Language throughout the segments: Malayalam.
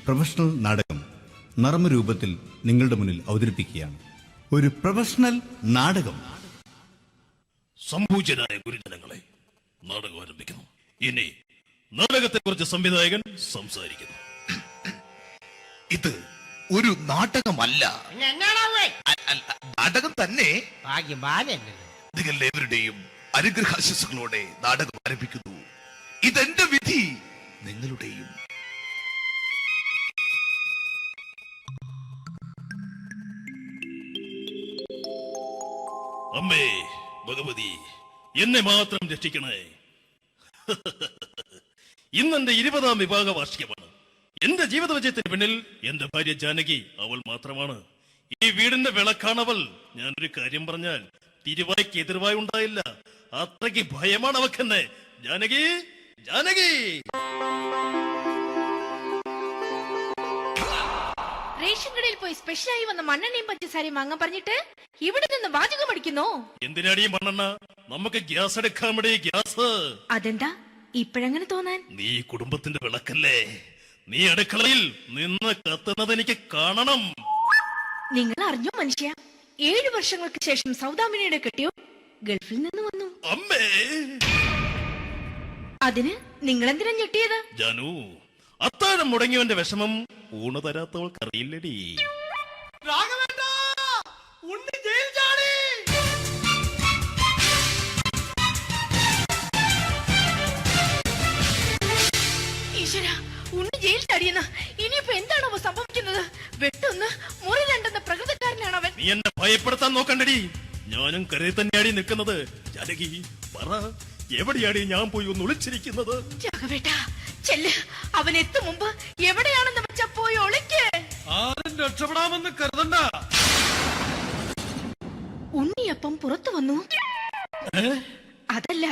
പ്രൊഫഷണൽ നാടകം നർമ്മരൂപത്തിൽ നിങ്ങളുടെ മുന്നിൽ അവതരിപ്പിക്കുകയാണ്. ഒരു പ്രൊഫഷണൽ നാടകം. സംഭൂജനായ ഗുരുജനങ്ങളെ, നാടകം ആരംഭിക്കുന്നു. ഇനി നാടകത്തെക്കുറിച്ച് സംവിധായകൻ സംസാരിക്കുന്നു. ഇത് ഒരു നാടകമല്ല, നാടകം തന്നെ. നിങ്ങളെവരുടെയും അനുഗ്രഹാശിസുകളോടെ നാടകം ആരംഭിക്കുന്നു. ഇതെന്റെ വിധി, നിങ്ങളുടെയും. അമ്മേ ഭഗവതി, എന്നെ മാത്രം രക്ഷിക്കണേ. ഇന്നെന്റെ 20ാം വിവാഹ വാർഷികമാണ്. എന്റെ ജീവിത വിജയത്തിന് പിന്നിൽ എന്റെ ഭാര്യ ജാനകി അവൾ മാത്രമാണ്. ഈ വീടിന്റെ വിളക്കാണവൾ. ഞാനൊരു കാര്യം പറഞ്ഞാൽ തിരുവായ്ക്ക് എതിർവായി ഉണ്ടായില്ല. അത്രയ്ക്ക് ഭയമാണ് അവക്കെന്നെ. ജാനകി, ജാനകി. റേഷൻ കടയിൽ പോയി സ്പെഷ്യലായി വന്ന മണ്ണെണ്ണയും പഞ്ചസാരയും വാങ്ങാൻ പറഞ്ഞിട്ട് ഇവിടെ നിന്ന് വാചകം അടിക്കുന്നു. എന്തിനാടി മണ്ണെണ്ണ? നമുക്ക് ഗ്യാസ് എടുക്കാൻ വേണ്ടി ഗ്യാസ്. അതെന്താ ഇപ്പഴങ്ങനെ തോന്നാൻ? നീ കുടുംബത്തിന്റെ വിളക്കല്ലേ. നീ അടുക്കളയിൽ നിന്ന് കത്തുന്നത് എനിക്ക് കാണണം. നിങ്ങൾ അറിഞ്ഞോ മനുഷ്യ, 7 വർഷങ്ങൾക്ക് ശേഷം സൗദാമിനിയുടെ കെട്ടിയോ ഗൾഫിൽ നിന്ന് വന്നു. അമ്മേ, അതിന് നിങ്ങൾ എന്തിനാ ഞെട്ടിയത്? ജാനു, അത്താഴം മുടങ്ങിയവന്റെ വിഷമം ഊണ് തരാത്തവൾക്ക് അറിയില്ലടി. ഈശ്വര, ഉണ്ണി ജയിൽ ചാടിയെന്ന്. ഇനിയിപ്പോ എന്താണോ സംഭവിക്കുന്നത്? വെട്ടൊന്ന് മുറി രണ്ടെന്ന പ്രകൃതക്കാരനാണ് അവൻ. നീ എന്നെ ഭയപ്പെടുത്താൻ നോക്കണ്ടടി. ഞാനും കരയിൽ തന്നെയാടി നിൽക്കുന്നത്. ജാനകി, പറ, എവിടെയാടി ഞാൻ പോയി ഒന്ന് ഒളിച്ചിരിക്കുന്നത്? രാഘവേട്ടാ, ചെല്ല്. അവൻ എത്തും മുമ്പ് എവിടെയാണെന്ന് വെച്ചാ പോയി ഒളിക്ക്. ആരും രക്ഷപ്പെടാമെന്ന് കരുതണ്ട. ഉണ്ണിയപ്പം പുറത്തു വന്നു. അതല്ല,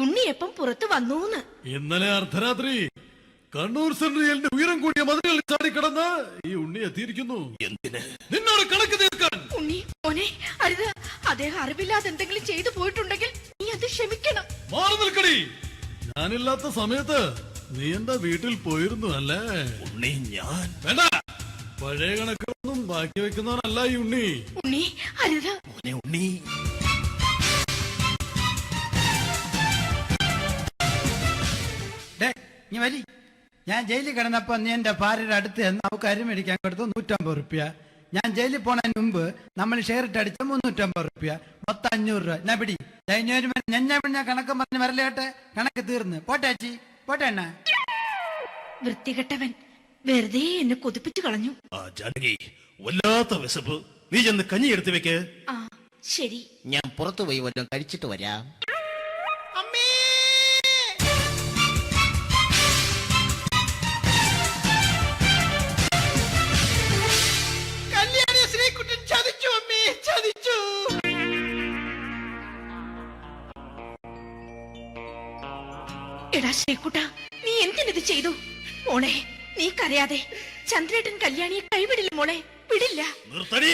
ഉണ്ണിയപ്പം പുറത്തു വന്നൂന്ന്. ഇന്നലെ അർദ്ധരാത്രി കണ്ണൂർ സെൻട്രലിന്റെ ഉയരം കൂടിയ മതിലുകളിൽ ചാടിക്കടന്ന് ഈ ഉണ്ണി എത്തിയിരിക്കുന്നു. എന്തിന്? നിന്നോട് കണക്ക് തീർക്കാൻ. ഉണ്ണി മോനെ, അരുത്. അദ്ദേഹം അറിവില്ലാതെ എന്തെങ്കിലും ചെയ്തു പോയിട്ടുണ്ടെങ്കിൽ നീ അത് ക്ഷമിക്കണം. മാറി നിൽക്കടി. ഞാനില്ലാത്ത സമയത്ത് നീ എന്റെ വീട്ടിൽ പോയിരുന്നു അല്ലേ? ഉണ്ണി, ഞാൻ വേണ്ട. പഴയ കണക്കൊന്നും ബാക്കി വെക്കുന്നവനല്ല ഈ ഉണ്ണി. ഉണ്ണി, അരുത്. മോനെ ഉണ്ണി. ഞാൻ ജയിലിൽ കിടന്നപ്പോ നീ എന്റെ ഭാര്യയുടെ അടുത്ത് എന്ന് അവക്ക് അരി മേടിക്കാൻ കൊടുത്തു 150 റുപ്യ. ഞാൻ ജയിലിൽ പോണതിന് മുമ്പ് നമ്മൾ ഷെയർ ഇട്ട് അടിച്ച 350 റുപ്യ, മൊത്തം 500 രൂപ. ഞാൻ പിടി ഞാൻ കണക്ക് പറഞ്ഞ് വരലേട്ടെ. കണക്ക് തീർന്ന് പോട്ടെ അച്ചി, പോട്ടെ അണ്ണ. വൃത്തികെട്ടവൻ വെറുതെ എന്നെ കൊതിപ്പിച്ചു കളഞ്ഞു. ആ ജാനകി, വല്ലാത്ത വിശപ്പ്. നീ ചെന്ന് കഞ്ഞി എടുത്തു വെക്ക്. ആ ശരി. ഞാൻ പുറത്തു പോയി വല്ലതും കഴിച്ചിട്ട് വരാം. എടാ ശ്രീകുട്ട, നീ എന്തിനിത് ചെയ്തു? മോളെ, നീ കരയാതെ. ചന്ദ്രേട്ടൻ കല്യാണിയെ കൈവിടില്ല മോളെ, വിടില്ല. നിർത്തടി.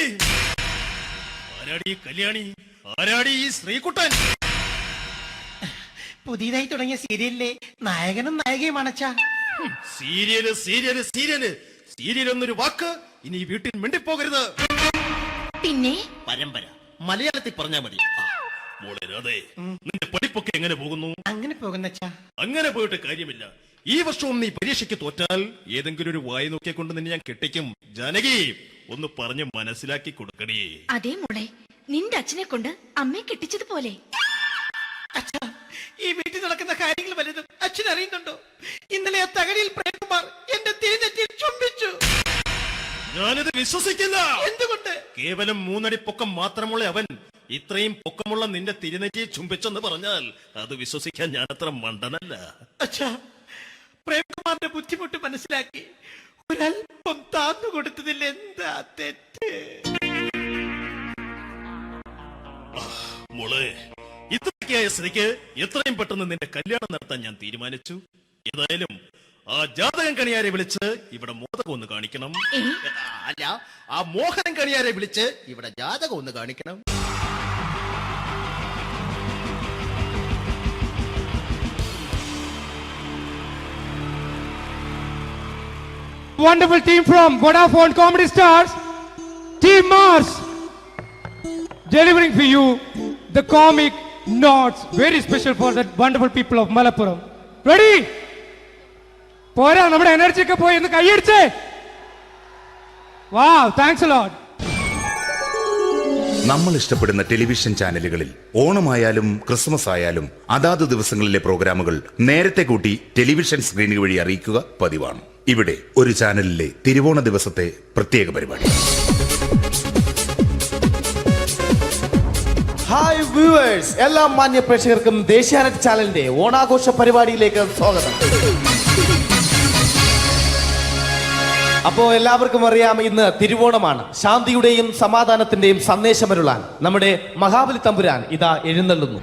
ആരാടി കല്യാണി? ആരാടി ഈ ശ്രീകുട്ടൻ? പുതിയതായി തുടങ്ങിയ സീരിയലിലെ നായകനും നായികയും അണച്ചാ. സീരിയല് സീരിയല് സീരിയല് സീരിയൽ എന്നൊരു വാക്ക് ഇനി വീട്ടിൽ മിണ്ടിപ്പോകരുത്. പിന്നെ പരമ്പര മലയാളത്തിൽ പറഞ്ഞാ മതി. മോളെ രാധേ, നിന്റെ പഠിപ്പൊക്കെ എങ്ങനെ പോകുന്നു? അങ്ങനെ പോകുന്നച്ചാ. അങ്ങനെ പോയിട്ട് കാര്യമില്ല. ഈ വർഷവും നീ പരീക്ഷയ്ക്ക് തോറ്റാൽ ഏതെങ്കിലും ഒരു വായി നോക്കിക്കൊണ്ട് നിന്നെ ഞാൻ കെട്ടിക്കും. ജാനകി, ഒന്ന് പറഞ്ഞ് മനസ്സിലാക്കി കൊടുക്കണേ. അതേ മോളെ, നിന്റെ അച്ഛനെ കൊണ്ട് അമ്മയെ കെട്ടിച്ചതുപോലെ. ഈ വീട്ടിൽ നടക്കുന്ന കാര്യങ്ങൾ വലുതും അച്ഛൻ അറിയുന്നുണ്ടോ? ഇന്നലെ ആ തകഴിയിൽ പ്രേംകുമാർ എന്റെ തിരിഞ്ഞെത്തി ചുംബിച്ചു. ഞാനിത് വിശ്വസിക്കില്ല. എന്തുകൊണ്ട്? കേവലം 3 അടി പൊക്കം മാത്രമുള്ള അവൻ ഇത്രയും പൊക്കമുള്ള നിന്റെ തിരുനെറ്റിയെ ചുംബിച്ചെന്ന് പറഞ്ഞാൽ അത് വിശ്വസിക്കാൻ ഞാൻ അത്ര മണ്ടനല്ല. അച്ഛാ, പ്രേംകുമാറിന്റെ ബുദ്ധിമുട്ട് മനസ്സിലാക്കി ഒരല്പം താന്നു കൊടുത്തതിൽ എന്താ തെറ്റ്? മോളെ, ഇത്രയ്ക്കായ സ്ഥിതിക്ക് എത്രയും പെട്ടെന്ന് നിന്റെ കല്യാണം നടത്താൻ ഞാൻ തീരുമാനിച്ചു. ഏതായാലും ആ ജാതകം കണിയാരെ വിളിച്ച് ഇവിടെ മോദകം ഒന്ന് കാണിക്കണം. അല്ല, ആ മോഹനം കണിയാരെ വിളിച്ച് ഇവിടെ ജാതകം ഒന്ന് കാണിക്കണം. wonderful team from Vodafone Comedy Stars, Team Mars, delivering for you the comic notes, very special for the wonderful people of Malappuram. Ready? പോരാ, നമ്മുടെ എനർജി ഒക്കെ പോയി ഒന്ന് കൈയടിച്ചേ. Wow, thanks a lot. നമ്മൾ ഇഷ്ടപ്പെടുന്ന ടെലിവിഷൻ ചാനലുകളിൽ ഓണമായാലും ക്രിസ്മസ് ആയാലും അതാത് ദിവസങ്ങളിലെ പ്രോഗ്രാമുകൾ നേരത്തെ കൂട്ടി ടെലിവിഷൻ സ്ക്രീനുകൾ വഴി അറിയിക്കുക പതിവാണ്. ഇവിടെ ഒരു ചാനലിലെ തിരുവോണ ദിവസത്തെ പ്രത്യേക പരിപാടി. ഹായ് വ്യൂവേഴ്സ്, എല്ലാ മാന്യ പ്രേക്ഷകർക്കും ദേശീയാനെറ്റ് ചാനലിന്റെ ഓണാഘോഷ പരിപാടിയിലേക്ക് സ്വാഗതം. അപ്പോ എല്ലാവർക്കും അറിയാം, ഇന്ന് തിരുവോണമാണ്. ശാന്തിയുടെയും സമാധാനത്തിന്റെയും സന്ദേശമരുളാൻ നമ്മുടെ മഹാബലി തമ്പുരാൻ ഇതാ എഴുന്നള്ളുന്നു.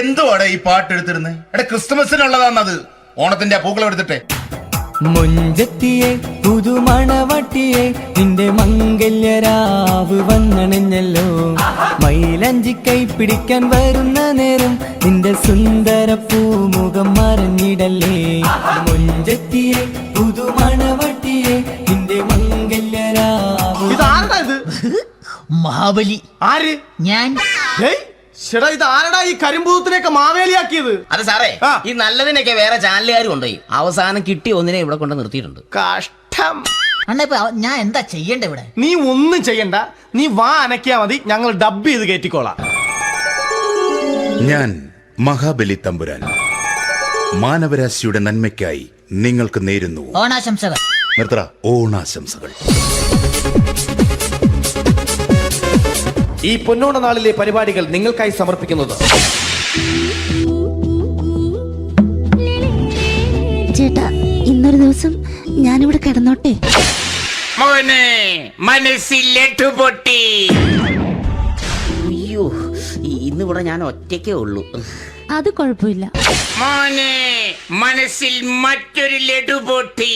എന്തുവാടെ ഈ പാട്ട് എടുത്തിരുന്നത്? എടാ, ക്രിസ്തുമസിനുള്ളതാണത്. ഓണത്തിന്റെ പൂക്കളം എടുത്തിട്ടെ. മുഞ്ചത്തിയെ പുതുമണവട്ടിയെ നിന്റെ മംഗല്യരാവ് വന്നണഞ്ഞല്ലോ. മൈലഞ്ചി കൈ പിടിക്കാൻ വരുന്ന നേരം നിന്റെ സുന്ദര പൂമുഖം മറഞ്ഞിടല്ലേ. മുഞ്ചത്തിയെ പുതുമണവട്ടിയെ നിന്റെ മംഗല്യരാവ്. ഇതാരടാ ഇത്? മഹാബലി. ആര്? ഞാൻ. ചേട്ടാ, ഇത് ആരടാ ഈ കരിമ്പൂത്തിനെയൊക്കെ മാവേലിയാക്കിയത്? അതെ സാറേ, ഈ നല്ലതിനൊക്കെ വേറെ ചാനലുകാർ കൊണ്ടുപോയി അവസാനം കിട്ടി ഒന്നിനെ ഇവിടെ കൊണ്ട് നിർത്തിയിട്ടുണ്ട്. കഷ്ടം. അണ്ണ ഇപ്പൊ ഞാൻ എന്താ ചെയ്യണ്ടേ ഇവിടെ? നീ ഒന്നും ചെയ്യണ്ട, നീ വാ അനക്കിയാ മതി, ഞങ്ങൾ ഡബ് ചെയ്ത് കയറ്റിക്കോളാം. ഞാൻ മഹാബലി തമ്പുരാൻ മാനവരാശിയുടെ നന്മയ്ക്കായി നിങ്ങൾക്ക് നേരുന്നു ഓണാശംസകൾ. നിർത്തറ ഓണാശംസകൾ. ഈ പൊന്നോണ നാളിലെ പരിപാടികൾ നിങ്ങൾക്കായി സമർപ്പിക്കുന്നത് ചേട്ടാ, ഇന്നൊരു ദിവസം ഞാനിവിടെ കിടന്നോട്ടെ. മനസ്സിലെട്ടു പൊട്ടി. അയ്യോ, ഇന്നിവിടെ ഞാൻ ഒറ്റയ്ക്കേ ഉള്ളൂ. അത് കുഴപ്പമില്ല. മോനെ, മനസ്സിൽ മറ്റൊരു ലഡു പൊട്ടി.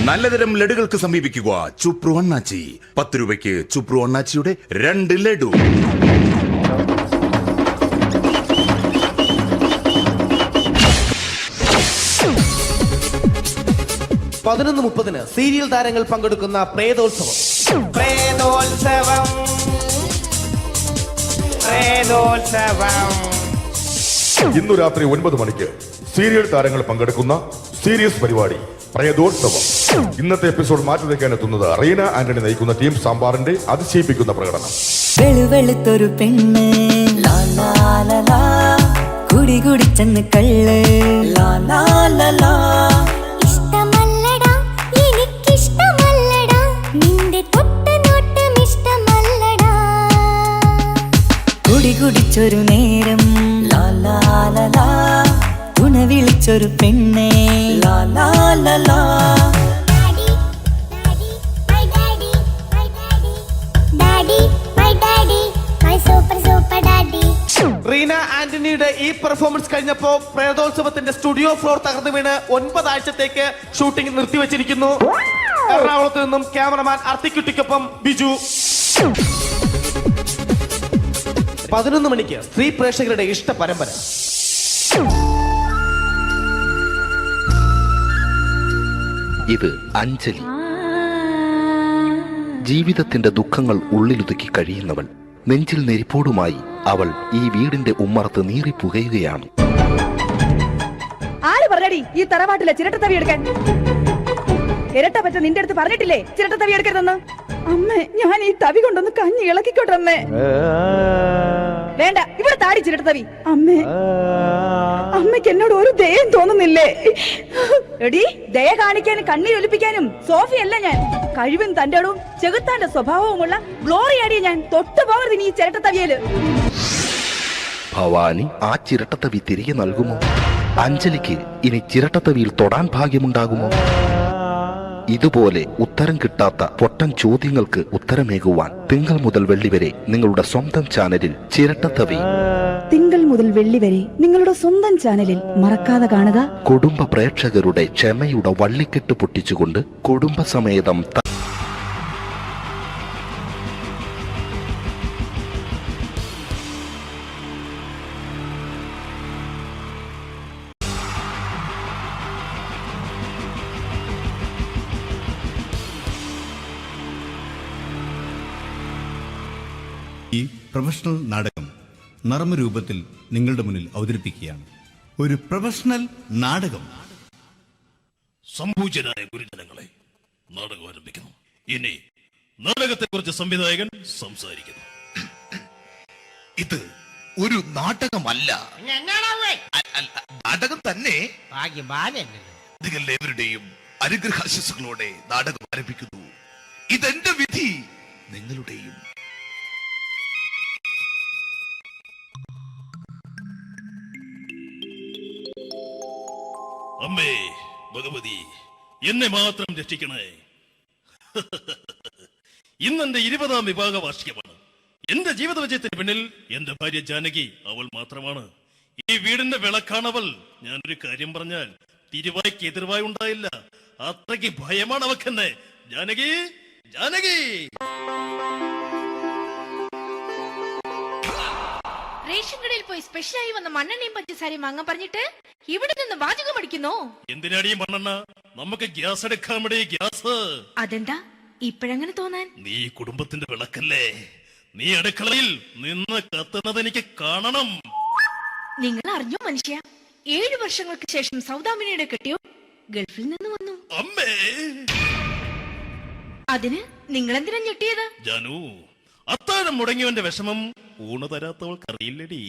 നല്ലതരം ലഡുകൾക്ക് സമീപിക്കുക ചുപ്രു അണ്ണാച്ചി. 10 രൂപയ്ക്ക് ചുപ്രു അണ്ണാച്ചിയുടെ 2 ലഡു. പതിനൊന്ന് 30 സീരിയൽ താരങ്ങൾ പങ്കെടുക്കുന്ന പ്രേതോത്സവം. പ്രേതോത്സവം, പ്രേതോത്സവം. ഇന്നു രാത്രി 9 മണിക്ക് സീരിയൽ താരങ്ങൾ പങ്കെടുക്കുന്ന സീരിയസ് പരിപാടി പ്രേതോത്സവം. ഇന്നത്തെ എപ്പിസോഡ് മാറ്റി വയ്ക്കാൻ എത്തുന്നത് റീന ആന്റണി നയിക്കുന്ന ടീം സാമ്പാറിന്റെ അതിശയിപ്പിക്കുന്ന പ്രകടനം. വെളുവെളുത്തൊരു പെണ്ണ് കുടി കുടിച്ചെന്ന് കള്ള്. ഇഷ്ടമല്ലടാ, എനിക്കിഷ്ടമല്ലടാ, നിന്റെ തൊട്ട നോട്ടം ഇഷ്ടമല്ലടാ. കുടി കുടിച്ചൊരു നേരം തുണ വിളിച്ചൊരു പെണ്ണെ. റീന ആന്റണിയുടെ ഈ പെർഫോമൻസ് കഴിഞ്ഞപ്പോ പ്രേതോത്സവത്തിന്റെ സ്റ്റുഡിയോ ഫ്ലോർ തകർന്നു വീണ് 9 ആഴ്ചത്തേക്ക് ഷൂട്ടിംഗ് നിർത്തിവെച്ചിരിക്കുന്നു. എറണാകുളത്ത് നിന്നും ക്യാമറമാൻ അർത്തിക്കുട്ടിക്കൊപ്പം ബിജു. 11 മണിക്ക് സ്ത്രീ പ്രേക്ഷകരുടെ ഇഷ്ട പരമ്പര. ഇത് അഞ്ജലി. ജീവിതത്തിന്റെ ദുഃഖങ്ങൾ ഉള്ളിലൊതുക്കി കഴിയുന്നവൾ. നെഞ്ചിൽ നെരിപ്പോടുമായി അവൾ ഈ വീടിന്റെ ഉമ്മറത്ത് നീറിപ്പുകയുകയാണ്. ആര് പറഞ്ഞടി ഈ തറവാട്ടിലെ ചിരട്ടത്തവി എടുക്കാൻ? ഇരട്ട പറ്റ നിന്റെ അടുത്ത് പറഞ്ഞിട്ടില്ലേ ചിരട്ടത്തവി എടുക്കരുതെന്ന്? അമ്മേ, ഞാൻ ഈ തവി കൊണ്ടൊന്ന് കഞ്ഞി ഇളക്കിക്കോട്ടെ അമ്മേ. വേണ്ട, ഇവിടെ താടി ചിരട്ടത്തവി. അമ്മേ, അമ്മയ്ക്ക് എന്നോട് ഒരു ദയം തോന്നുന്നില്ലേ? എടി, ദയ കാണിക്കാനും കണ്ണീരൊലിപ്പിക്കാനും സോഫിയല്ല ഞാൻ. കഴിവും തന്റെടും ചെകുത്താന്റെ സ്വഭാവവുമുള്ള ഗ്ലോറിയാടിയ ഞാൻ. തൊട്ടു പോകരുത് നീ ചിരട്ടത്തവിയല്. ഭവാനി ആ ചിരട്ടത്തവി തിരികെ നൽകുമോ? അഞ്ജലിക്ക് ഇനി ചിരട്ടത്തവിയിൽ തൊടാൻ ഭാഗ്യമുണ്ടാകുമോ? ഇതുപോലെ ഉത്തരം കിട്ടാത്ത പൊട്ടൻ ചോദ്യങ്ങൾക്ക് ഉത്തരമേകുവാൻ തിങ്കൾ മുതൽ വെള്ളി വരെ നിങ്ങളുടെ സ്വന്തം ചാനലിൽ ചിരട്ടത്തവി. തിങ്കൾ മുതൽ വെള്ളി വരെ നിങ്ങളുടെ സ്വന്തം ചാനലിൽ മറക്കാതെ കാണുക. കുടുംബ പ്രേക്ഷകരുടെ ക്ഷമയുടെ വള്ളിക്കെട്ട് പൊട്ടിച്ചുകൊണ്ട് കുടുംബസമേതം ഈ പ്രൊഫഷണൽ നാടകം നർമ്മരൂപത്തിൽ നിങ്ങളുടെ മുന്നിൽ അവതരിപ്പിക്കുകയാണ്. ഒരു പ്രൊഫഷണൽ നാടകം. സംപൂജ്യരായ ഗുരുജനങ്ങളെ, നാടകം ആരംഭിക്കുന്നു. ഇനി നാടകത്തെ കുറിച്ച് സംവിധായകൻ സംസാരിക്കുന്നു. ഇത് ഒരു നാടകമല്ല, നാടകം തന്നെ. നിങ്ങളെവരുടെയും അനുഗ്രഹാശിസുകളോടെ നാടകം ആരംഭിക്കുന്നു. ഇതെന്റെ വിധി, നിങ്ങളുടെയും. അമ്മേ ഭഗവതി, എന്നെ മാത്രം രക്ഷിക്കണേ. ഇന്നെന്റെ 20ാം വിവാഹ വാർഷികമാണ്. എന്റെ ജീവിത വിജയത്തിന് പിന്നിൽ എന്റെ ഭാര്യ ജാനകി അവൾ മാത്രമാണ്. ഈ വീടിന്റെ വിളക്കാണവൾ. ഞാനൊരു കാര്യം പറഞ്ഞാൽ തിരുവായ്ക്ക് എതിർവായി ഉണ്ടായില്ല. അത്രയ്ക്ക് ഭയമാണ് അവക്കെന്നെ. ജാനകി, ജാനകി. റേഷൻ കടയിൽ പോയി സ്പെഷ്യലായി വന്ന മണ്ണെണ്ണയും പഞ്ചസാരയും വാങ്ങാൻ പറഞ്ഞിട്ട് ഇവിടെ നിന്ന് വാചകം അടിക്കുന്നോ? എന്തിനാടി മണ്ണെണ്ണ? നമുക്ക് ഗ്യാസ് എടുക്കാൻ വേണ്ടി ഗ്യാസ്. അതെന്താ ഇപ്പഴങ്ങനെ തോന്നാൻ? നീ കുടുംബത്തിന്റെ വിളക്കല്ലേ. നീ അടുക്കളയിൽ നിന്ന് കത്തുന്നത് എനിക്ക് കാണണം. നിങ്ങൾ അറിഞ്ഞോ മനുഷ്യ, 7 വർഷങ്ങൾക്ക് ശേഷം സൗദാമിനിയുടെ കെട്ടിയോ ഗൾഫിൽ നിന്ന് വന്നു. അമ്മേ, അതിന് നിങ്ങൾ എന്തിനാ ഞെട്ടിയത്? ജാനു, അത്താഴം മുടങ്ങിയവന്റെ വിഷമം ഊണ് തരാത്തവൾക്ക് അറിയില്ലടി.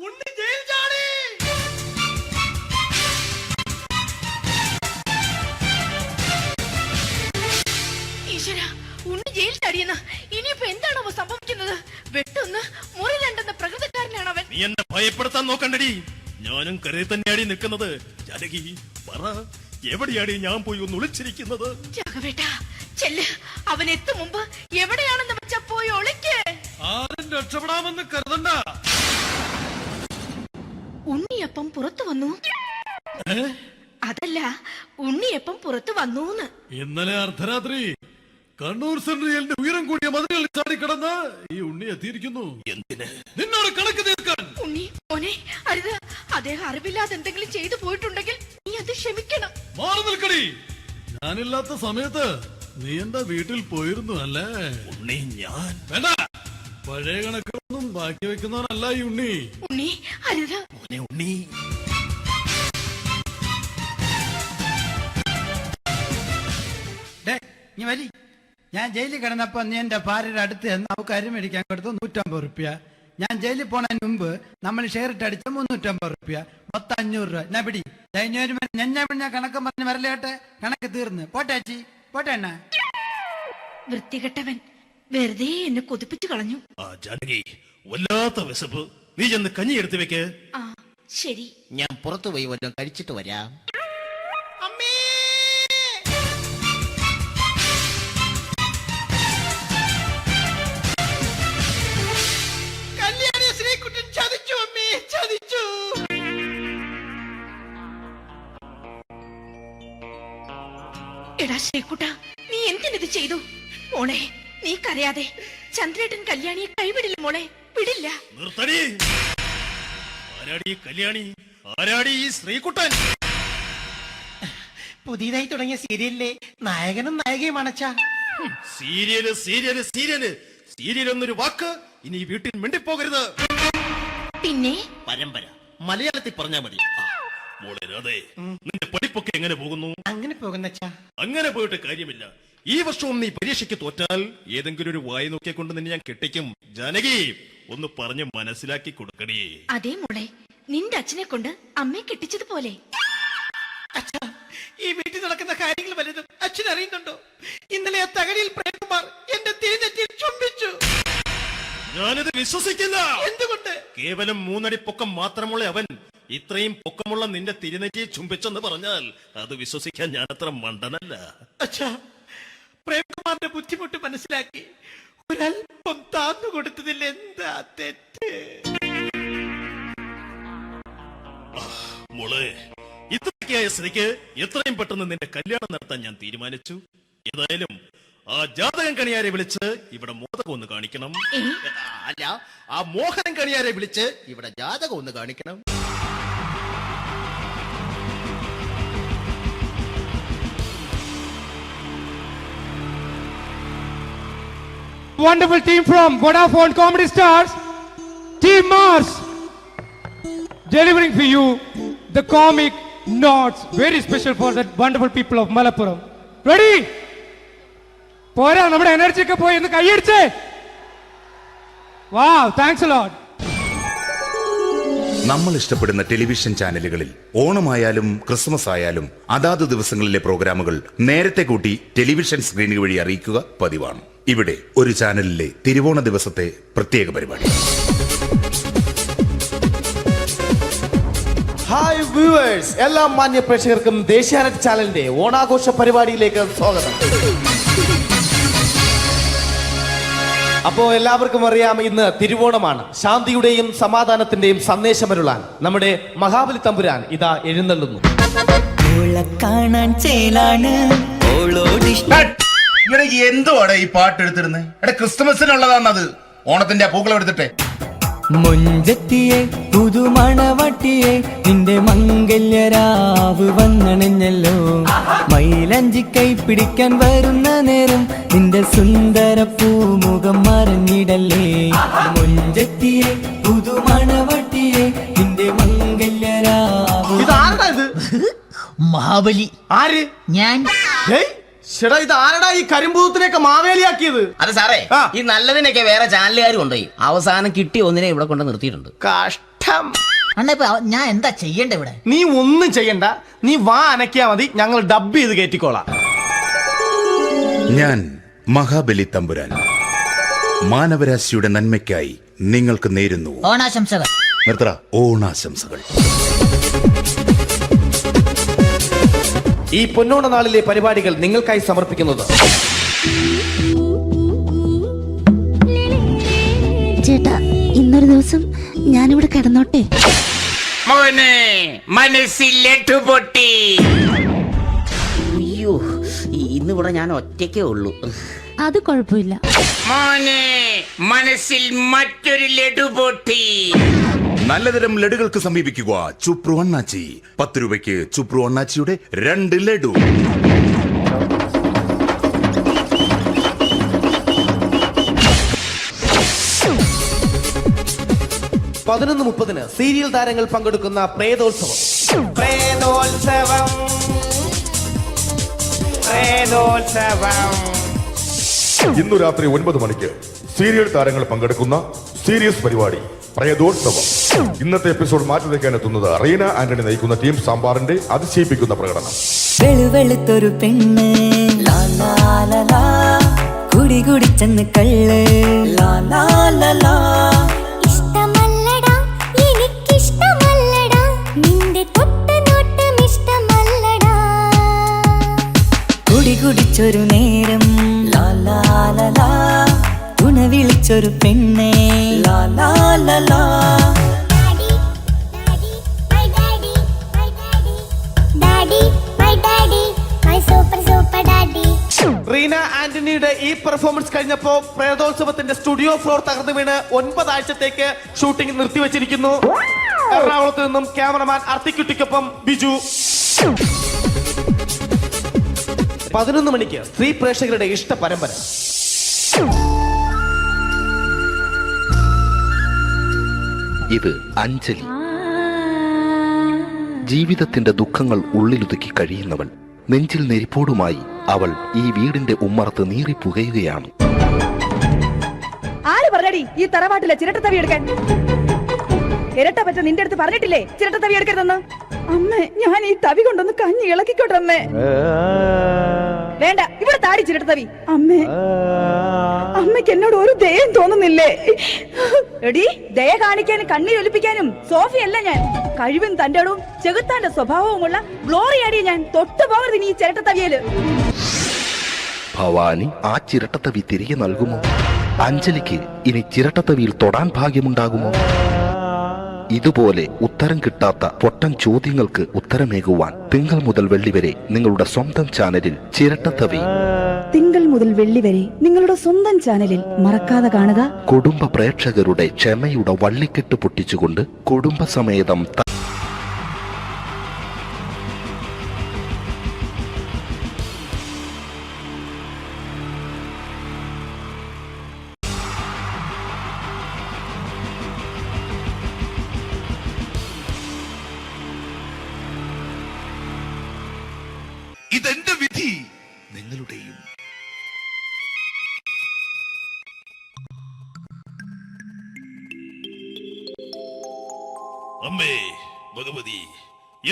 ഉണ്ണി ജയിൽ ചാടി. ഈശ്വര, ഉണ്ണി ജയിൽ ചാടിയെന്ന്. ഇനിയിപ്പോ എന്താണോ സംഭവിക്കുന്നത്? വെട്ടൊന്ന് മുറി രണ്ടെന്ന പ്രകൃതക്കാരനാണ് അവൻ. നീ എന്നെ ഭയപ്പെടുത്താൻ നോക്കണ്ടടി. ഞാനും കരയിൽ തന്നെയാടി നിൽക്കുന്നത്. ജാനകി, പറ, എവിടെയാടി ഞാൻ പോയി ഒന്ന് ഒളിച്ചിരിക്കുന്നത്? രാഘവേട്ട, ചെല്ല്. അവൻ എത്തും മുമ്പ് എവിടെയാണെന്ന് വെച്ചാ പോയി ഒളിക്ക്. ആരും രക്ഷപ്പെടാമെന്ന് കരുതണ്ട. ഉണ്ണിയപ്പം പുറത്തു വന്നു. അതല്ല, ഉണ്ണിയപ്പം പുറത്തു വന്നൂന്ന്. ഇന്നലെ അർദ്ധരാത്രി കണ്ണൂർ സെൻട്രലിന്റെ ഉയരം കൂടിയ മതിലുകളിൽ ചാടിക്കിടന്ന് ഈ ഉണ്ണി എത്തിയിരിക്കുന്നു. എന്തിന്? നിന്നോട് കണക്ക് തീർക്കാൻ. ഉണ്ണി മോനെ, അരുത്. അദ്ദേഹം അറിവില്ലാതെ എന്തെങ്കിലും ചെയ്തു പോയിട്ടുണ്ടെങ്കിൽ നീ അത് ക്ഷമിക്കണം. മാറി നിൽക്കടി. ഞാനില്ലാത്ത സമയത്ത് നീ എന്റെ വീട്ടിൽ പോയിരുന്നു അല്ലേ? ഉണ്ണി, ഞാൻ വേണ്ട. പഴയ കണക്കൊന്നും ബാക്കി വെക്കുന്നവനല്ല ഈ ഉണ്ണി. ഉണ്ണി, അരുത്. മോനെ ഉണ്ണി. നീ വരി. ഞാൻ ജയിലിൽ കിടന്നപ്പോ നീ എന്റെ ഭാര്യയുടെ അടുത്ത് എന്ന് അവക്ക് അരി മേടിക്കാൻ കൊടുത്തു 150 റുപ്യ. ഞാൻ ജയിലിൽ പോണതിന് മുമ്പ് നമ്മൾ ഷെയർ ഇട്ട് അടിച്ച 350 റുപ്യ, മൊത്തം 500 രൂപ. ഞാൻ പിടി. ഞാൻ കണക്കം പറഞ്ഞ് വരലേട്ടെ. കണക്ക് തീർന്ന്. പോട്ടെ അച്ചി, പോട്ടെ അണ്ണ. വൃത്തികെട്ടവൻ വെറുതെ എന്നെ കൊതിപ്പിച്ചു കളഞ്ഞു. ആ ജാനകി, വല്ലാത്ത വിശപ്പ്. നീ ചെന്ന് കഞ്ഞി എടുത്തു വെക്ക്. ആ ശരി. ഞാൻ പുറത്തു പോയി വല്ലതും കഴിച്ചിട്ട് വരാം. അമ്മേ, കല്യാണി ശ്രീകുട്ടൻ ചതിച്ചു. അമ്മേ, ചതിച്ചു. എടാ ശ്രീകുട്ട, നീ എന്തിനിത് ചെയ്തു? മോളെ, നീ കരയാതെ. ചന്ദ്രേട്ടൻ കല്യാണിയെ കൈവിടില്ല മോളെ, വിടില്ല. നിർത്തടി. ആരാടി കല്യാണി? ആരാടി ഈ ശ്രീകുട്ടൻ? പുതിയതായി തുടങ്ങിയ സീരിയലിലെ നായകനും നായികയും അണച്ചാ. സീരിയല് സീരിയല് സീരിയല് സീരിയൽ എന്നൊരു വാക്ക് ഇനി ഈ വീട്ടിൽ മിണ്ടിപ്പോകരുത്. പിന്നെ പരമ്പര മലയാളത്തിൽ പറഞ്ഞാ മതി. മോളെ രാധേ, നിന്റെ പഠിപ്പൊക്കെ എങ്ങനെ പോകുന്നു? അങ്ങനെ പോകുന്നച്ചാ. അങ്ങനെ പോയിട്ട് കാര്യമില്ല. ഈ വർഷവും നീ പരീക്ഷയ്ക്ക് തോറ്റാൽ ഏതെങ്കിലും ഒരു വായി നോക്കിയെ കൊണ്ട് നിന്നെ ഞാൻ കെട്ടിക്കും. ജാനകി, ഒന്ന് പറഞ്ഞ് മനസ്സിലാക്കി കൊടുക്കണേ. അതേ മോളെ, നിന്റെ അച്ഛനെ കൊണ്ട് അമ്മയെ കെട്ടിച്ചതുപോലെ. അച്ഛാ, ഈ വീട്ടിൽ നടക്കുന്ന കാര്യങ്ങൾ വലുതും അച്ഛൻ അറിയുന്നുണ്ടോ? ഇന്നലെ ആ തകഴിയിൽ പ്രേംകുമാർ എന്റെ തിരിഞ്ഞെറ്റിയിൽ ചുംബിച്ചു. ഞാനിത് വിശ്വസിക്കില്ല. എന്തുകൊണ്ട്? കേവലം 3 അടി പൊക്കം മാത്രമുള്ള അവൻ ഇത്രയും പൊക്കമുള്ള നിന്റെ തിരുനെറ്റിയെ ചുംബിച്ചെന്ന് പറഞ്ഞാൽ അത് വിശ്വസിക്കാൻ ഞാൻ അത്ര മണ്ടനല്ല. അച്ഛാ, പ്രേംകുമാറിന്റെ ബുദ്ധിമുട്ട് മനസ്സിലാക്കി ഒരല്പം താന്നു കൊടുത്തതിൽ എന്താ തെറ്റ്? മോളെ, ഇത്രയ്ക്കായ സ്ഥിതിക്ക് എത്രയും പെട്ടെന്ന് നിന്റെ കല്യാണം നടത്താൻ ഞാൻ തീരുമാനിച്ചു. ഏതായാലും ആ ജാതകം കണിയാരെ വിളിച്ച് ഇവിടെ മോദകം ഒന്ന് കാണിക്കണം. അല്ല, ആ മോഹനം കണിയാരെ വിളിച്ച് ഇവിടെ ജാതകം ഒന്ന് കാണിക്കണം. wonderful team from Vodafone Comedy Stars, Team Mars, delivering for you the comic notes, very special for the wonderful people of Malappuram. Ready? പോരാ നമ്മുടെ എനർജി ഒക്കെ പോയി ഒന്ന് കൈയടിച്ചേ. Wow, thanks a lot. നമ്മൾ ഇഷ്ടപ്പെടുന്ന ടെലിവിഷൻ ചാനലുകളിൽ ഓണമായാലും ക്രിസ്മസ് ആയാലും അതാത് ദിവസങ്ങളിലെ പ്രോഗ്രാമുകൾ നേരത്തെ കൂട്ടി ടെലിവിഷൻ സ്ക്രീനുകൾ വഴി അറിയിക്കുക പതിവാണ്. ഇവിടെ ഒരു ചാനലിലെ തിരുവോണ ദിവസത്തെ പ്രത്യേക പരിപാടി. ഹായ് വ്യൂവേഴ്സ്, എല്ലാ മാന്യ പ്രേക്ഷകർക്കും ദേശീയാനെറ്റ് ചാനലിന്റെ ഓണാഘോഷ പരിപാടിയിലേക്ക് സ്വാഗതം. അപ്പോ എല്ലാവർക്കും അറിയാം, ഇന്ന് തിരുവോണമാണ്. ശാന്തിയുടെയും സമാധാനത്തിന്റെയും സന്ദേശമരുളാൻ നമ്മുടെ മഹാബലി തമ്പുരാൻ ഇതാ എഴുന്നള്ളുന്നു. കാണാൻ ചേലാണ് എന്തുവാടെ ഈ പാട്ട് എടുത്തിരുന്നത്? എടാ, ക്രിസ്തുമസിനുള്ളതാണത്. ഓണത്തിന്റെ പൂക്കളം എടുത്തിട്ടെ. മൊഞ്ചത്തിയെ പുതുമണവട്ടിയെ നിന്റെ മംഗല്യരാവ് വന്നണഞ്ഞല്ലോ. മൈലഞ്ചി കൈ പിടിക്കാൻ വരുന്ന നേരം നിന്റെ സുന്ദര പൂമുഖം മറഞ്ഞിടല്ലേ. മൊഞ്ചത്തിയെ പുതുമണവട്ടിയെ നിന്റെ മംഗല്യരാവ്. ഇതാരടാ ഇത്? മഹാബലി. ആര്? ഞാൻ. ചേട്ടാ, ഇത് ആരടാ ഈ കരിമ്പൂത്തിനെയൊക്കെ മാവേലിയാക്കിയത്? അത് സാറേ, ഈ നല്ലതിനൊക്കെ വേറെ ചാനലുകാർ കൊണ്ടുപോയി അവസാനം കിട്ടി ഒന്നിനെ ഇവിടെ കൊണ്ട് നിർത്തിയിട്ടുണ്ട്. കഷ്ടം. അണ്ണ ഇപ്പൊ ഞാൻ എന്താ ചെയ്യണ്ട ഇവിടെ? നീ ഒന്നും ചെയ്യണ്ട, നീ വാ അനക്കിയാ മതി, ഞങ്ങൾ ഡബ് ചെയ്ത് കയറ്റിക്കോളാം. ഞാൻ മഹാബലി തമ്പുരാൻ മാനവരാശിയുടെ നന്മയ്ക്കായി നിങ്ങൾക്ക് നേരുന്നു ഓണാശംസകൾ. നിർത്തറ ഓണാശംസകൾ. ഈ പൊന്നോണ നാളിലെ പരിപാടികൾ നിങ്ങൾക്കായി സമർപ്പിക്കുന്നത് ചേട്ടാ, ഇന്നൊരു ദിവസം ഞാനിവിടെ കിടന്നോട്ടെ. അയ്യോ, ഇന്നിവിടെ ഞാൻ ഒറ്റയ്ക്കേ ഉള്ളൂ. അത് കുഴപ്പമില്ല. മനസ്സിൽ മറ്റൊരു ലഡു പൊട്ടി. നല്ലതരം ലഡുകൾക്ക് സമീപിക്കുക ചുപ്രു അണ്ണാച്ചി. 10 രൂപയ്ക്ക് ചുപ്രു അണ്ണാച്ചിയുടെ 2 ലഡു. പതിനൊന്ന് 30 സീരിയൽ താരങ്ങൾ പങ്കെടുക്കുന്ന പ്രേതോത്സവം. പ്രേതോത്സവം, പ്രേതോത്സവം. ഇന്നു രാത്രി 9 മണിക്ക് സീരിയൽ താരങ്ങൾ പങ്കെടുക്കുന്ന സീരിയസ് പരിപാടി പ്രേതോത്സവം. ഇന്നത്തെ എപ്പിസോഡ് മാറ്റി വയ്ക്കാൻ എത്തുന്നത് റീന ആന്റണി നയിക്കുന്ന ടീം സാമ്പാറിന്റെ അതിശയിപ്പിക്കുന്ന പ്രകടനം. വെളുവെളുത്തൊരു പെണ്ണ് കുടി കുടിച്ചെന്ന് കള്ള്. ഇഷ്ടമല്ലടാ, എനിക്കിഷ്ടമല്ലടാ, നിന്റെ തൊട്ടനോട്ടം ഇഷ്ടമല്ലടാ. കുടി കുടിച്ചൊരു നേരം തുണ വിളിച്ചൊരു പെണ്ണെ. റീന ആന്റണിയുടെ ഈ പെർഫോമൻസ് കഴിഞ്ഞപ്പോ പ്രേതോത്സവത്തിന്റെ സ്റ്റുഡിയോ ഫ്ലോർ തകർന്നു വീണ് 9 ആഴ്ചത്തേക്ക് ഷൂട്ടിംഗ് നിർത്തിവെച്ചിരിക്കുന്നു. എറണാകുളത്ത് നിന്നും ക്യാമറമാൻ അർത്തിക്കുട്ടിക്കൊപ്പം ബിജു. 11 മണിക്ക് സ്ത്രീ പ്രേക്ഷകരുടെ ഇഷ്ട പരമ്പര. ഇത് അഞ്ജലി. ജീവിതത്തിന്റെ ദുഃഖങ്ങൾ ഉള്ളിലൊതുക്കി കഴിയുന്നവൾ. നെഞ്ചിൽ നെരിപ്പോടുമായി അവൾ ഈ വീടിന്റെ ഉമ്മറത്ത് നീറിപ്പുകയുകയാണ്. ആര് പറഞ്ഞടി ഈ തറവാട്ടിലെ ചിരട്ടത്തവി എടുക്കാൻ? ഇരട്ട പറ്റ നിന്റെ അടുത്ത് പറഞ്ഞിട്ടില്ലേ ചിരട്ടത്തവി എടുക്കരുതെന്ന്? അമ്മേ, ഞാൻ ഈ തവി കൊണ്ടൊന്ന് കഞ്ഞി ഇളക്കിക്കോട്ടെ അമ്മേ. വേണ്ട, ഇവിടെ താടി ചിരട്ടത്തവി. അമ്മേ, അമ്മയ്ക്ക് എന്നോട് ഒരു ദയം തോന്നുന്നില്ലേ? എടി, ദയ കാണിക്കാനും കണ്ണീരൊലിപ്പിക്കാനും സോഫിയല്ല ഞാൻ. കഴിവും തന്റെ ഇടവും ചെകുത്താന്റെ സ്വഭാവവുമുള്ള ഗ്ലോറിയാടി ഞാൻ. തൊട്ടുപോകരുത് നീ ഈ ചിരട്ടത്തവിയല്. ഭവാനി ആ ചിരട്ടത്തവി തിരികെ നൽകുമോ? അഞ്ജലിക്ക് ഇനി ചിരട്ടത്തവിയിൽ തൊടാൻ ഭാഗ്യമുണ്ടാകുമോ? ഇതുപോലെ ഉത്തരം കിട്ടാത്ത പൊട്ടൻ ചോദ്യങ്ങൾക്ക് ഉത്തരമേകുവാൻ തിങ്കൾ മുതൽ വെള്ളി വരെ നിങ്ങളുടെ സ്വന്തം ചാനലിൽ ചിരട്ടത്തവി. തിങ്കൾ മുതൽ വെള്ളി വരെ നിങ്ങളുടെ സ്വന്തം ചാനലിൽ മറക്കാതെ കാണുക. കുടുംബ പ്രേക്ഷകരുടെ ക്ഷമയുടെ വള്ളിക്കെട്ട് പൊട്ടിച്ചുകൊണ്ട് കുടുംബസമേതം ഇതെന്റെ വിധി നിങ്ങളുടെയും. അമ്മേ ഭഗവതി,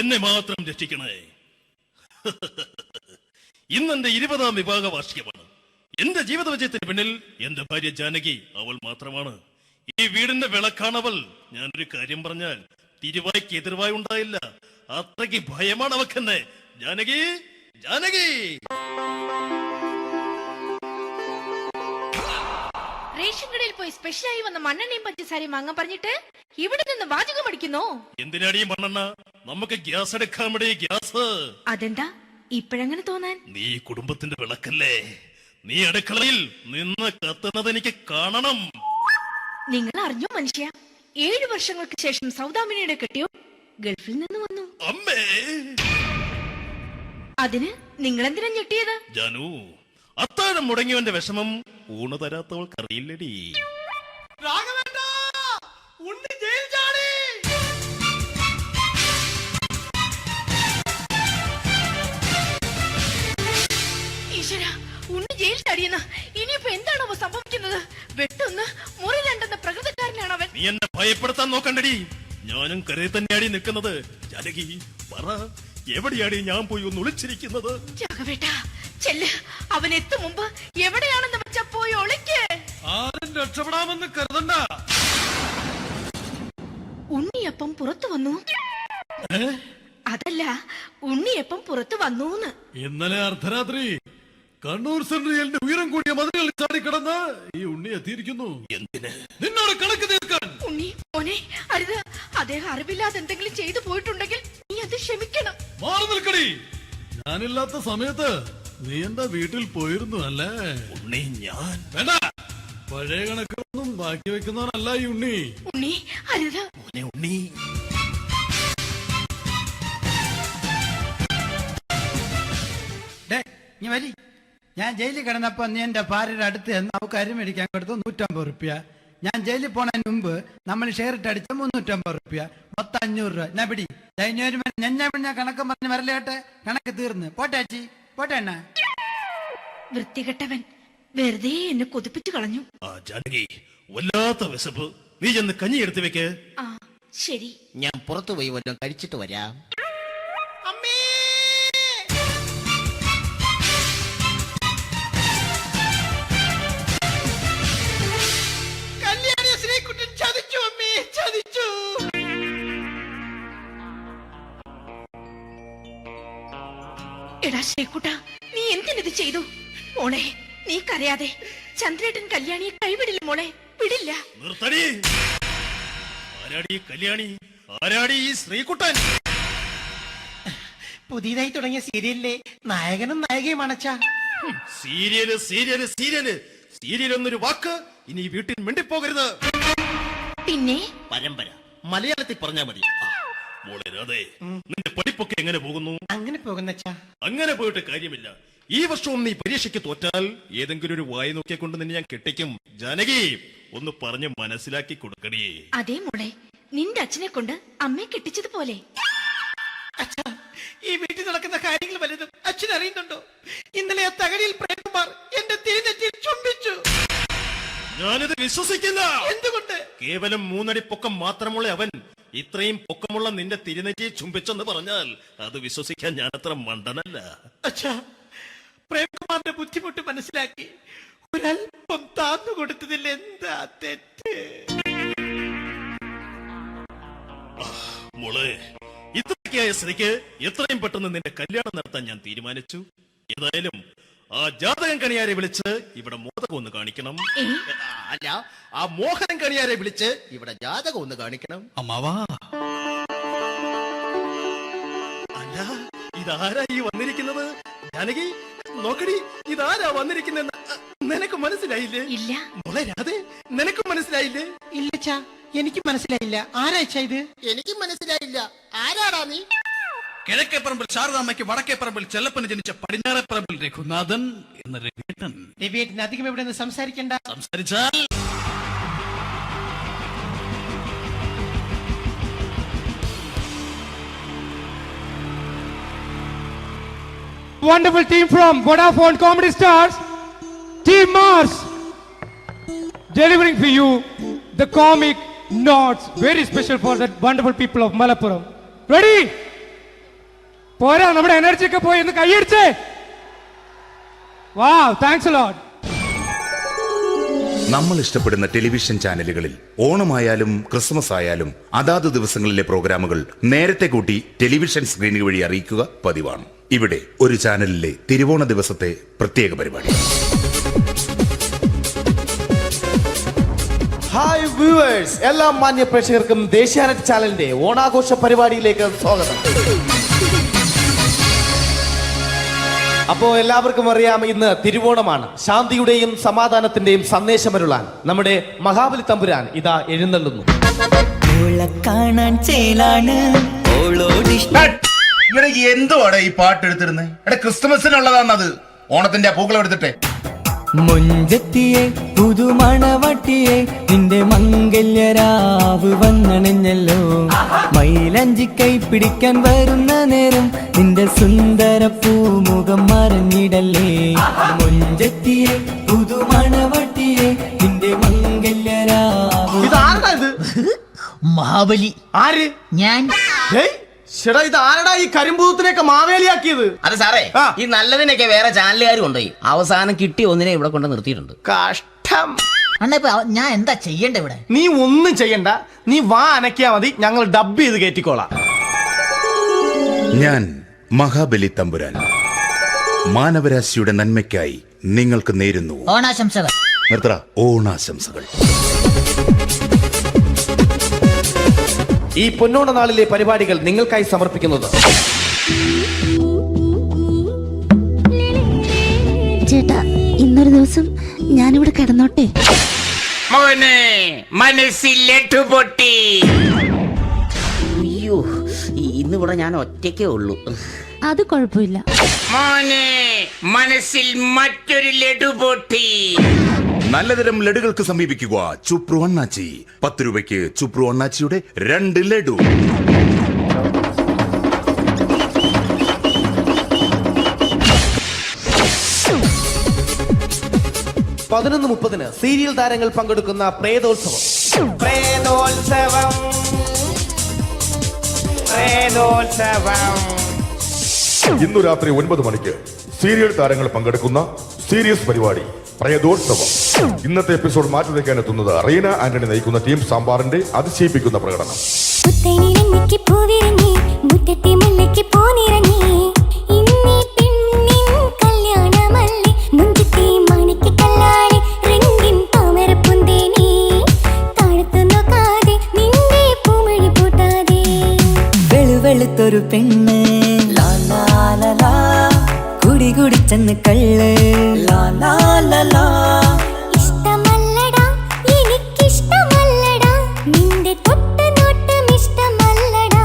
എന്നെ മാത്രം രക്ഷിക്കണേ. ഇന്നെന്റെ 20ാം വിവാഹ വാർഷികമാണ്. എന്റെ ജീവിത വിജയത്തിന് പിന്നിൽ എന്റെ ഭാര്യ ജാനകി അവൾ മാത്രമാണ്. ഈ വീടിന്റെ വിളക്കാണവൾ. ഞാനൊരു കാര്യം പറഞ്ഞാൽ തിരുവായ്ക്ക് എതിർവായി ഉണ്ടായില്ല. അത്രയ്ക്ക് ഭയമാണ് അവക്കെന്നെ. ജാനകി, ജാനകി! റേഷൻ കടയിൽ പോയി സ്പെഷ്യലായി വന്ന മണ്ണെണ്ണയും പഞ്ചസാരയും വാങ്ങാൻ പറഞ്ഞിട്ട് ഇവിടെ നിന്ന് വാചകം അടിക്കുന്നോ? എന്തിനാടി മണ്ണെണ്ണ? നമുക്ക് ഗ്യാസ് എടുക്കാൻ വേണ്ടി ഗ്യാസ്. അതെന്താ ഇപ്പഴങ്ങനെ തോന്നാൻ? നീ കുടുംബത്തിന്റെ വിളക്കല്ലേ. നീ അടുക്കളയിൽ നിന്ന് കത്തുന്നത് എനിക്ക് കാണണം. നിങ്ങൾ അറിഞ്ഞോ മനുഷ്യ, 7 വർഷങ്ങൾക്ക് ശേഷം സൗദാമിനിയുടെ കെട്ടിയോ ഗൾഫിൽ നിന്ന് വന്നു. അമ്മേ! അതിന് നിങ്ങൾ എന്തിനാ ഞെട്ടിയത്? ജാനു, അത്താഴം മുടങ്ങിയവന്റെ വിഷമം ഊണ് തരാത്തവൾക്കറിയില്ലടി. രാഘവേട്ടാ, ഉണ്ണി ജയിൽ ചാടി. ഈശ്വരാ, ഉണ്ണി ജയിൽ ചാടിയെന്ന. ഇനിയിപ്പോ എന്താണോ സംഭവിക്കുന്നത്? വെട്ടൊന്ന് മുറി രണ്ടെന്ന പ്രകൃതക്കാരനാണ് അവൻ. നീ എന്നെ ഭയപ്പെടുത്താൻ നോക്കണ്ടടി. ഞാനും കരയിൽ തന്നെയാടി നിൽക്കുന്നത്. ജാനകി, പറ, എവിടെയാടി ഞാൻ പോയി ഒന്ന് ഒളിച്ചിരിക്കുന്നത്? രാഘവേട്ടാ, ചെല്ല്. അവൻ എത്തും മുമ്പ് എവിടെയാണെന്ന് വെച്ചാ പോയി ഒളിക്ക്. ആരും രക്ഷപ്പെടാമെന്ന് കരുതണ്ട. ഉണ്ണിയപ്പം പുറത്തു വന്നു. അതല്ല, ഉണ്ണിയപ്പം പുറത്തു വന്നൂന്ന്. ഇന്നലെ അർദ്ധരാത്രി കണ്ണൂർ സെൻട്രലിന്റെ ഉയരം കൂടിയ മതിലുകളിൽ ചാടിക്കിടന്ന് ഈ ഉണ്ണി എത്തിയിരിക്കുന്നു. എന്തിന്? നിന്നോട് കണക്ക് തീർക്കാൻ. ഉണ്ണി മോനെ, അരുത്. അദ്ദേഹം അറിവില്ലാതെ എന്തെങ്കിലും ചെയ്തു പോയിട്ടുണ്ടെങ്കിൽ നീ അത് ക്ഷമിക്കണം. മാറി നിൽക്കടി. ഞാനില്ലാത്ത സമയത്ത് നീ എന്താ വീട്ടിൽ പോയിരുന്നു അല്ലേ? ഉണ്ണി, ഞാൻ വേണ്ട. പഴയ കണക്കൊന്നും ബാക്കി വെക്കുന്നവനല്ല ഈ ഉണ്ണി. ഉണ്ണി, അരുത്. മോനെ ഉണ്ണി. നീ വരി. ഞാൻ ജയിലിൽ കിടന്നപ്പോ നീ എന്റെ ഭാര്യയുടെ അടുത്ത് എന്ന് അവൾക്ക് അരി മേടിക്കാൻ കൊടുത്തു 150 റുപ്യ. ഞാൻ ജയിലിൽ പോണതിന് മുമ്പ് നമ്മൾ ഷെയർ ഇട്ട് അടിച്ച 350 റുപ്യ, മൊത്തം 500 രൂപ. ഞാൻ പിടി. ഞാൻ കണക്ക് പറഞ്ഞ് വരലേട്ടെ. കണക്ക് തീർന്ന്. പോട്ടെ അച്ചി, പോട്ടെ അണ്ണ. വൃത്തികെട്ടവൻ വെറുതെ എന്നെ കൊതിപ്പിച്ചു കളഞ്ഞു. ആ ജാനകി, വല്ലാത്ത വിശപ്പ്. നീ ചെന്ന് കഞ്ഞി എടുത്തു വെക്ക്. ആ ശരി. ഞാൻ പുറത്തു പോയി വല്ലതും കഴിച്ചിട്ട് വരാം. അമ്മേ! കല്യാണി ശ്രീകുട്ടൻ ചതിച്ചു അമ്മേ, ചതിച്ചു. എടാ ശ്രീകുട്ട, നീ എന്തിനത് ചെയ്തു? മോളെ, നീ കരയാതെ. ചന്ദ്രേട്ടൻ കല്യാണിയെ കൈവിടില്ല മോളെ, വിടില്ല. നിർത്തടി. ആരാടി കല്യാണി? ആരാടി ഈ ശ്രീകുട്ടൻ? പുതിയതായി തുടങ്ങിയ സീരിയലിലെ നായകനും നായികയും അണച്ചാ. സീരിയല് സീരിയല് സീരിയല് സീരിയൽ എന്നൊരു വാക്ക് ഇനി ഈ വീട്ടിൽ മിണ്ടിപ്പോകരുത്. പിന്നെ പരമ്പര മലയാളത്തിൽ പറഞ്ഞാ മതി. മോളെ രാധേ, നിന്റെ പഠിപ്പൊക്കെ എങ്ങനെ പോകുന്നു? അങ്ങനെ പോകുന്നച്ചാ. അങ്ങനെ പോയിട്ട് കാര്യമില്ല. ഈ വർഷവും നീ പരീക്ഷയ്ക്ക് തോറ്റാൽ ഏതെങ്കിലും ഒരു വായി നോക്കിക്കൊണ്ട് നിന്നെ ഞാൻ കെട്ടിക്കും. ജാനകി, ഒന്ന് പറഞ്ഞ് മനസ്സിലാക്കി കൊടുക്കണേ. അതേ മോളെ, നിന്റെ അച്ഛനെ കൊണ്ട് അമ്മയെ കെട്ടിച്ചതുപോലെ. അച്ഛാ, ഈ വീട്ടിൽ നടക്കുന്ന കാര്യങ്ങൾ വലുതും അച്ഛൻ അറിയുന്നുണ്ടോ? ഇന്നലെ ആ തകഴിയിൽ പ്രേംകുമാർ എന്റെ തിരുനെറ്റിയിൽ ചുംബിച്ചു. ഞാനിത് വിശ്വസിക്കില്ല. എന്തുകൊണ്ട്? കേവലം 3 അടി പൊക്കം മാത്രമുള്ള അവൻ ഇത്രയും പൊക്കമുള്ള നിന്റെ തിരുനെറ്റിയെ ചുംബിച്ചെന്ന് പറഞ്ഞാൽ അത് വിശ്വസിക്കാൻ ഞാൻ അത്ര മണ്ടനല്ല. അച്ഛാ, പ്രേംകുമാറിന്റെ ബുദ്ധിമുട്ട് മനസ്സിലാക്കി ഒരല്പം താന്നു കൊടുത്തതിൽ എന്താ തെറ്റ്? മോളെ, ഇത്രയ്ക്കായ സ്ഥിതിക്ക് എത്രയും പെട്ടെന്ന് നിന്റെ കല്യാണം നടത്താൻ ഞാൻ തീരുമാനിച്ചു. ഏതായാലും ആ ജാതകം കണിയാരെ വിളിച്ച് ഇവിടെ മോദകം ഒന്ന് കാണിക്കണം. അല്ല, ആ മോഹനം കണിയാരെ വിളിച്ച് ഇവിടെ ജാതകം ഒന്ന് കാണിക്കണം. അമ്മാവാ, അല്ല, ഇതാരാ ഈ വന്നിരിക്കുന്നത്? ജാനകി, നോക്കടി, ഇതാരാ വന്നിരിക്കുന്നെന്ന് നിനക്ക് മനസ്സിലായില്ലേ? ഇല്ല. മോളെ രാധേ, നിനക്ക് മനസ്സിലായില്ലേ? ഇല്ലച്ചാ, എനിക്ക് മനസ്സിലായില്ല. ആരാച്ചാ ഇത്? എനിക്ക് മനസ്സിലായില്ല. ആരാടാ നീ? കിഴക്കേപ്പറമ്പിൽ ശാരദാമ്മയ്ക്ക് വടക്കേപ്പറമ്പിൽ ചെല്ലപ്പന് ജനിച്ച പടിഞ്ഞാറേപ്പറമ്പിൽ രഘുനാഥൻ എന്ന രവിയേട്ടൻ. രവിയേട്ടൻ അധികം ഇവിടെ നിന്ന് സംസാരിക്കണ്ട. സംസാരിച്ചാൽ wonderful team from Vodafone Comedy Stars, Team Mars, delivering for you the comic notes, very special for the wonderful people of Malappuram. Ready? പോരാ, നമ്മുടെ എനർജി ഒക്കെ പോയി ഒന്ന് കൈയടിച്ചേ. Wow, thanks a lot. നമ്മൾ ഇഷ്ടപ്പെടുന്ന ടെലിവിഷൻ ചാനലുകളിൽ ഓണമായാലും ക്രിസ്മസ് ആയാലും അതാത് ദിവസങ്ങളിലെ പ്രോഗ്രാമുകൾ നേരത്തെ കൂട്ടി ടെലിവിഷൻ സ്ക്രീനുകൾ വഴി അറിയിക്കുക പതിവാണ്. ഇവിടെ ഒരു ചാനലിലെ തിരുവോണ ദിവസത്തെ പ്രത്യേക പരിപാടി. ഹായ് വ്യൂവേഴ്സ്, എല്ലാ മാന്യ പ്രേക്ഷകർക്കും ദേശീയാനെറ്റ് ചാനലിന്റെ ഓണാഘോഷ പരിപാടിയിലേക്ക് സ്വാഗതം. അപ്പോ എല്ലാവർക്കും അറിയാം, ഇന്ന് തിരുവോണമാണ്. ശാന്തിയുടെയും സമാധാനത്തിന്റെയും സന്ദേശമരുളാൻ നമ്മുടെ മഹാബലി തമ്പുരാൻ ഇതാ എഴുന്നള്ളുന്നു. കാണാൻ ചേലാണ് എന്തുവാടെ ഈ പാട്ട് എടുത്തിരുന്നേ? എടാ, ക്രിസ്തുമസിനുള്ളതാണത്. ഓണത്തിന്റെ പൂക്കളം എടുത്തിട്ടെ. മുഞ്ചത്തിയെ പുതുമണവട്ടിയെ നിന്റെ മംഗല്യരാവ് വന്നണഞ്ഞല്ലോ. മൈലഞ്ചി കൈ പിടിക്കാൻ വരുന്ന നേരം നിന്റെ സുന്ദര പൂമുഖം മറഞ്ഞിടല്ലേ. മുഞ്ചത്തിയെ പുതുമണവട്ടിയെ നിന്റെ മംഗല്യരാവ്. ഇതാരടാ ഇത്? മഹാബലി. ആര്? ഞാൻ. ചേട്ടാ, ഇത് ആരടാ ഈ കരിമ്പൂത്തിനെയൊക്കെ മാവേലിയാക്കിയത്? അതെ സാറേ, ഈ നല്ലതിനൊക്കെ വേറെ ചാനലുകാർ കൊണ്ടുപോയി അവസാനം കിട്ടി ഒന്നിനെ ഇവിടെ കൊണ്ട് നിർത്തിയിട്ടുണ്ട്. കഷ്ടം. അണ്ണാ, ഇപ്പൊ ഞാൻ എന്താ ചെയ്യണ്ട ഇവിടെ? നീ ഒന്നും ചെയ്യണ്ട, നീ വാ അനക്കിയാ മതി, ഞങ്ങൾ ഡബ് ചെയ്ത് കയറ്റിക്കോളാം. ഞാൻ മഹാബലി തമ്പുരാൻ മാനവരാശിയുടെ നന്മയ്ക്കായി നിങ്ങൾക്ക് നേരുന്നു ഓണാശംസകൾ. നിർത്തറ. ഓണാശംസകൾ. ഈ പൊന്നോണ നാളിലെ പരിപാടികൾ നിങ്ങൾക്കായി സമർപ്പിക്കുന്നത് ചേട്ടാ, ഇന്നൊരു ദിവസം ഞാനിവിടെ കിടന്നോട്ടെ. മോനെ മനസ്സിലെട്ടു പൊട്ടി. അയ്യോ, ഇന്നിവിടെ ഞാൻ ഒറ്റയ്ക്കേ ഉള്ളൂ. അത് കുഴപ്പമില്ല. മോനെ മനസ്സിൽ മറ്റൊരു ലഡു പൊട്ടി. നല്ലതരം ലഡുകൾക്ക് സമീപിക്കുക ചുപ്രു അണ്ണാച്ചി. 10 രൂപയ്ക്ക് ചുപ്രു അണ്ണാച്ചിയുടെ 2 ലഡു. പതിനൊന്ന് 30 സീരിയൽ താരങ്ങൾ പങ്കെടുക്കുന്ന പ്രേതോത്സവം. ഇന്നു രാത്രി 9 മണിക്ക് സീരിയൽ താരങ്ങൾ പങ്കെടുക്കുന്ന സീരിയസ് പരിപാടി പ്രേതോത്സവം. ഇന്നത്തെ എപ്പിസോഡ് മാറ്റി വയ്ക്കാൻ എത്തുന്നത് റീന ആന്റണി നയിക്കുന്ന ടീം സാമ്പാറിന്റെ അതിശയിപ്പിക്കുന്ന പ്രകടനം. വെളുവെളുത്തൊരു പെണ്ണ് കുടി കുടിച്ചെന്ന് കള്ള്. ഇഷ്ടമല്ലടാ, എനിക്കിഷ്ടമല്ലടാ, നിന്റെ തൊട്ടുനോട്ടം ഇഷ്ടമല്ലടാ.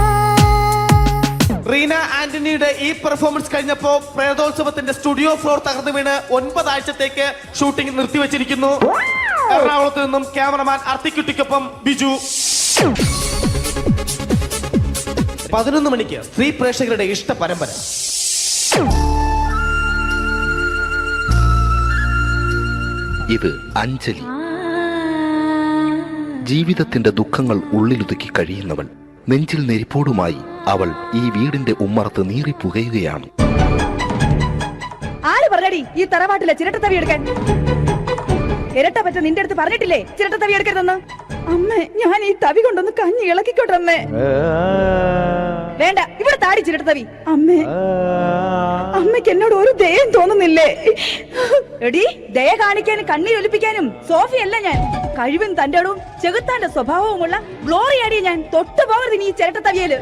റീന ആന്റണിയുടെ ഈ പെർഫോമൻസ് കഴിഞ്ഞപ്പോ പ്രേതോത്സവത്തിന്റെ സ്റ്റുഡിയോ ഫ്ലോർ തകർന്നു വീണ് 9 ആഴ്ചത്തേക്ക് ഷൂട്ടിംഗ് നിർത്തിവെച്ചിരിക്കുന്നു. എറണാകുളത്ത് നിന്നും ക്യാമറമാൻ അർത്തിക്കുട്ടിക്കൊപ്പം ബിജു. 11 മണിക്ക് സ്ത്രീ പ്രേക്ഷകരുടെ ഇഷ്ട പരമ്പര. ഇത് അഞ്ജലി. ജീവിതത്തിന്റെ ദുഃഖങ്ങൾ ഉള്ളിലൊതുക്കി കഴിയുന്നവൾ. നെഞ്ചിൽ നെരിപ്പോടുമായി അവൾ ഈ വീടിന്റെ ഉമ്മറത്ത് നീറി പുകയുകയാണ്. ആര് പറഞ്ഞടി ഈ തറവാട്ടിലെ ചിരട്ടത്തവി എടുക്കാൻ? ഇരട്ട പറ്റ നിന്റെ അടുത്ത് പറഞ്ഞിട്ടില്ലേ ചിരട്ടത്തവി എടുക്കരുതെന്ന്? അമ്മേ, ഞാൻ ഈ തവി കൊണ്ടൊന്ന് കഞ്ഞി ഇളക്കിക്കോട്ടെ അമ്മേ. വേണ്ട, ഇവിടെ താടി ചിരട്ടത്തവി. അമ്മേ, അമ്മയ്ക്ക് എന്നോട് ഒരു ദയം തോന്നുന്നില്ലേ? എടി, ദയ കാണിക്കാനും കണ്ണീരൊലിപ്പിക്കാനും സോഫിയല്ല ഞാൻ. കഴിവും തന്റെടവും ചെകുത്താന്റെ സ്വഭാവവുമുള്ള ഗ്ലോറി ആടിയ ഞാൻ. തൊട്ടു പോകരുത് നീ ചിരട്ടത്തവിയല്.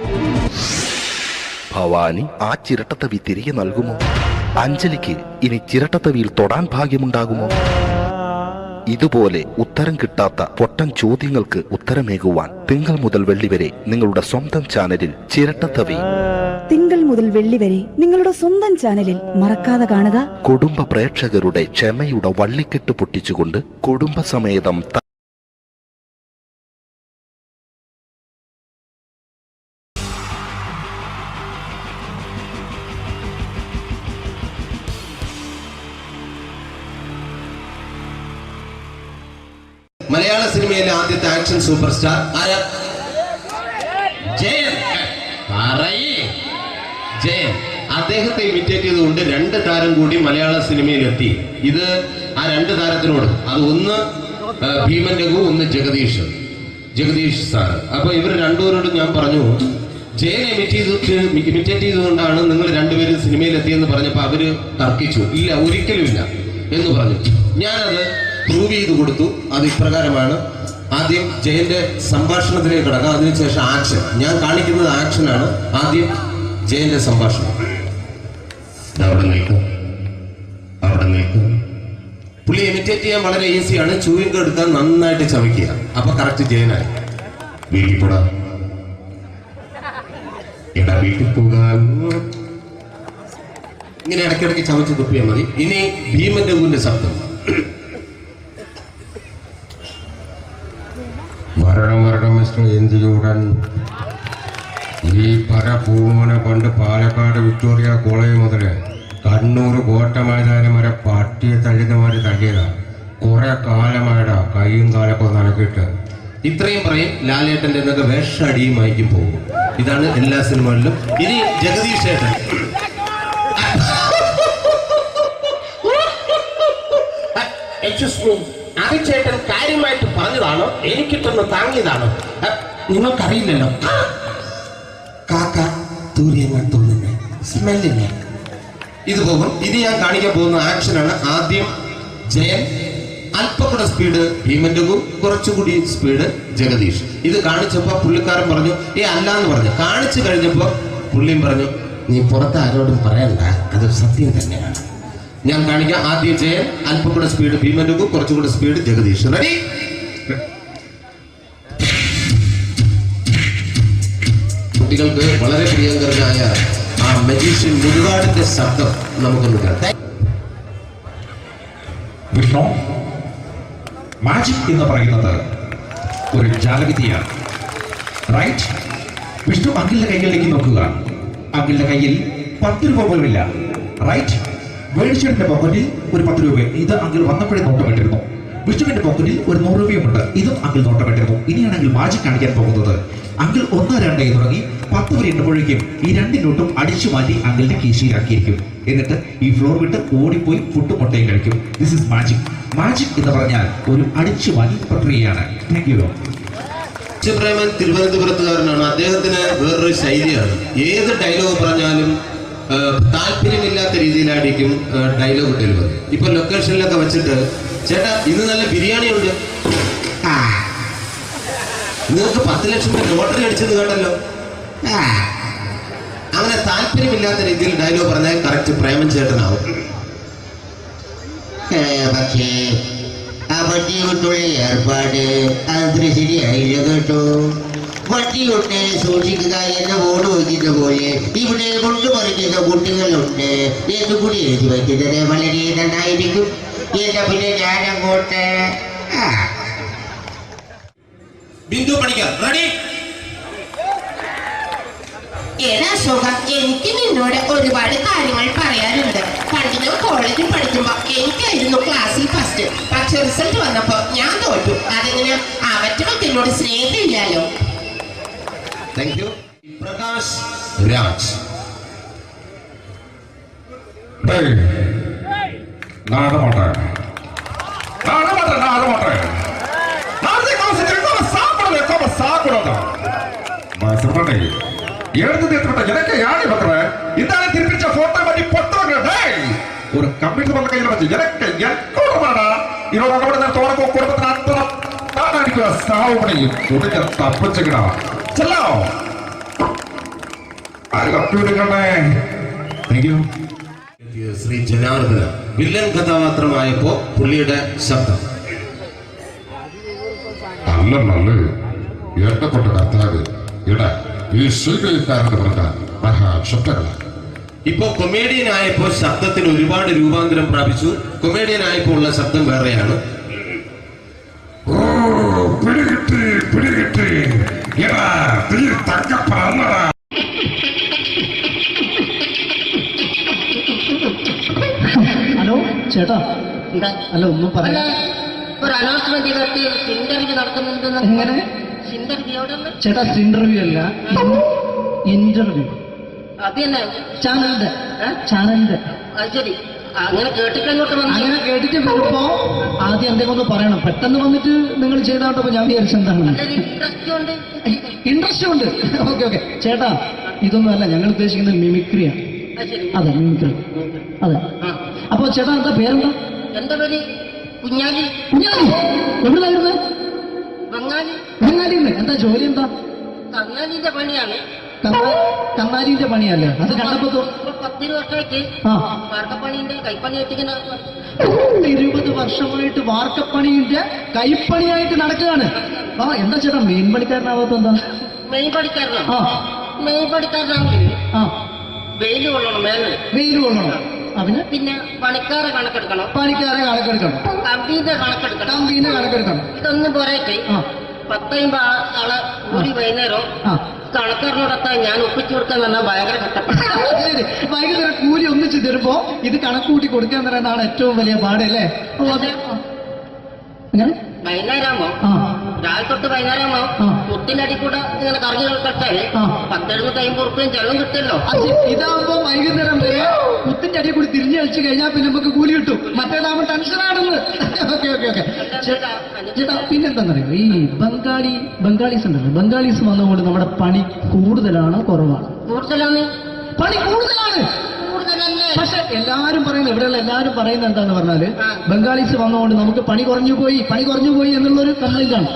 ഭവാനി ആ ചിരട്ടത്തവി തിരികെ നൽകുമോ? അഞ്ജലിക്ക് ഇനി ചിരട്ടത്തവിയിൽ തൊടാൻ ഭാഗ്യമുണ്ടാകുമോ? ഇതുപോലെ ഉത്തരം കിട്ടാത്ത പൊട്ടൻ ചോദ്യങ്ങൾക്ക് ഉത്തരമേകുവാൻ തിങ്കൾ മുതൽ വെള്ളി വരെ നിങ്ങളുടെ സ്വന്തം ചാനലിൽ ചിരട്ടത്തവി. തിങ്കൾ മുതൽ വെള്ളി വരെ നിങ്ങളുടെ സ്വന്തം ചാനലിൽ മറക്കാതെ കാണുക. കുടുംബ പ്രേക്ഷകരുടെ ക്ഷമയുടെ വള്ളിക്കെട്ട് പൊട്ടിച്ചുകൊണ്ട് കുടുംബസമേതം മലയാള സിനിമയിലെ ആദ്യത്തെ ആക്ഷൻ സൂപ്പർ സ്റ്റാർ ആരാ? ജയൻ. ജയൻ. അദ്ദേഹത്തെ ഇമിറ്റേറ്റ് ചെയ്തുകൊണ്ട് 2 താരം കൂടി മലയാള സിനിമയിലെത്തി. ഇത് ആ 2 താരത്തിനോട്, അത് ഒന്ന് ഭീമൻ രഘു, ഒന്ന് ജഗദീഷ് സാർ. അപ്പൊ ഇവർ രണ്ടുപേരോട് ഞാൻ പറഞ്ഞു, ജയനെ ഇമിറ്റേറ്റ് ചെയ്തുകൊണ്ടാണ് നിങ്ങൾ രണ്ടുപേരും സിനിമയിലെത്തിയെന്ന് പറഞ്ഞപ്പോൾ അവര് തർക്കിച്ചു. ഇല്ല, ഒരിക്കലുമില്ല എന്ന് പറഞ്ഞു. ഞാനത് പ്രൂവ് ചെയ്ത് കൊടുത്തു. അത് ഇപ്രകാരമാണ്. ആദ്യം ജയന്റെ സംഭാഷണത്തിലേക്ക് കിടക്കാം, അതിനുശേഷം ആക്ഷൻ. ഞാൻ കാണിക്കുന്നത് ആക്ഷനാണ്. ആദ്യം ജയന്റെ സംഭാഷണം. അവിടെ നിൽക്കും. പുള്ളി ഇമിറ്റേറ്റ് ചെയ്യാൻ വളരെ ഈസിയാണ്. ചൂയിങ് എടുക്കാൻ നന്നായിട്ട് ചവയ്ക്കുക. അപ്പൊ കറക്റ്റ് ജയനായി. വീട്ടിൽ പോടാ, എടാ വീട്ടിൽ പോകാൻ. ഇങ്ങനെ ഇടയ്ക്കിടയ്ക്ക് ചവച്ച് തുപ്പിയാൽ മതി. ഇനി ഭീമൻ രഘുവിന്റെ ശബ്ദം. വരണം മിസ്റ്റർ എന്തിയൂടൻ. ഈ പരപൂമനെ പണ്ട് പാലക്കാട് വിക്ടോറിയ കോളേജ് മുതല് കണ്ണൂർ കോട്ട മൈതാനം വരെ പട്ടിയെ തള്ളുന്നമാര് തള്ളിയതാ. കുറെ കാലമായടാ കൈയും കാലൊക്കെ നടക്കിയിട്ട്. ഇത്രയും പറയും. ലാലേട്ടന്റെ എന്നൊക്കെ വേഷടിയുമായിരിക്കും പോകും. ഇതാണ് എല്ലാ സിനിമകളിലും. ഇനി ജഗദീഷ് ഏട്ടൻ. ചേട്ടൻ കാര്യമായിട്ട് പറഞ്ഞതാണോ എനിക്കിട്ടൊന്ന് താങ്ങിയതാണോ? നിങ്ങൾക്കറിയില്ലല്ലോ. കാക്ക തൂരിയെന്ന് തോന്നുന്നേ, സ്മെല്ലിനെ. ഇത് പോകും. ഇനി ഞാൻ കാണിക്കാൻ പോകുന്ന ആക്ഷനാണ്. ആദ്യം ജയൻ, അല്പം കൂടെ സ്പീഡ് ഭീമൻ രഘു, കുറച്ചുകൂടി സ്പീഡ് ജഗദീഷ്. ഇത് കാണിച്ചപ്പോ പുള്ളിക്കാരൻ പറഞ്ഞു അല്ലാന്ന് പറഞ്ഞു. കാണിച്ചു കഴിഞ്ഞപ്പോ പുള്ളിയും പറഞ്ഞു നീ പുറത്ത് ആരോടും പറയണ്ട, അത് സത്യം തന്നെയാണ്. ഞാൻ കാണിക്കാം. ആദ്യം ജയൻ, അല്പം കൂടെ സ്പീഡ് ഭീമൻ രഘു, കുറച്ചുകൂടെ സ്പീഡ് ജഗദീഷ്. റെഡി? കുട്ടികൾക്ക് വളരെ പ്രിയങ്കരനായ ആ മജീഷ്യൻ മുരുകാടിന്റെ ശബ്ദം നമുക്കൊന്ന് കേൾക്കാം. വിഷ്ണു, മാജിക് എന്ന് പറയുന്നത് ഒരു ജാലവിദ്യയാണ്. റൈറ്റ്? വിഷ്ണു അങ്കിളിന്റെ കൈകളിലേക്ക് നോക്കുക. അങ്കിളിന്റെ കയ്യിൽ 10 രൂപ പോലുമില്ല. റൈറ്റ്? വേണിച്ചേട്ടന്റെ പോക്കറ്റിൽ ഒരു 10 രൂപ. ഇത് അങ്കിൾ വന്നപ്പോഴേ നോട്ടമിട്ടിരുന്നു. വിഷ്ണുവിന്റെ പോക്കറ്റിൽ ഒരു 100 രൂപയുമുണ്ട്. ഇതും അങ്കിൾ നോട്ടമിട്ടിരുന്നു. ഇനിയാണെങ്കിൽ മാജിക് കാണിക്കാൻ പോകുന്നത്. അങ്കിൾ 1, 2 തുടങ്ങി 10 വരെ എണ്ണുമ്പോഴേക്കും ഈ 2 നോട്ടും അടിച്ചു മാറ്റി അങ്കിളിന്റെ കീശയിലാക്കിയിരിക്കും. എന്നിട്ട് ഈ ഫ്ലോർ വിട്ട് ഓടിപ്പോയി പുട്ടും മുട്ടയും കഴിക്കും. This is magic. മാജിക് എന്ന് പറഞ്ഞാൽ ഒരു അടിച്ചു മാറ്റി പ്രക്രിയയാണ്. Thank you. പ്രേമൻ തിരുവനന്തപുരത്തുകാരനാണ്. അദ്ദേഹത്തിന് വേറൊരു ശൈലിയാണ്. ഏത് ഡയലോഗ് പറഞ്ഞാലും താല്പര്യമില്ലാത്ത രീതിയിലായിരിക്കും ഡയലോഗ് ഡെലിവറി. ഇപ്പൊ ലൊക്കേഷനിലൊക്കെ വെച്ചിട്ട് ചേട്ടാ ഇന്ന് നല്ല ബിരിയാണി ഉണ്ട്, നിങ്ങൾക്ക് 10 ലക്ഷം രൂപ ലോട്ടറി അടിച്ചെന്ന് കേട്ടല്ലോ. അങ്ങനെ താല്പര്യമില്ലാത്ത രീതിയിൽ ഡയലോഗ് പറഞ്ഞാൽ കറക്റ്റ് പ്രേമൻ ചേട്ടനാവും. പക്ഷേ ആ വട്ടി കൊണ്ടുള്ള ഏർപ്പാട് അത്ര ശരിയായില്ല കേട്ടോ. വട്ടി കൊണ്ട് സൂക്ഷിക്കുക എന്ന ബോർഡ് വയ്ക്കുന്ന പോലെ ഇവിടെ കൊണ്ടുപറിക്കുന്ന കുട്ടികളുണ്ട് എന്ന് കൂടി എഴുതി വയ്ക്കുന്നത് വളരെ നന്നായിരിക്കും. എന്നാ പിന്നെ ഞാനങ്ങോട്ട് ബിന്ദു പണിക്കർ. റെഡി? ഏതാ ശോക, എനിക്ക് നിന്നോട് ഒരുപാട് കാര്യങ്ങൾ പറയാനുണ്ട്. പണ്ട് ഞാൻ കോളേജിൽ പഠിക്കുമ്പോ എനിക്കായിരുന്നു ക്ലാസ്സിൽ ഫസ്റ്റ്. പക്ഷെ റിസൾട്ട് വന്നപ്പോ ഞാൻ തോറ്റു. അതെങ്ങനെ അവറ്റകൾക്ക് എന്നോട് സ്നേഹമില്ലല്ലോ. Thank you. പ്രകാശ് രാജ്. ஒரு கம்ப்யூட்டர் பண்ண கையில் வச்சு எனக்கு என்கூடமாடா இதோட தோணக்கோ குடும்பത്തിന് അത്ര താനായിരിക്കും സാവ് പണിയും തുടക്ക തപ്പിച്ചുകിടാ ചെല്ലോ ആര് കമ്പ്യൂട്ടറിനെ. Thank you. ശ്രീ ജനാർദ്ദന വില്ലൻ കഥാപാത്രമായപ്പോ പുള്ളിയുടെ ശബ്ദം. നല്ല നല്ല എട്ടപ്പെട്ട കർത്താവ് ഇട ഈ സ്വീകരിക്കാരെന്ന് പറഞ്ഞാൽ മഹാശബ്ദങ്ങളാണ്. ഇപ്പോ കൊമേഡിയൻ ആയപ്പോ ശബ്ദത്തിന് ഒരുപാട് രൂപാന്തരം പ്രാപിച്ചു. കൊമേഡിയൻ ആയപ്പോ ഉള്ള ശബ്ദം വേറെയാണ്. ഹലോ ചേട്ടാ, അല്ല ഒന്നും പറയാ. ഒരു അനൗൺസ്മെന്റ് ചെയ്തിട്ട് ഇന്റർവ്യൂ നടക്കുന്നുണ്ടെന്ന്. എങ്ങനെ ഇന്റർവ്യൂ എവിടെ? ചേട്ടാ ഇന്റർവ്യൂ അല്ല, ഇന്റർവ്യൂ. അത് തന്നെ ചാനലിന്റെ ചാനലിന്റെ. അത് ശരി, അങ്ങനെ കേട്ടിട്ട് അങ്ങോട്ട് വന്നു. അങ്ങനെ കേട്ടിട്ട് വരുമ്പോ ആദ്യം എന്തെങ്കിലും ഒന്ന് പറയണം. പെട്ടെന്ന് വന്നിട്ട് നിങ്ങൾ ചെയ്താട്ടപ്പോ ഞാൻ വിചാരിച്ചെന്താണ് ഇൻട്രസ്റ്റ് ഉണ്ട്. ഇൻട്രസ്റ്റ് ഉണ്ട്. ഓക്കെ ഓക്കെ ചേട്ടാ, ഇതൊന്നും അല്ല ഞങ്ങൾ ഉദ്ദേശിക്കുന്നത് മിമിക്രിയാണ്. അത് ശരി. അതെ മിമിക്രി. അതെ. അപ്പൊ ചേട്ടാ എന്താ പേരെന്താ? എന്റെ പേര് കുഞ്ഞാലി. കുഞ്ഞാലി എവിടുന്നായിരുന്നു? ബംഗാളി. ബംഗാളിന്ന്. എന്താ ജോലി എന്താ? കങ്ങാലിന്റെ പണിയാണ്. കന്നാലിന്റെ പണിയല്ലേ? അത് കണ്ടപ്പോ 10 വർഷമായിട്ട് വാർക്കപ്പണിന്റെ കൈപ്പണിയായിട്ട് ഇങ്ങനെ 20 വർഷമായിട്ട് വാർക്കപ്പണിന്റെ കൈപ്പണിയായിട്ട് നടക്കുകയാണ്. ആ എന്താ ചേട്ടാ മെയിൻ പണിക്കാരനാവാത്ത എന്താ? മെയിൻ പണിക്കാരനാ. ആ മെയിൻ പണിക്കാരനാണെങ്കിൽ ആ വെയിൽ കൊള്ളണം. മേലെ വെയിൽ കൊള്ളണം. അതിന് പിന്നെ പണിക്കാരെ കണക്കെടുക്കണം. പണിക്കാരെ കണക്കെടുക്കണം. കമ്പീന്റെ കണക്കെടുക്കണം. കമ്പീന്റെ കണക്കെടുക്കണം. ഇതൊന്നും പോരായിട്ട് 10-50 ആളെ കൂടി വൈകുന്നേരം കണക്കാരനോടൊക്കെ ഞാൻ ഒപ്പിച്ചു കൊടുക്കാൻ പറഞ്ഞാൽ ഭയങ്കര കഷ്ടപ്പെട്ടു. വൈകുന്നേരം കൂലി ഒന്നിച്ച് തരുമ്പോ ഇത് കണക്ക് കൂട്ടി കൊടുക്കാൻ തരാനാണ് ഏറ്റവും വലിയ പാട് അല്ലേ? വൈകുന്നേരമാകുമ്പോ രാവിലെ തൊട്ട് വൈകുന്നേരമാകുമ്പോ മുട്ടിനടി കൂടെ ഇങ്ങനെ കറങ്ങി കളിച്ചാല് 10-70-50 ഉറുപ്പിയും ചെലവും കിട്ടുമല്ലോ. ഇതാകുമ്പോ വൈകുന്നേരം വരെ മുത്തിന്റെ അടിയിൽ കൂടി തിരിഞ്ഞു കളിച്ചു കഴിഞ്ഞാൽ പിന്നെ നമുക്ക് കൂലി കിട്ടും. മറ്റേതാകുമ്പോ ടെൻഷനാണെന്ന്. ഓക്കെ ഓക്കെ ഓക്കെ ചേട്ടാ, പിന്നെന്താന്നറിയോ, ഈ ബംഗാളീസ് ഉണ്ടല്ലോ, ബംഗാളീസ് വന്നുകൊണ്ട് നമ്മുടെ പണി കൂടുതലാണ് കുറവാണ്? കൂടുതലാണ്. പണി കൂടുതലാണ്. പക്ഷെ എല്ലാരും പറയുന്നത്, ഇവിടെയുള്ള എല്ലാരും പറയുന്നത് എന്താന്ന് പറഞ്ഞാല് ബംഗാളീസ് വന്നുകൊണ്ട് നമുക്ക് പണി കുറഞ്ഞു പോയി എന്നുള്ളൊരു കംപ്ലൈന്റ് ആണ്.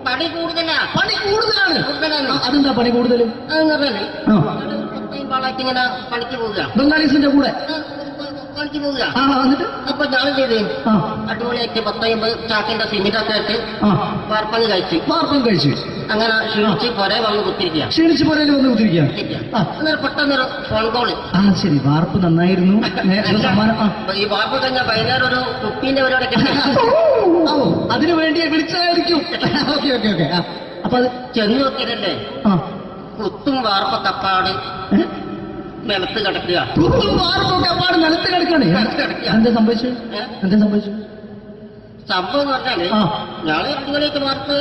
പണി കൂടുതലാ. പണി കൂടുതലാണ്. അതെന്താ പണി കൂടുതൽ? ഇങ്ങനെ പണിക്ക് പോവുക ബംഗാളീസിന്റെ കൂടെ പണിക്ക് പോവുക. എന്നിട്ട് അപ്പൊ ഞാൻ ചെയ്ത് അടിപൊളിയായിട്ട് 10-50 ചാക്കിന്റെ സിമിറ്റൊക്കെ ആയിട്ട് വാർപ്പം കഴിച്ചു. അങ്ങനെ ക്ഷീണിച്ച് പുറേ വന്ന് കുത്തിരിക്കുക. പെട്ടെന്നൊരു ഫോൺ കോള്. ശരി, വാർപ്പ് നന്നായിരുന്നു. ഈ വാർപ്പ് കഴിഞ്ഞാൽ വൈകുന്നേരം ഒരു കുപ്പീന്റെ പരിപാടി അതിനു വേണ്ടി വിളിച്ചതായിരിക്കും. Okay okay okay. അപ്പൊ അത് ചെന്ന് നോക്കിയതല്ലേ, കുത്തും വാർപ്പ കപ്പാട് നിലത്ത് കിടക്കുക. കുത്തും വാർപ്പൊക്കെ അപ്പാട് നിലത്ത് കിടക്കണേ. എന്താ സംഭവിച്ചു? സംഭവം എന്ന് പറഞ്ഞാല് ഞങ്ങള് ഇങ്ങനെയൊക്കെ വാർപ്പ്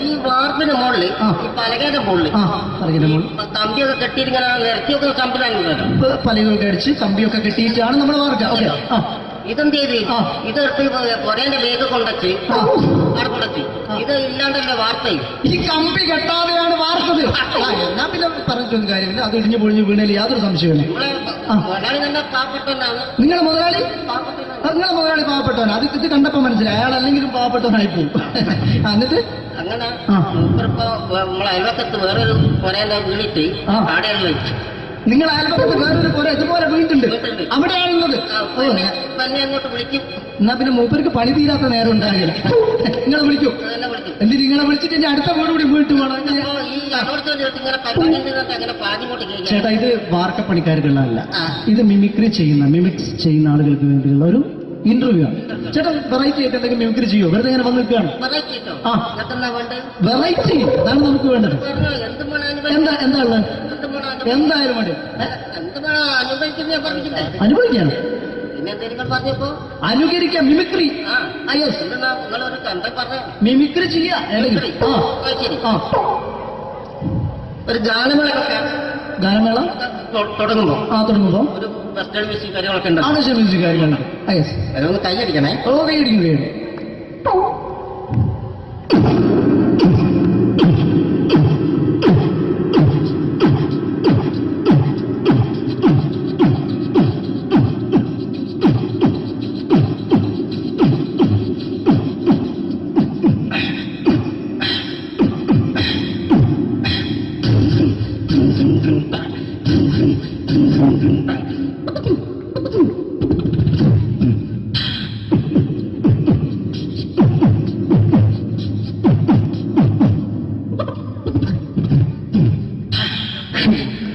ഈ വാർപ്പിന്റെ മുകളില് ഈ പലകയുടെ മുകളില് കമ്പിയൊക്കെ കെട്ടിയിട്ട് ഇങ്ങനെ നിരത്തി വെക്കുന്ന കമ്പിലാണ്. പലകൊക്കെ അടിച്ച് കമ്പിയൊക്കെ കെട്ടിയിട്ടാണ് നമ്മൾ വാർക്കുക. ഇതെന്ത് ചെയ്ത് ഇതെടുത്ത് പൊരേന്റെ വേഗ കൊണ്ടച്ച് അവിടെ കൊണ്ടച്ച് ഇത് ഇല്ലാണ്ടല്ലേ വാർത്ത. ഈ കമ്പി കെട്ടാതെയാണ് വാർത്തത്. എന്നാ പിന്നെ പറഞ്ഞിട്ടൊന്നും കാര്യമില്ല. അത് ഇടിഞ്ഞു പൊളിഞ്ഞു വീണേൽ യാതൊരു സംശയമില്ല. മുതലാളി നല്ല പാവപ്പെട്ടവനാണ്. നിങ്ങളെ മുതലാളി പാവപ്പെട്ടവനാണ്. അത് ഇത് കണ്ടപ്പോ മനസ്സിലായി അയാൾ അല്ലെങ്കിലും പാവപ്പെട്ടവനായി പോകും. എന്നിട്ട് അങ്ങനെ മൂപ്പറിപ്പോ നമ്മളെ അയൽവക്കത്ത് വേറൊരു പൊരേന്റെ വീണിട്ട് ആടെയാണ് വെച്ചു. നിങ്ങൾ അയൽപക്കത്ത് വേറൊരു പോലെ ഇതുപോലെ വീട്ടുണ്ട്, അവിടെയാണുള്ളത്. അങ്ങോട്ട് വിളിക്കും. എന്നാ പിന്നെ മൂപ്പർക്ക് പണി തീരാത്ത നേരം ഉണ്ടാകില്ല. നിങ്ങളെ വിളിക്കും. എന്നിട്ട് നിങ്ങളെ വിളിച്ചിട്ട് ഇനി അടുത്ത വീട് കൂടി വീട്ടു പോകണം. ചേട്ടാ, ഇത് വാർക്കപ്പണിക്കാർക്കുള്ളതല്ല. ഇത് മിമിക്സ് ചെയ്യുന്ന ആളുകൾക്ക് വേണ്ടിയുള്ള ഒരു ഇന്റർവ്യൂ ആണ്. ചേട്ടാ, വെറൈറ്റി ആയിട്ട് എന്തെങ്കിലും മിമിക്രി ചെയ്യോ? വെറുതെ ഇങ്ങനെ വന്ന് നിൽക്കുകയാണ്. വെറൈറ്റി അതാണ് നമുക്ക് വേണ്ടത്. എന്താ ഉള്ളത്? എന്തായാലും വേണ്ടി അനുഭവിക്കാണ്. അനുകരിക്കാം. മിമിക്രി മിമിക്രി ചെയ്യാ. ഒരു ഗാനമേള തുടങ്ങുമ്പോ ഒരു വെസ്റ്റേൺ മ്യൂസിക് കാര്യങ്ങളൊക്കെ ഉണ്ട്. മ്യൂസിക് കാര്യങ്ങളുണ്ട്. അതൊന്ന് കൈയടിക്കണേ. കൈയടിക്കും.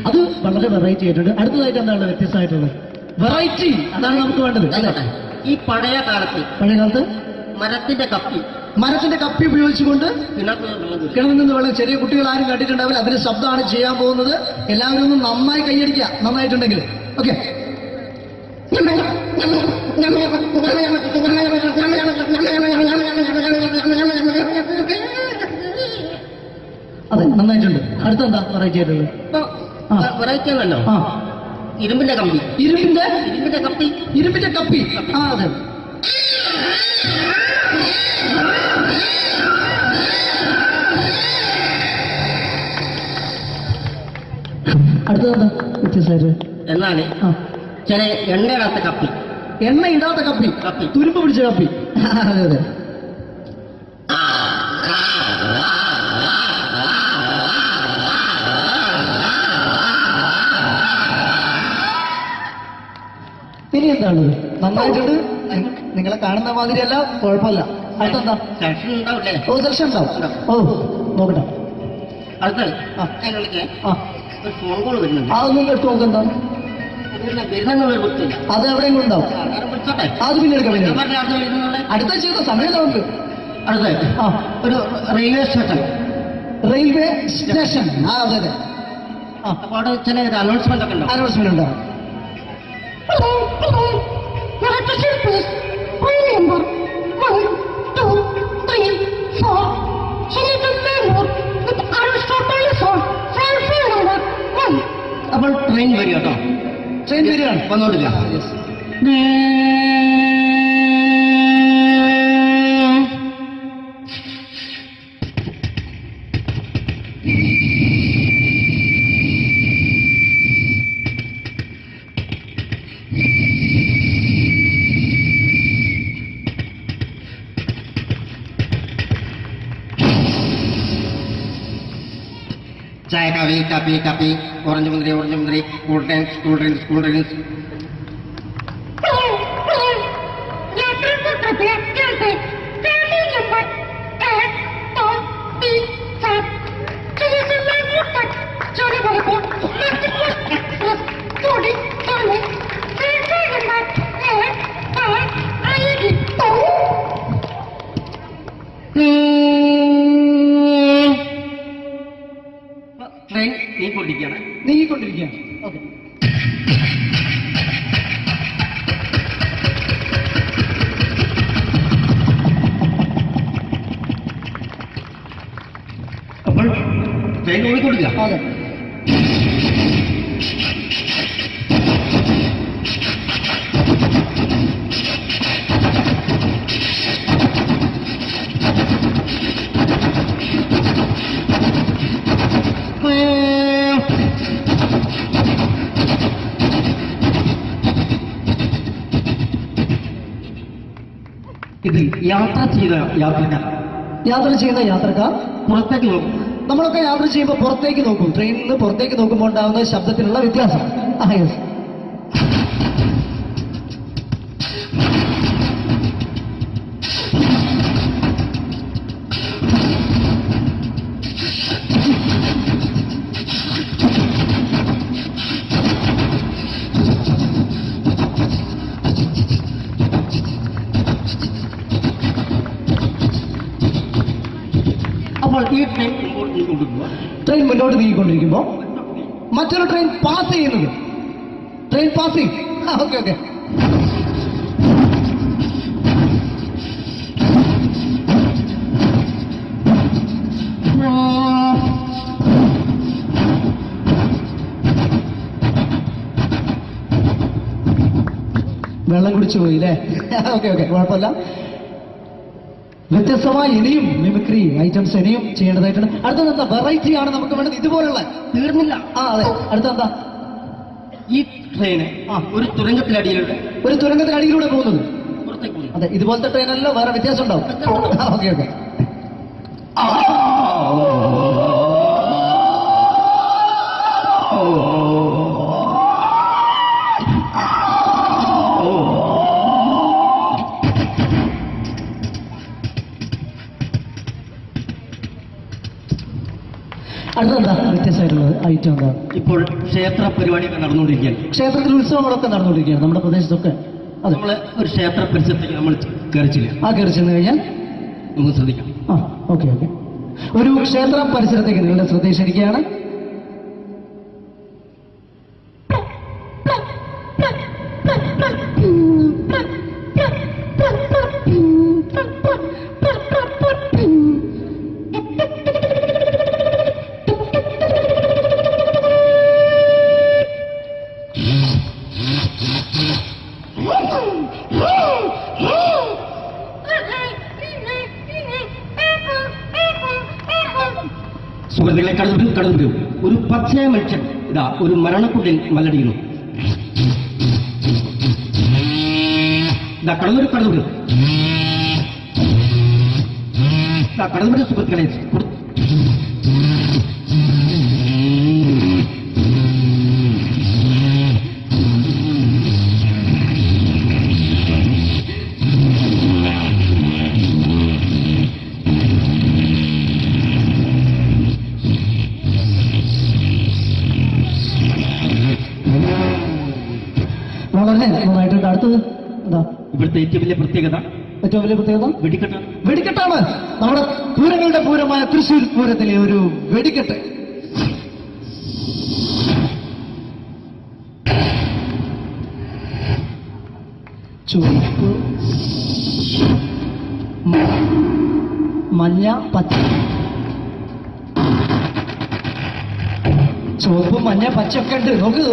അത് വളരെ വെറൈറ്റി ആയിട്ടുണ്ട്. അടുത്തതായിട്ട് എന്താണ് വ്യത്യസ്തമായിട്ടുള്ളത്? വെറൈറ്റി അതാണ് നമുക്ക് വേണ്ടത്. ഈ പഴയ കാലത്ത് മരത്തിന്റെ കപ്പി ഉപയോഗിച്ചുകൊണ്ട് കിണറിൽ നിന്ന് വെള്ളം, ചെറിയ കുട്ടികൾ ആരും കണ്ടിട്ടുണ്ടാവില്ല. അതിന് ശബ്ദമാണ് ചെയ്യാൻ പോകുന്നത്. എല്ലാവരും ഒന്ന് നന്നായി കൈയടിക്കുക, നന്നായിട്ടുണ്ടെങ്കിൽ. ഓക്കെ. അതെ, നന്നായിട്ടുണ്ട്. അടുത്തെന്താ വെറൈറ്റി ആയിട്ടുള്ളത്? വെറൈറ്റി ആണല്ലോ. ആ, ഇരുമ്പിന്റെ കമ്പി. ഇരുമ്പിന്റെ കപ്പി. ഇരുമ്പിന്റെ കപ്പി. ആ, അതെ. അടുത്തതെന്താ വ്യത്യസ്തമായിട്ട്? എന്നാല് ചില എണ്ണയിടാത്ത കപ്പി. എണ്ണ ഇടാത്ത കപ്പി. തുരുമ്പ് പിടിച്ച കപ്പി. അതെ അതെ. ഇനി എന്താണത്? നന്നായിട്ടുണ്ട്. നിങ്ങളെ കാണുന്ന മാതിരിയല്ല, കുഴപ്പമില്ല. അടുത്തെന്താ? ഓ, സെലക്ഷൻ ഉണ്ടാവും. ഓ, നോക്കട്ടെ. അടുത്തത് ഒരു ഫോൺ കോൾ വരുന്നുണ്ട്. അതൊന്നും എടുത്ത് നോക്കെന്താ? അത് എവിടെയെങ്കിലും ഉണ്ടാവും. അത് പിന്നെ എടുക്കാം. അടുത്ത ചെയ്ത സമയം നമുക്ക് അടുത്തത് ഒരു റെയിൽവേ സ്റ്റേഷൻ. Railway station. ആ, അതെ അതെ. അപ്പൊ അവിടെ ചില അനൗൺസ്മെന്റ് ഒക്കെ ഉണ്ടാവും. അനൗൺസ്മെന്റ് ഉണ്ടാവും. അപ്പോൾ ട്രെയിൻ വരിക കേട്ടോ. ട്രെയിൻ വരികയാണ്. വന്നോണ്ടില്ല. ചായ, കാപ്പി, ഓറഞ്ച് മുന്തിരി, കൂൾ ഡ്രിങ്ക്സ്. ട്രെയിൻ നീങ്ങിക്കൊണ്ടിരിക്കുകയാണ്. ഓക്കെ. അപ്പോൾ ട്രെയിൻ ഓടിക്കൊണ്ടിരിക്കുക. അതെ. ഇതിൽ യാത്ര ചെയ്ത യാത്രക്കാർ പുറത്തേക്ക് നോക്കും. നമ്മളൊക്കെ യാത്ര ചെയ്യുമ്പോൾ പുറത്തേക്ക് നോക്കും. ട്രെയിനിൽ നിന്ന് പുറത്തേക്ക് നോക്കുമ്പോൾ ഉണ്ടാകുന്ന ശബ്ദത്തിനുള്ള വ്യത്യാസം. അപ്പോൾ ഈ ട്രെയിൻ മുന്നോട്ട് നീങ്ങിക്കൊണ്ടിരിക്കുമ്പോൾ മറ്റൊരു ട്രെയിൻ പാസ് ചെയ്യുന്നത്. Train passing. Okay okay. വെള്ളം കുടിച്ചു പോയില്ലേ? ഓക്കെ ഓക്കെ, കുഴപ്പമില്ല. വ്യത്യസ്തമായ ഇനിയും മിമിക്രി ഐറ്റംസ് ഇനിയും ചെയ്യേണ്ടതായിട്ടുണ്ട്. അടുത്തത് എന്താ? വെറൈറ്റി ആണ് നമുക്ക് വേണ്ടത്. ഇതുപോലുള്ള തീർന്നില്ല. ആ, അതെ. അടുത്തെന്താ? ഈ ട്രെയിന് ഒരു തുരങ്കത്തിനടിയിലൂടെ പോകുന്നത്. അതെ, ഇതുപോലത്തെ ട്രെയിനല്ല, വേറെ വ്യത്യാസം ഉണ്ടാവും. Okay okay. അടുത്തെന്താ വ്യത്യസ്തമായിട്ടുള്ളത് ഐറ്റം എന്താ? ഇപ്പോൾ ക്ഷേത്ര പരിപാടിയൊക്കെ നടന്നുകൊണ്ടിരിക്കുകയാണ്. ക്ഷേത്രത്തിൽ ഉത്സവങ്ങളൊക്കെ നടന്നുകൊണ്ടിരിക്കുകയാണ് നമ്മുടെ പ്രദേശത്തൊക്കെ. അത് നമ്മള് ഒരു ക്ഷേത്ര പരിസരത്തേക്ക് നമ്മൾ കയറിച്ചില്ല. ആ, കയറി ചെന്ന് കഴിഞ്ഞാൽ നമുക്ക് ശ്രദ്ധിക്കാം. ആ, ഓക്കെ ഓക്കെ. ഒരു ക്ഷേത്ര പരിസരത്തേക്ക് നിങ്ങളുടെ ശ്രദ്ധ ക്ഷണിക്കുകയാണ്. സുഹൃത്തുക്കളെ കടന്നു ഒരു പച്ചയ മനുഷ്യൻ ഇതാ ഒരു മരണക്കുട്ടിൽ മല്ലടിക്കുന്നു. ഇതാ കടന്നു സുഹൃത്തുക്കളെ. വളരെ നന്നായിട്ടുണ്ട്. അടുത്തത് എന്താ ഇവിടുത്തെ ഏറ്റവും വലിയ പ്രത്യേകത? വെടിക്കെട്ടാണ്. നമ്മുടെ പൂരങ്ങളുടെ പൂരമായ തൃശ്ശൂർ പൂരത്തിലെ ഒരു വെടിക്കെട്ട്. ചുവപ്പ്, മഞ്ഞ, പച്ച. ചുവപ്പ്, മഞ്ഞ, പച്ചയൊക്കെ ഉണ്ട്. നോക്ക്.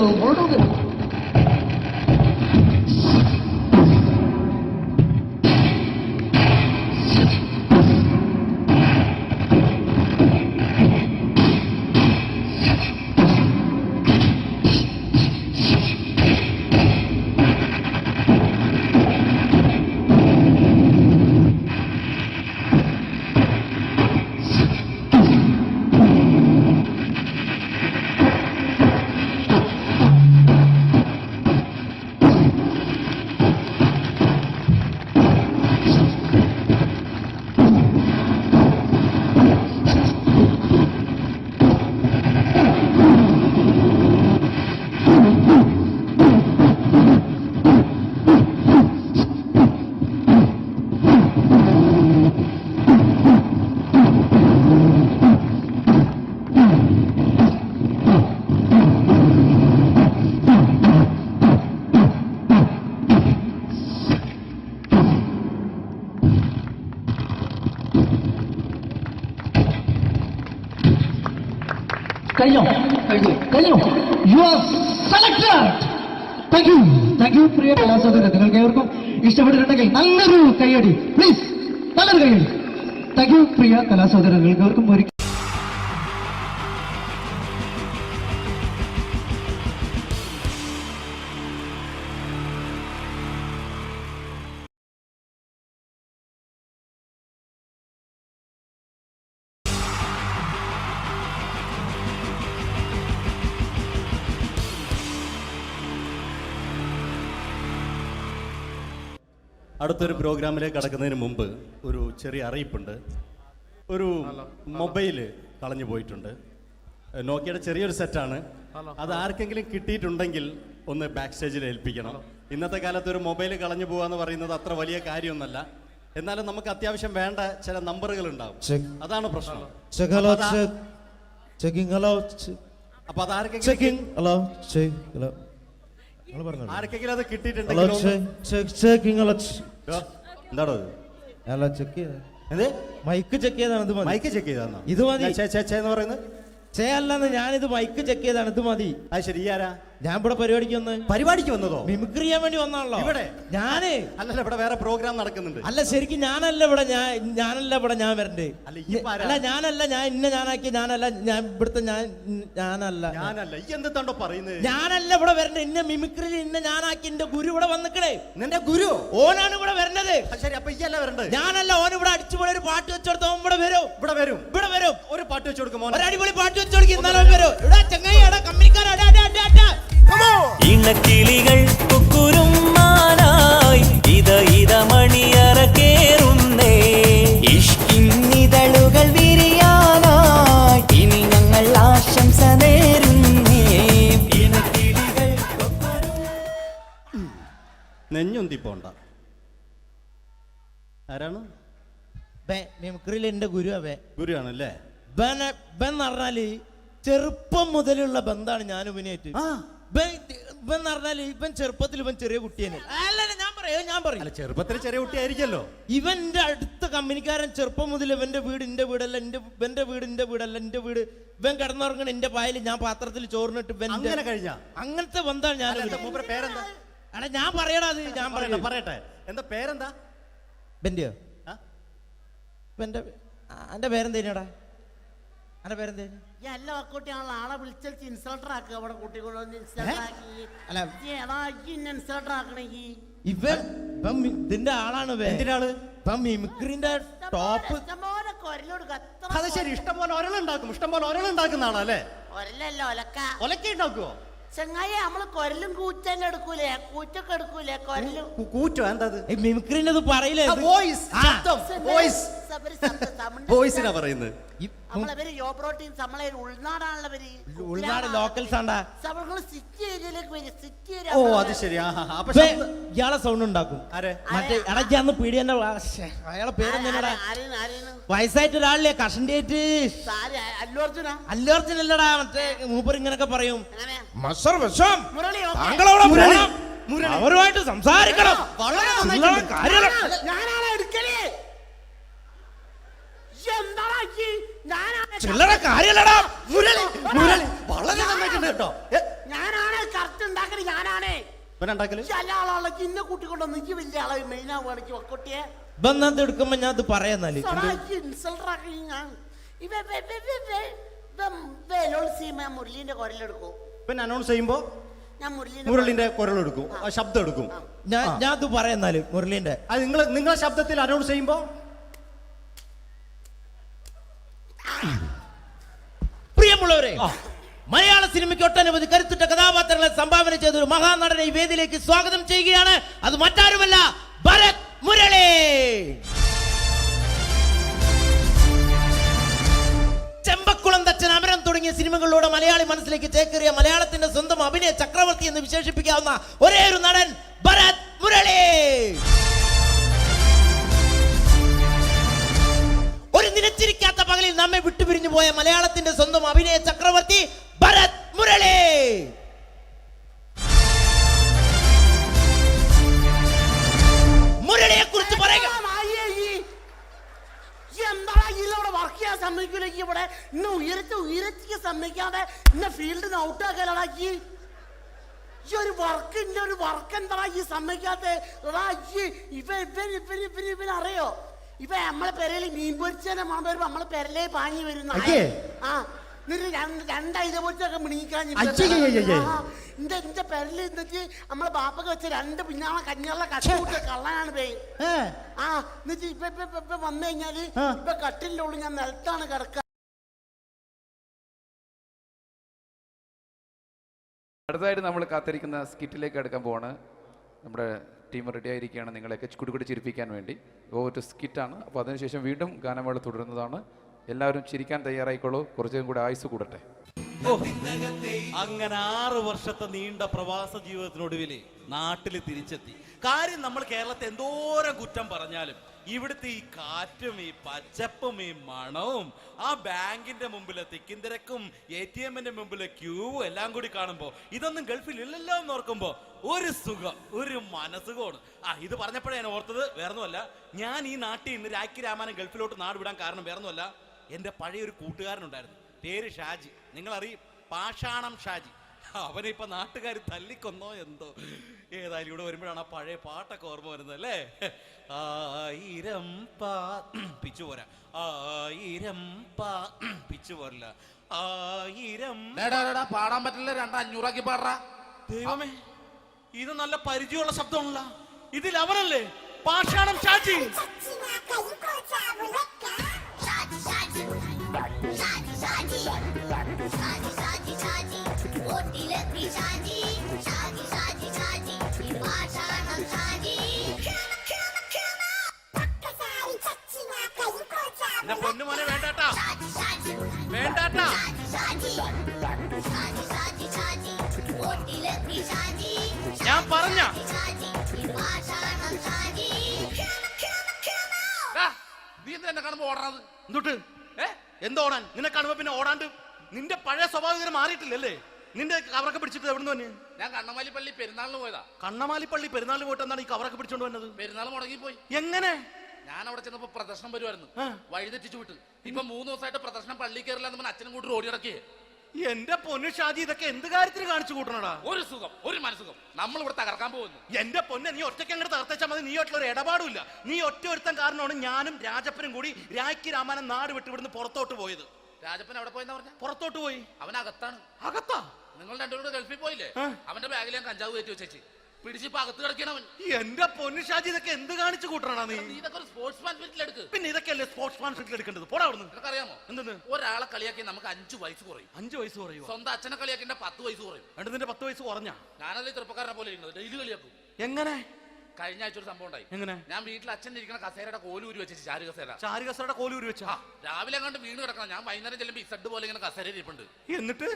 കഴിഞ്ഞു. You are selected. Thank you പ്രിയ കലാസാധകരെ. നിങ്ങൾക്ക് ഏവർക്കും ഇഷ്ടപ്പെട്ടിട്ടുണ്ടെങ്കിൽ നല്ലൊരു കൈയടി പ്ലീസ്. നല്ലൊരു കൈയടി. താങ്ക് യു പ്രിയ കലാസാധകരെ. നിങ്ങൾക്ക് ഏവർക്കും ഒരിക്കൽ അടുത്തൊരു പ്രോഗ്രാമിലേക്ക് കടക്കുന്നതിന് മുമ്പ് ഒരു ചെറിയ അറിയിപ്പുണ്ട്. ഒരു മൊബൈല് കളഞ്ഞു പോയിട്ടുണ്ട്. നോക്കിയുടെ ചെറിയൊരു സെറ്റാണ്. അത് ആർക്കെങ്കിലും കിട്ടിയിട്ടുണ്ടെങ്കിൽ ഒന്ന് ബാക്ക് സ്റ്റേജിൽ ഏൽപ്പിക്കണം. ഇന്നത്തെ കാലത്ത് ഒരു മൊബൈൽ കളഞ്ഞു പോകാന്ന് പറയുന്നത് അത്ര വലിയ കാര്യമൊന്നല്ല. എന്നാലും നമുക്ക് അത്യാവശ്യം വേണ്ട ചില നമ്പറുകൾ ഉണ്ടാവും. അതാണ് പ്രശ്നം. അപ്പൊ അത് ആർക്കെങ്കിലും അത് കിട്ടിയിട്ടുണ്ടെങ്കിൽ എന്താണോ മൈക്ക് ചെക്ക് ചെയ്താണ്. മൈക്ക് ചെക്ക് ചെയ്താണോ ഇത് മതി എന്ന് പറയുന്നത്? അല്ലെന്ന് ഞാനിത് മൈക്ക് ചെക്ക് ചെയ്താണ്. ഇത് മതി. അത് ശരി. ആരാ? ഞാൻ ഇവിടെ പരിപാടിക്ക് വന്നതോ? മിമിക്രി ചെയ്യാൻ വേണ്ടി വന്നാണല്ലോ ഇവിടെ. ഞാന് അല്ലല്ല, ഇവിടെ വേറെ പ്രോഗ്രാം നടക്കുന്നുണ്ട്. അല്ല ശരിക്കും ഞാനല്ല ഇവിടെ. ഞാൻ വരണ്ടേ? അല്ല ഞാനല്ല. ഞാൻ ഞാനാക്കി. ഞാൻ ഇവിടുത്തെ ഞാനല്ല. എന്തെത്താണ്ടോ പറയുന്നത്? ഞാനല്ല ഇവിടെ വരണ്ടേ. ഇന്ന മിമിക്രിയിൽ ഞാനാക്കി. എന്റെ ഗുരു ഇവിടെ വന്നിക്കണേ. നിന്റെ ഗുരു ഓനാണ് ഇവിടെ വരണത്. ശരി. അപ്പൊ ഈ അല്ല വരണ്ടേ? ഞാനല്ല. ഓൻ ഇവിടെ അടിച്ചുപോലെ ഒരു പാട്ട് വെച്ചെടുത്ത ഇവിടെ വരും. ഒരു പാട്ട് വെച്ചുകൊടുക്കും. ഒരു അടിപൊളി പാട്ട് വെച്ചെടുക്കും. ഇന്നലെ വരും. ഇവിടെ ചങ്ങായി കമ്പനിക്കാരാ. ഇണക്കിളികൾ കുക്കുരുമാനായി ഇത മണിയറ കേറുന്നേ. ഇഷ്കിന്നിതളുകൾ വിരിയാനായി ഇനി ഞങ്ങൾ ആശംസ നേരുന്നേ. ഇണക്കിളികൾ നെഞ്ഞുന്തി പോണ്ട. ആരാണ്? മിമിക്രിയിൽ എന്റെ ഗുരു. ഗുരുവാണല്ലേ? ബൻ പറഞ്ഞാല് ചെറുപ്പം മുതലുള്ള ബന്ധാണ് ഞാൻ ഇവനായിട്ട്. ഇവൻ പറഞ്ഞാല് ഇവൻ ചെറുപ്പത്തിൽ ഇവൻ ചെറിയ കുട്ടിയാണ്. ഞാൻ പറയും ചെറുപ്പത്തിൽ ചെറിയ കുട്ടിയായിരിക്കല്ലോ. ഇവന്റെ അടുത്ത കമ്പനിക്കാരൻ ചെറുപ്പം മുതൽ ഇവന്റെ വീട് എന്റെ വീടല്ല. ഇവന്റെ വീട് എന്റെ വീടല്ല. എന്റെ വീട് ഇവൻ കിടന്നുറങ്ങണ എന്റെ പായല് ഞാൻ പാത്രത്തിൽ ചോറിനിട്ട് അങ്ങനത്തെ ബന്ധാണ് ഞാൻ. പേരെന്താ? എടാ ഞാൻ പറയടാ അത് ഞാൻ പറയട്ടെ എന്താ പേരെന്താ? ബെന്റിയോ എന്റെ പേരെന്തേനാടാ? എന്റെ പേരെന്തേനു? എല്ലാ കുട്ടിയാണല്ലോ ആളെ വിളിച്ചാൽ ഇൻസൾട്ടർ ആക്കുക അവിടെ കുട്ടികളൊന്ന് അല്ല ഇൻസൾട്ടർ ആക്കണേ ഇവൻ ഇതിന്റെ ആളാണ് മിമിക്രിന്റെ ടോപ്പ്. അത് ശരി, ഇഷ്ടംപോലെ ഒരളുണ്ടാക്കും, ഇഷ്ടംപോലെ ഒരളുണ്ടാക്കുന്ന ആളല്ലേ? ഒരലല്ല ഒലക്ക ഉണ്ടാക്കുവോ? ചെങ്ങായി നമ്മള് കൊരലും കൂറ്റെല്ലാം എടുക്കൂലേ, കൂറ്റൊക്കെ എടുക്കൂലേ കൊരലും. കൂറ്റോ എന്താ? മിമിക്രിന്റെ പറയില്ലേ? വോയിസിനാ പറയുന്നത്. നമ്മളവര് യോ പ്രോട്ടീൻ നമ്മളെ ഉൾനാടാണല്ലോ. ഉൾനാട് ലോക്കൽസ് ആണ്ടാ. സിറ്റി ഏരിയയിലേക്ക് വരും, സിറ്റി ഏരിയ. ഓ അത് ശരി. ഇയാളെ സൗണ്ട് ഉണ്ടാക്കും. മറ്റേ ഇടയ്ക്കാന്ന് പീഡിയന്റെ അയാളെ പേരെന്താ? വയസ്സായിട്ട് ഒരാളില്ലേ കഷണ്ടിയായിട്ട്? അല്ലു അർജുൻ അല്ലടാ, മറ്റേ മൂപ്പർ ഇങ്ങനൊക്കെ പറയും. അവരുമായിട്ട് സംസാരിക്കണം. ചില്ലറ കാര്യല്ലടാ. വളരെ നന്നായിട്ടുണ്ട് കേട്ടോ. ഞാനാണ് കറക്റ്റ് ഉണ്ടാക്കല്, ഞാനാണ് ചില ആളാളെ ഇന്നെ കൂട്ടിക്കൊണ്ടൊന്നും എനിക്ക് വലിയ ആളെ മെയിൻ ആവുകയാണെങ്കിൽ ഒക്കൊട്ടിയെ ബന്ധം എടുക്കുമ്പോ ഞാൻ അത് പറയാന്നാല് മുരളീന്റെ കുരലെടുക്കും. പിന്നെ അനൗൺസ് ചെയ്യുമ്പോ ഞാൻ മുരളിന്റെ കുരലെടുക്കും, ശബ്ദം എടുക്കും. ഞാൻ അത് പറയാന്നാല് മുരളീന്റെ അത് നിങ്ങളെ ശബ്ദത്തിൽ അനൗൺസ് ചെയ്യുമ്പോ പ്രിയമുള്ളവരെ, മലയാള സിനിമയ്ക്ക് ഒട്ടനവധി കരുത്തുറ്റ കഥാപാത്രങ്ങളെ സംഭാവന ചെയ്ത ഒരു മഹാനടനെ ഈ വേദിയിലേക്ക് സ്വാഗതം ചെയ്യുകയാണ്. അത് മറ്റാരുമല്ല, ഭരത് മുരളി. ചെമ്പക്കുളം തച്ചൻ, അമരം തുടങ്ങിയ സിനിമകളിലൂടെ മലയാളി മനസ്സിലേക്ക് ചേക്കേറിയ മലയാളത്തിന്റെ സ്വന്തം അഭിനയ ചക്രവർത്തി എന്ന് വിശേഷിപ്പിക്കാവുന്ന ഒരേ ഒരു നടൻ ഭരത് മുരളി. ഒരു നിലച്ചിരിക്കാത്ത പകലിൽ നമ്മെ വിട്ടുപിരിഞ്ഞു പോയ മലയാളത്തിന്റെ സ്വന്തം അഭിനയ ചക്രവർത്തി ഭരത് മുരളി. മുരളിയെ കുറിച്ച് പറയുക. വർക്ക് ചെയ്യാൻ സമ്മതിക്കൂലേക്ക് ഇവിടെ ഇന്ന് ഉയരത്തിക്ക് സമ്മതിക്കാതെ ഇന്ന് ഫീൽഡിൽ നിന്ന് ഔട്ടാക്കലാക്കി ഈ ഒരു വർക്ക് എന്താ ഈ സമ്മതിക്കാത്ത ഇവനറിയോ? ഇപ്പൊ നമ്മളെ പെരയിൽ മീൻ പൊരിച്ചതിനെ മണം വരുമ്പോ നമ്മളെ പെരലേ പാഞ്ഞു വരുന്ന രണ്ടൈത പൊരിച്ചൊക്കെ മിണിക്കാൻ എന്റെ പെരല് എന്നിട്ട് നമ്മളെ ബാപ്പൊക്കെ വെച്ച രണ്ട് പിന്നാളെ കഞ്ഞുള്ള കച്ചുകൂട്ട കള്ളനാണ് പേ. എന്നിട്ട് ഇപ്പൊ വന്നു കഴിഞ്ഞാല് ഇപ്പൊ കട്ടിലിന്റെ ഉള്ളിൽ ഞാൻ നിലത്താണ് കിടക്കുക. അടുത്തതായിട്ട് നമ്മൾ കാത്തിരിക്കുന്ന സ്കിറ്റിലേക്ക് എടുക്കാൻ പോവാണ്. നമ്മുടെ ടീം റെഡി ആയിരിക്കുകയാണ് നിങ്ങളെയൊക്കെ കുടുകുടി ചിരിപ്പിക്കാൻ വേണ്ടി. ഒരു സ്കിറ്റാണ്. അപ്പോൾ അതിനുശേഷം വീണ്ടും ഗാനമേള തുടരുന്നതാണ്. എല്ലാവരും ചിരിക്കാൻ തയ്യാറായിക്കോളൂ. കുറച്ചും കൂടെ ആയുസ് കൂടട്ടെ. അങ്ങനെ 6 വർഷത്തെ നീണ്ട പ്രവാസ ജീവിതത്തിനൊടുവിൽ നാട്ടിൽ തിരിച്ചെത്തി. കാര്യം നമ്മൾ കേരളത്തെ എന്തോരം കുറ്റം പറഞ്ഞാലും ഇവിടുത്തെ ഈ കാറ്റും ഈ പച്ചപ്പും ഈ മണവും ആ ബാങ്കിന്റെ മുമ്പിലെ തിക്കും തിരക്കും ATM-ന്റെ മുമ്പിലെ ക്യൂവും എല്ലാം കൂടി കാണുമ്പോൾ ഇതൊന്നും ഗൾഫിൽ ഇല്ലല്ലോ എന്ന് ഓർക്കുമ്പോൾ ഒരു സുഖം, ഒരു മനസ്സുഖമാണ്. ഇത് പറഞ്ഞപ്പോഴേ ഞാൻ ഓർത്തത് വേറൊന്നുമല്ല, ഞാൻ ഈ നാട്ടിൽ നിന്ന് രാഖി രാമാനം ഗൾഫിലോട്ട് നാട് വിടാൻ കാരണം വേറൊന്നുമല്ല, എൻ്റെ പഴയൊരു കൂട്ടുകാരനുണ്ടായിരുന്നു, പേര് ഷാജി. നിങ്ങളറിയും, പാഷാണം ഷാജി. അവനെ ഇപ്പൊ നാട്ടുകാർ തല്ലിക്കൊന്നോ എന്തോ. ഏതായാലും ഇവിടെ വരുമ്പോഴാണ് ആ പഴയ പാട്ടൊക്കെ ഓർമ്മ വരുന്നത് അല്ലേ? 1000 പിച്ചു പോരാ, 1000 പിച്ചു പോരില്ല, 1000 പാടാൻ പറ്റില്ല, 200 പാടാ. ദൈവമേ, ഇത് നല്ല പരിചയമുള്ള ശബ്ദമുള്ള. ഇതിൽ അവനല്ലേ പാഷാണം ഷാജി? പൊന്നുമോനെ വേണ്ടാട്ടാ, വേണ്ടാട്ടാ. ഞാൻ പറഞ്ഞ നീ എന്നെ കാണുമ്പോ ഓടാത് എന്തൊട്ട്? എന്തോടാൻ? നിന്നെ കാണുമ്പോ പിന്നെ ഓടാണ്ട് നിന്റെ പഴയ സ്വഭാവം മാറിയിട്ടില്ലല്ലേ? നിന്റെ കവറൊക്കെ പിടിച്ചിട്ട് എവിടുന്ന് തന്നെ? ഞാൻ കണ്ണമാലി പള്ളി പെരുന്നാളിന് പോയതാ. കണ്ണമാലി പള്ളി പെരുന്നാളിന് പോയിട്ട് എന്താണ് ഈ കവറൊക്കെ പിടിച്ചോണ്ട് വന്നത്? പെരുന്നാൾ മുടങ്ങിപ്പോയി. എങ്ങനെ? ഞാൻ അവിടെ ചെന്നപ്പോ പ്രദർശനം വരുമായിരുന്നു, വഴിതെറ്റിച്ചു വിട്ട്. ഇപ്പൊ 3 ദിവസമായിട്ട് പ്രദർശനം പള്ളി കയറില്ല എന്ന് അച്ഛനും കൂട്ടി ഓടി ഇറക്കിയേ. എന്റെ പൊന്നു ഷാജി, ഇതൊക്കെ എന്ത് കാര്യത്തിന് കാണിച്ചു കൂട്ടണടാ? ഒരു സുഖം, ഒരു മനസുഖം. നമ്മൾ ഇവിടെ തകർക്കാൻ പോകുന്നു. എന്റെ പൊന്നെ, നീ ഒറ്റയ്ക്ക് അങ്ങോട്ട് തകർത്തേച്ചാൽ മതി. നീ ഒറ്റൊരു ഇടപാടുമില്ല. നീ ഒറ്റ ഒരുത്തൻ കാരണമാണ് ഞാനും രാജപ്പനും കൂടി രാജ്ഞി രാമായണം നാട് വിട്ട് ഇവിടുന്ന് പുറത്തോട്ട് പോയത്. രാജപ്പൻ എവിടെ പോയെന്ന് പറഞ്ഞ? പുറത്തോട്ട് പോയി. അവനകത്താണ്. അകത്താ? നിങ്ങൾ രണ്ടുപേരും ഗൾഫിൽ പോയില്ലേ? അവന്റെ ബാഗിൽ ഞാൻ കഞ്ചാവ് കയറ്റി വെച്ചേച്ച് പിടിച്ചിപ്പോ അകത്ത് കിടക്കണവൻ. എന്റെ പൊന്നു ഷാജി, ഇതൊക്കെ എന്ത് കാണിച്ചു കൂട്ടണ നീ? ഇതൊക്കെ ഒരു സ്പോർട്സ്മാൻ സ്പിരിറ്റിൽ എടുക്ക്. പിന്നെ ഇതൊക്കെയല്ലേ സ്പോർട്സ്മാൻ സ്പിരിറ്റിൽ എടുക്കേണ്ടത്? പോടാ അവിടുന്ന്. നിനക്കറിയാമോ എന്തെന്ന്? ഒരാളെ കളിയാക്കി നമുക്ക് 5 വയസ്സ് കുറയും. 5 വയസ്സ് കുറയും? സ്വന്തം അച്ഛനെ കളിയാക്കിന്റെ 10 വയസ്സ് കുറയും. എന്നിട്ട് നിന്റെ 10 വയസ്സ് കുറഞ്ഞ? ഞാനത് ചെറുപ്പക്കാരനെ പോലെ ഇരുന്നത് ഡെയിലി കളിയാക്കും. എങ്ങനെ? കഴിഞ്ഞ ആഴ്ച ഒരു സംഭവം ഉണ്ടായി. എങ്ങനെ? ഞാൻ വീട്ടിൽ അച്ഛൻ ഇരിക്കുന്ന കസേരയുടെ കോലൂരി വെച്ചു. ചാരു കസേരയുടെ കോലൂരി വെച്ചാ? രാവിലെ അങ്ങോട്ട് വീണ് കിടക്കണം. ഞാൻ വൈകുന്നേരം ചെല്ലുമ്പോ ഇസഡ് പോലെ ഇങ്ങനെ കസേര ഇരിപ്പുണ്ട്. എന്നിട്ട്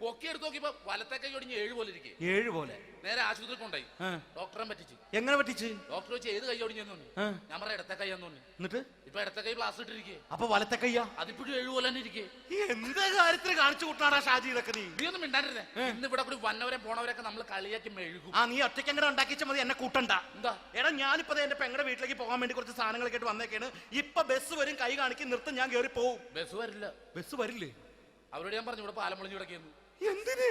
പൊക്കി എടുത്ത് നോക്കിയപ്പോ വലത്തെ കൈ ഒടിഞ്ഞ് 7 പോലെ ഇരിക്കും. 7 പോലെ? നേരെ ആശുപത്രി കൊണ്ടായി. ഡോക്ടറെ പറ്റിച്ച്. എങ്ങനെ പറ്റിച്ച്? ഡോക്ടർ വെച്ച് ഏത് കൈ ഒടിഞ്ഞെന്ന് തോന്നി. ഞാൻ പറയാം ഇടത്തെ കൈ എന്ന് തോന്നി. എന്നിട്ട് ഇപ്പൊ ഇടത്തെ കൈ പ്ലാസ്റ്റർ ഇട്ടിരിക്കേ. അപ്പൊ വലത്തെ കയ്യാ? അതിപ്പോഴും 7 പോലെ തന്നെ ഇരിക്കേ. എന്ത് കാര്യത്തിന് കാണിച്ചു കൂട്ടാടാ ഷാജി ഇതൊക്കെ നീ? നീ ഒന്നും മിണ്ടാണ്ടിരുന്നേ. ഇന്ന് ഇവിടെ കൂടി വന്നവരെ പോണവരൊക്കെ നമ്മൾ കളിയാക്കി മെഴുകും. നീ ഒറ്റയ്ക്ക് അങ്ങനെ ഉണ്ടാക്കിച്ചാൽ മതി, എന്നെ കൂട്ടണ്ട. എന്താ എടാ, ഞാനിപ്പോ എന്റെ പെങ്ങളുടെ വീട്ടിലേക്ക് പോകാൻ വേണ്ടി കുറച്ച് സാധനങ്ങളൊക്കെ ആയിട്ട് വന്നേക്കാണ്. ഇപ്പൊ ബസ് വരും, കൈ കാണിക്കും, നിർത്തും, ഞാൻ കയറി പോവും. ബസ് വരില്ല. ബസ് വരില്ലേ? അവരോട് ഞാൻ പറഞ്ഞു ഇവിടെ പാലം പൊളിഞ്ഞു കിടക്കുന്നു. എന്തിന്?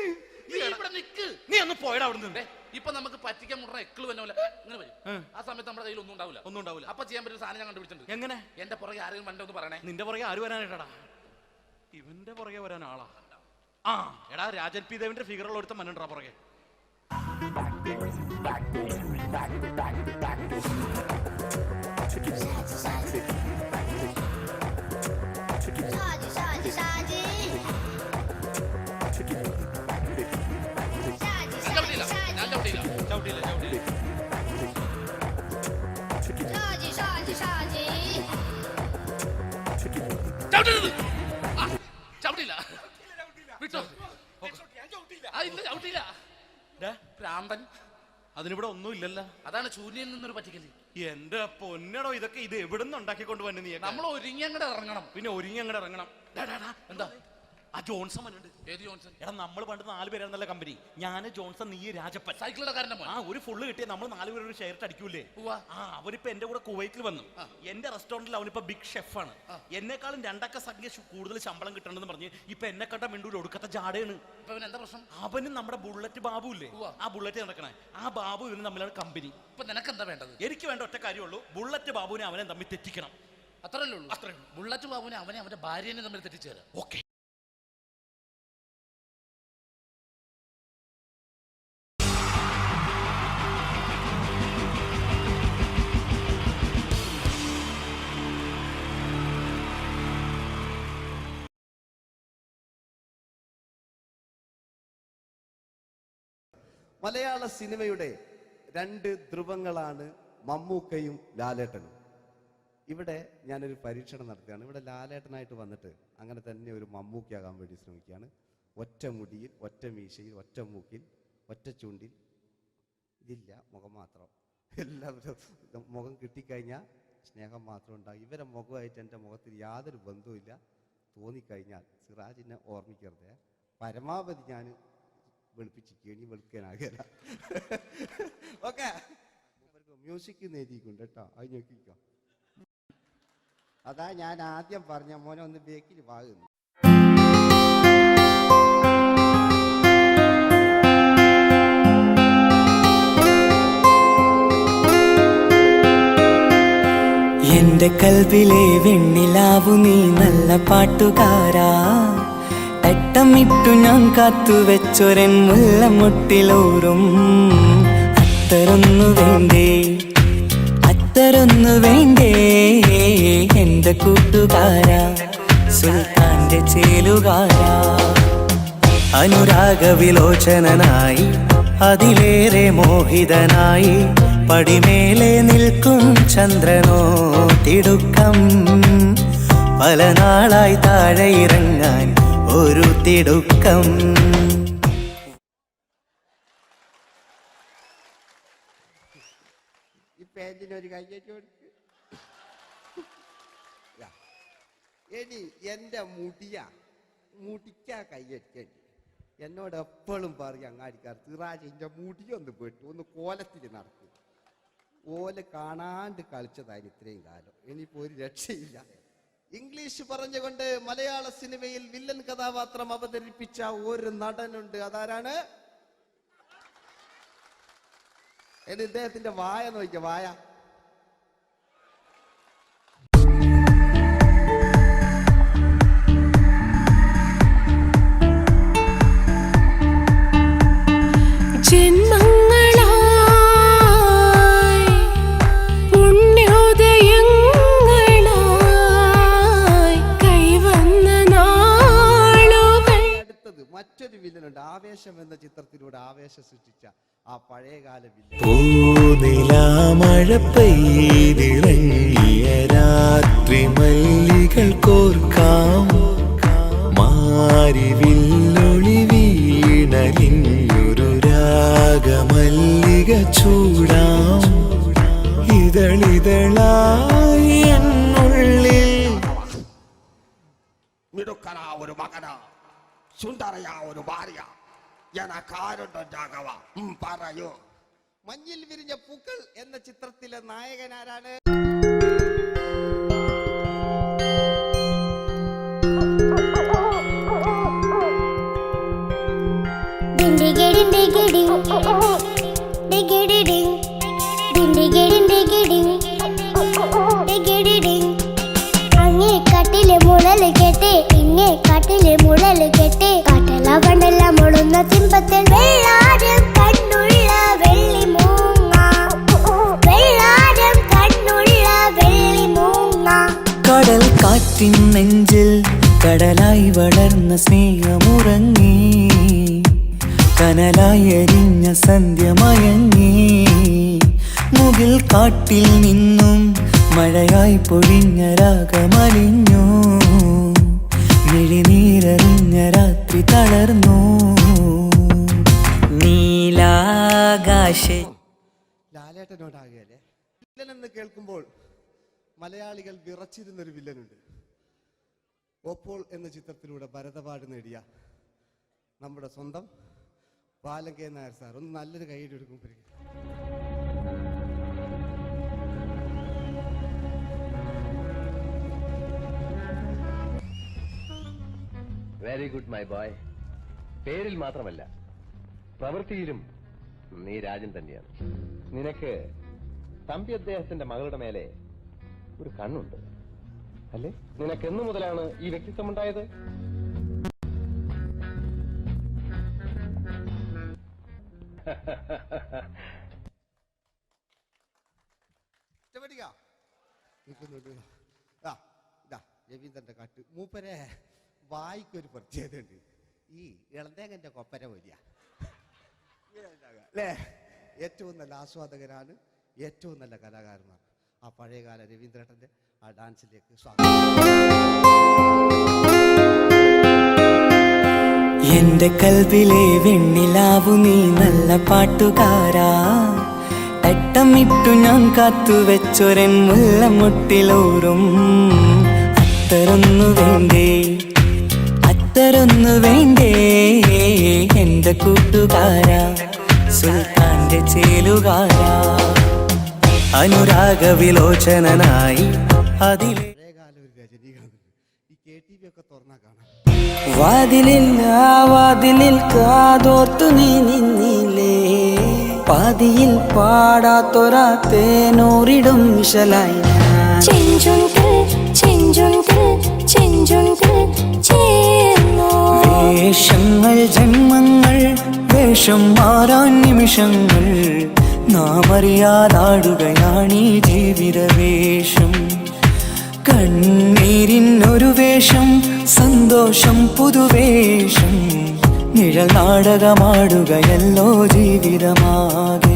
നീ ഇവിടെ നിക്ക്. നീ ഒന്ന് പോയടാ അവിടുന്ന്. ഇപ്പൊ നമുക്ക് പറ്റിക്കാൻ മുട എക്കിള് വന്നോലെ ഇങ്ങനെ വരും. ആ സമയത്ത് നമ്മുടെ കയ്യിൽ ഒന്നും ഉണ്ടാവില്ല. അപ്പൊ ചെയ്യാൻ പറ്റുന്ന സാധനം ഞാൻ കണ്ടുപിടിച്ചിട്ടുണ്ട്. എങ്ങനെ? എന്റെ പുറകെ ആരെങ്കിലും വണ്ടി ഒന്ന് പറയണേ. നിന്റെ പുറകെ ആര് വരാനായിട്ടാ? ഇവന്റെ പുറകെ വരാൻ ആളാ? എടാ, രാജൻ പി ദേവിന്റെ ഫിഗറുള്ള ഒരുത്ത മനുണ്ടാ പുറകെ. അതിനിവിടെ ഒന്നും ഇല്ലല്ലോ. അതാണ് ശൂന്യയിൽ നിന്നൊരു പറ്റിക്കല്. എന്റെ പൊന്നടോ, ഇതൊക്കെ ഇത് എവിടുന്ന് ഉണ്ടാക്കിക്കൊണ്ട് വന്നു നീ? നമ്മൾ ഒരുങ്ങി അങ്ങോട്ട് ഇറങ്ങണം. പിന്നെ ഒരുങ്ങി അങ്ങോട്ട് ഇറങ്ങണം. എന്താ? ആ ജോൺസൺ വന്നുണ്ട്. ഏത് ജോൺസൺ? എടാ, നമ്മൾ പണ്ട് 4 പേരായിരുന്നല്ല കമ്പനി. ഞാന്, ജോൺസൺ, നീ, രാജപ്പൻ. സൈക്കിളുടെ കാരന്റെ മോൻ. ഒരു ഫുള്ള് കിട്ടിയ നമ്മൾ 4 പേര് ഒരു ഷെയർ അടിക്കൂലേ? അവനിപ്പോ എന്റെ കൂടെ കുവൈറ്റിൽ വന്നു. എന്റെ റെസ്റ്റോറന്റിൽ അവനിപ്പോ ബിഗ് ഷെഫാണ്. എന്നെക്കാളും 2 അക്ക സംഖ്യ കൂടുതൽ ശമ്പളം കിട്ടണമെന്ന് പറഞ്ഞ് ഇപ്പൊ എന്നെ കണ്ട മിണ്ടൂര് ഒടുക്കത്തെ ജാടയാണ്. എന്താ പ്രശ്നം? അവന് നമ്മുടെ ബുള്ളറ്റ് ബാബു ഇല്ലേ, ആ ബുള്ളറ്റ് നടക്കണേ, ആ ബാബു ഇവന് തമ്മിലാണ് കമ്പനി. ഇപ്പൊ നിനക്ക് എന്താ വേണ്ടത്? എനിക്ക് വേണ്ട ഒറ്റ കാര്യമുള്ളൂ, ബുള്ളറ്റ് ബാബുവിനെ അവനെ തമ്മിൽ തെറ്റിക്കണം. അത്രയല്ലേ ഉള്ളൂ? അത്രേ. ബുള്ളറ്റ് ബാബുവിനെ അവനെ അവന്റെ ഭാര്യനെ തമ്മിൽ തെറ്റിച്ചു തരാം. ഓക്കെ. മലയാള സിനിമയുടെ 2 ധ്രുവങ്ങളാണ് മമ്മൂക്കയും ലാലേട്ടനും. ഇവിടെ ഞാനൊരു പരീക്ഷണം നടത്തുകയാണ്. ഇവിടെ ലാലേട്ടനായിട്ട് വന്നിട്ട് അങ്ങനെ തന്നെ ഒരു മമ്മൂക്കയാകാൻ വേണ്ടി ശ്രമിക്കുകയാണ്. ഒറ്റ മുടിയിൽ, ഒറ്റ മീശയിൽ, ഒറ്റ മൂക്കിൽ, ഒറ്റ ചുണ്ടിൽ, ഇതില്ല, മുഖം മാത്രം. എല്ലാവരും മുഖം കിട്ടിക്കഴിഞ്ഞാൽ സ്നേഹം മാത്രം ഉണ്ടാകും. ഇവരെ മുഖമായിട്ട് എൻ്റെ മുഖത്തിൽ യാതൊരു ബന്ധവുമില്ല. തോന്നിക്കഴിഞ്ഞാൽ സിറാജിനെ ഓർമ്മിക്കരുത്. പരമാവധി ഞാൻ വെളുപ്പിച്ചിരിക്കുക, ഇനി വെളുക്കാനാകില്ല. ഓക്കെ, മ്യൂസിക് എഴുതിയിട്ടുണ്ട് കേട്ടോ, അത് നോക്കിക്കോ. അതാ ഞാൻ ആദ്യം പറഞ്ഞ മോനെ ഒന്ന് ബേക്കിൽ വാങ്ങുന്നു. എന്റെ കൽവിലെ വെണ്ണിലാവു നീ നല്ല പാട്ടുകാരാ, തട്ടമിട്ടു ഞാൻ കാത്തുവെച്ചൊരൻ മുല്ലമുട്ടിലോറും. അത്തരൊന്നു വേണ്ടേ, അത്തരൊന്നു വേണ്ടേ എന്റെ കൂട്ടുകാരാ, സുൽത്താന്റെ ചേലുകാരാ. അനുരാഗവിലോചനായി അതിലേറെ മോഹിതനായി പടിമേലെ നിൽക്കും ചന്ദ്രനോ തിടുക്കം. പല നാളായി താഴെ ഇറങ്ങാൻ ഒരു തിടുക്കം. ഈ പേജിനൊരു കയ്യേറ്റ് കൊടുക്ക്. എടി എൻ്റെ മുടിക്കാ കയ്യേറ്റേണ്ടി. എന്നോട് എപ്പോഴും പറയും അങ്ങാടിക്കാർ, സിറാജിൻ്റെ മുടിയൊന്ന് പെട്ടു, ഒന്ന് കോലത്തിൽ നടക്കും. ഓല് കാണാണ്ട് കളിച്ചതായിരുന്നു ഇത്രയും കാലം. ഇനിയിപ്പോൾ ഒരു രക്ഷയില്ല. ഇംഗ്ലീഷ് പറഞ്ഞുകൊണ്ട് മലയാള സിനിമയിൽ വില്ലൻ കഥാപാത്രം അവതരിപ്പിച്ച ഒരു നടനുണ്ട്. അതാരാണ്? ഇദ്ദേഹത്തിന്റെ വായ നോക്കിയ വായ. മറ്റൊരു വില്ലനുണ്ട്. ആവേശം എന്ന ചിത്രത്തിലൂടെ ആവേശം സൃഷ്ടിച്ച ആ പഴയകാല വില്ലൻ. പൂനിലാമഴ പെയ്തിറങ്ങിയ രാത്രി മല്ലികൾ കോർക്കാം, മാരിവില്ലൊളി വീണലിഞ്ഞൊരു രാഗമല്ലിക ചൂടാം, ഇതളിതളായി എന്നുള്ളിൽ മിടുക്കനാ ഒരു മകന, സുന്ദരയാ ഒരു ഭാര്യ, എനക്കാരുണ്ടോ രാഘവ പറയൂ. മഞ്ഞിൽ വിരിഞ്ഞ പൂക്കൾ എന്ന ചിത്രത്തിലെ നായകൻ ആരാണ്? അങ്ങേ കാട്ടിലെ മുളല് കേട്ട് ഇങ്ങേ കാട്ടിലെ മുളല് കേട്ട് കാട്ടല കണ്ടല്ല മുളുന്ന സിംഹത്തിൽ വെള്ളാരം കണ്ണുള്ള വെള്ളി മൂങ്ങ, വെള്ളാരം കണ്ണുള്ള വെള്ളി മൂങ്ങ. കടൽ കാറ്റിൻ നെഞ്ചിൽ കടലായി വളർന്ന സ്നേഹമുറങ്ങി, കനലായി എരിഞ്ഞ സന്ധ്യ മയങ്ങി, മുകിൽ കാട്ടിൽ നിന്നും മഴയായി പൊഴിഞ്ഞ രാഗമലിഞ്ഞു, മിഴിനീരറിഞ്ഞ രാത്രി തളർന്നു. നീലാകാശ ലാലേട്ടനോടാകല്ലേ വില്ലൻ എന്ന് കേൾക്കുമ്പോൾ മലയാളികൾ വിറച്ചിരുന്നൊരു വില്ലനുണ്ട്. ഓപ്പോൾ എന്ന ചിത്രത്തിലൂടെ ഭരത് അവാർഡ് നേടിയ നമ്മുടെ സ്വന്തം ബാലകേ നായർ സാർ. ഒന്ന് നല്ലൊരു കൈയ്യടി എടുക്കും. Very good my boy. പേരിൽ മാത്രമല്ല പ്രവൃത്തിയിലും നീ രാജൻ തന്നെയാണ്. നിനക്ക് തമ്പി അദ്ദേഹത്തിന്റെ മകളുടെ മേലെ ഒരു കണ്ണുണ്ട് അല്ലേ? നിനക്ക് എന്നു മുതലാണ് ഈ വ്യക്തിത്വം ഉണ്ടായത്? രവീന്ദ്രന്റെ കാട്ട് മൂപ്പരെ വായിക്കൊരു പ്രത്യേകതയുണ്ട്. ഈ ഇളന്തേങ്ങന്റെ കൊപ്പര പോലെയ അല്ലേ? ഏറ്റവും നല്ല ആസ്വാദകരാണ്, ഏറ്റവും നല്ല കലാകാരന്മാർ. ആ പഴയകാല രവീന്ദ്രേട്ടന്റെ ആ ഡാൻസിലേക്ക് സ്വാഗതം. എന്റെ കൽവിലെ വെണ്ണിലാവു നീ നല്ല പാട്ടുകാരാ, തട്ടമിട്ടു ഞാൻ കാത്തുവെച്ചൊരൻ മുല്ലമുട്ടിലോറും അത്തരൊന്നു വേണ്ടേ, അത്തരൊന്നു വേണ്ടേ എന്റെ കൂട്ടുകാരാ, സുൽത്താന്റെ ചേലുകാരാ, അനുരാഗ വിലോചനായി അതിലെ വാതിലിൽ ആ വാതിലിൽ കാതോർത്തു നീ നിന്നില്ലേ, പാതിയിൽ പാടാത്തൊരാ തേനൂറിടും വിശലായി വേഷങ്ങൾ ജന്മങ്ങൾ വേഷം മാറാൻ നിമിഷങ്ങൾ നാം അറിയാതാടുകയാണീ ജീവിത വേഷം. കണ്ണീരിനൊരു വേഷം, സന്തോഷം പുതുവേഷം, നിഴൽ നാടകമാടുകയല്ലോ ജീവിതമാകെ.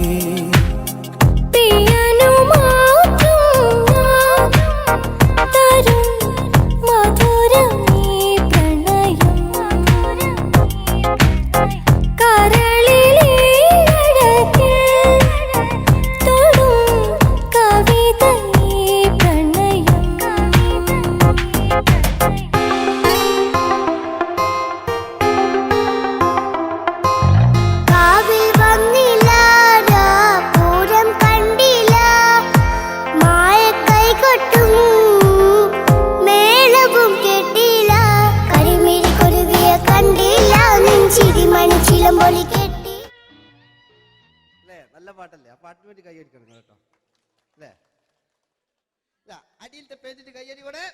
കാവിൽ വന്നില്ല വേണ്ടി കൈയടിക്കണം കേട്ടോ അല്ലേ? അടിയിലത്തെ പേജിന്റെ കൈയടി കൂടെ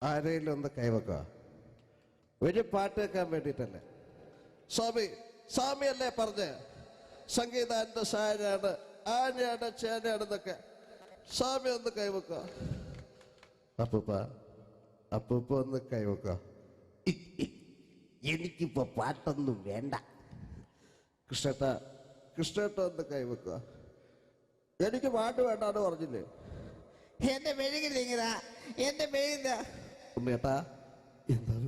ആരെങ്കിലും ഒന്ന് കൈവക്കുക. ഒരു പാട്ട് വെക്കാൻ വേണ്ടിയിട്ടല്ലേ? സ്വാമിയല്ലേ പറഞ്ഞ് സംഗീതം എന്റെ സാരാണ്, ആനയാണ്, ചേനയാണെന്നൊക്കെ. സ്വാമി ഒന്ന് കൈവക്കുക. അപ്പൂപ്പ ഒന്ന് കൈവക്കുക. എനിക്കിപ്പോ പാട്ടൊന്നും വേണ്ട. കൃഷ്ണേട്ട ഒന്ന് കൈവക്കുക. എനിക്ക് പാട്ട് വേണ്ടാന്ന് പറഞ്ഞില്ലേ? എന്റെ മെഴുകില്ല, എന്റെ മെഴുകില്ല. ഉണ്ണേട്ടാ എന്താണ്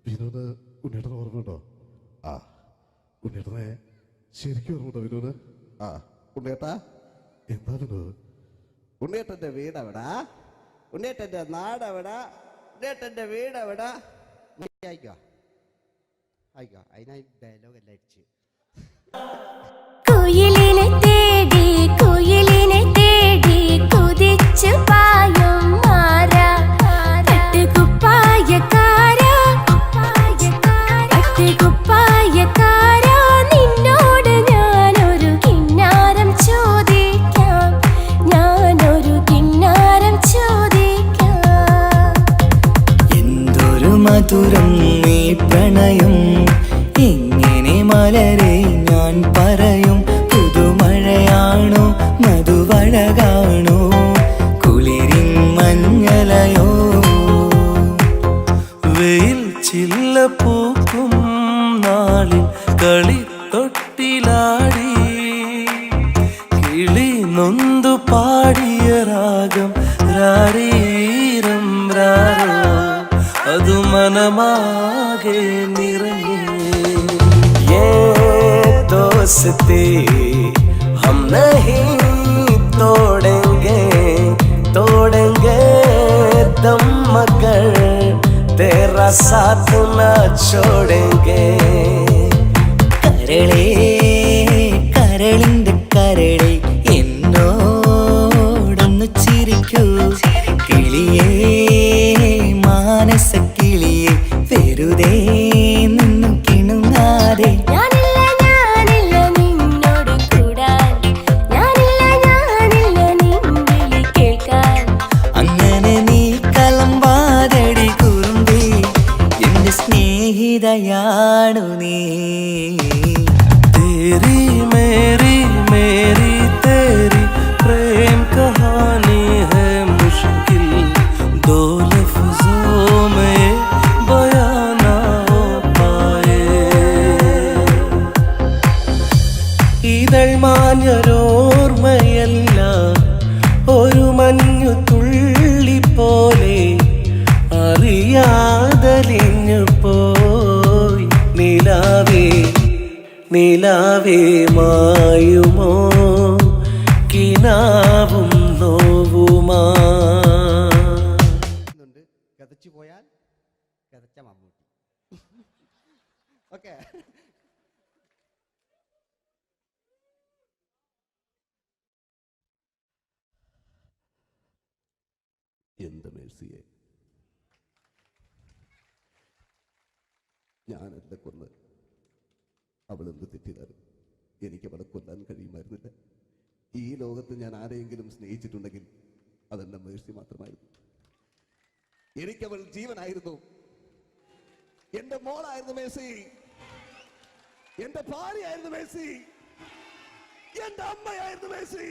വിനോദ്? ഉണ്ണേട്ടനെ ഓർമ്മയുണ്ടോ? ആ ഉണ്ണേട്ടനെ ശരിക്കും ഓർമ്മയുണ്ടോ വിനോദ്? ആ ഉണ്ണേട്ടാ എന്താ വിനോദ്? ഉണ്ണേട്ടന്റെ വീടെവിടാ? ഉണ്ണേട്ടന്റെ നാടെവിടാ? ഉണ്ണേട്ടന്റെ വീടെവിടാ? അയക്കോ അതിനായി ഡയലോഗ് എല്ലാം അടിച്ച്. കുയിലിനെ തേടി കുതിച്ചു പായും മാറാ പട്ടുകുപ്പായക്കാരാ നിന്നോട് ഞാനൊരു കിന്നാരം ചോദിക്കാം, എന്തൊരു മധുരം നീ പ്രണയം, എങ്ങനെ മലരെ ഞാൻ പറയും. പുതുമഴയാണോ മധുവഴകാണോ കുളിരിൻ മഞ്ഞലയോ? വെയിൽ ചില്ല പൂക്കും നാളിൽ കളി തൊട്ടിലാടി കിളി നൊന്തു പാടിയ രാഗം രാരീരം രാരോ അത് മനമാകെ നിറഞ്ഞേ. दोस्ती हम नहीं तोड़ेंगे दम मगर तेरा साथ न छोड़ेंगे. കരളിന്റെ കരളെ എന്നോടൊന്ന് ചിരിക്കൂ കിളിയേ, മാനസ കിളിയെ വെറുതെ നിന്നും കിണുങ്ങാതെ. അങ്ങനെ നീ കലമ്പാതടി കുറുമ്പി, എന്റെ സ്നേഹിതയാണു നീ. तेरी मेरी तेरी प्रेम कहानी है मुश्किल, दो लफ्जों में बयां ना हो पाए. ഇതൾ മാഞ്ഞൊരോർമ്മയല്ല, ഒരു മഞ്ഞു തുള്ളി പോലെ അറിയാതലിഞ്ഞു പോയി. നിലാവേ മായുമോ കിനാവും നോവുമാ. കഥച്ചു പോയാൽ കഥച്ച മമ്മൂട്ടി. ഓക്കെ എന്ത് മേഴ്സിയെ, ഞാനല്ല കൊന്ന്, അവളെന്ത് തെറ്റിയതാലും എനിക്ക് അവളെ കൊല്ലാൻ കഴിയുമായിരുന്നില്ല. ഈ ലോകത്ത് ഞാൻ ആരെയെങ്കിലും സ്നേഹിച്ചിട്ടുണ്ടെങ്കിൽ അതെന്റെ മേഴ്സി മാത്രമായിരുന്നു. എനിക്കവൾ ജീവനായിരുന്നു, എന്റെ മോളായിരുന്നു മേഴ്സി, എന്റെ ഭാര്യയായിരുന്നു മേഴ്സി, എന്റെ അമ്മയായിരുന്നു മേഴ്സി.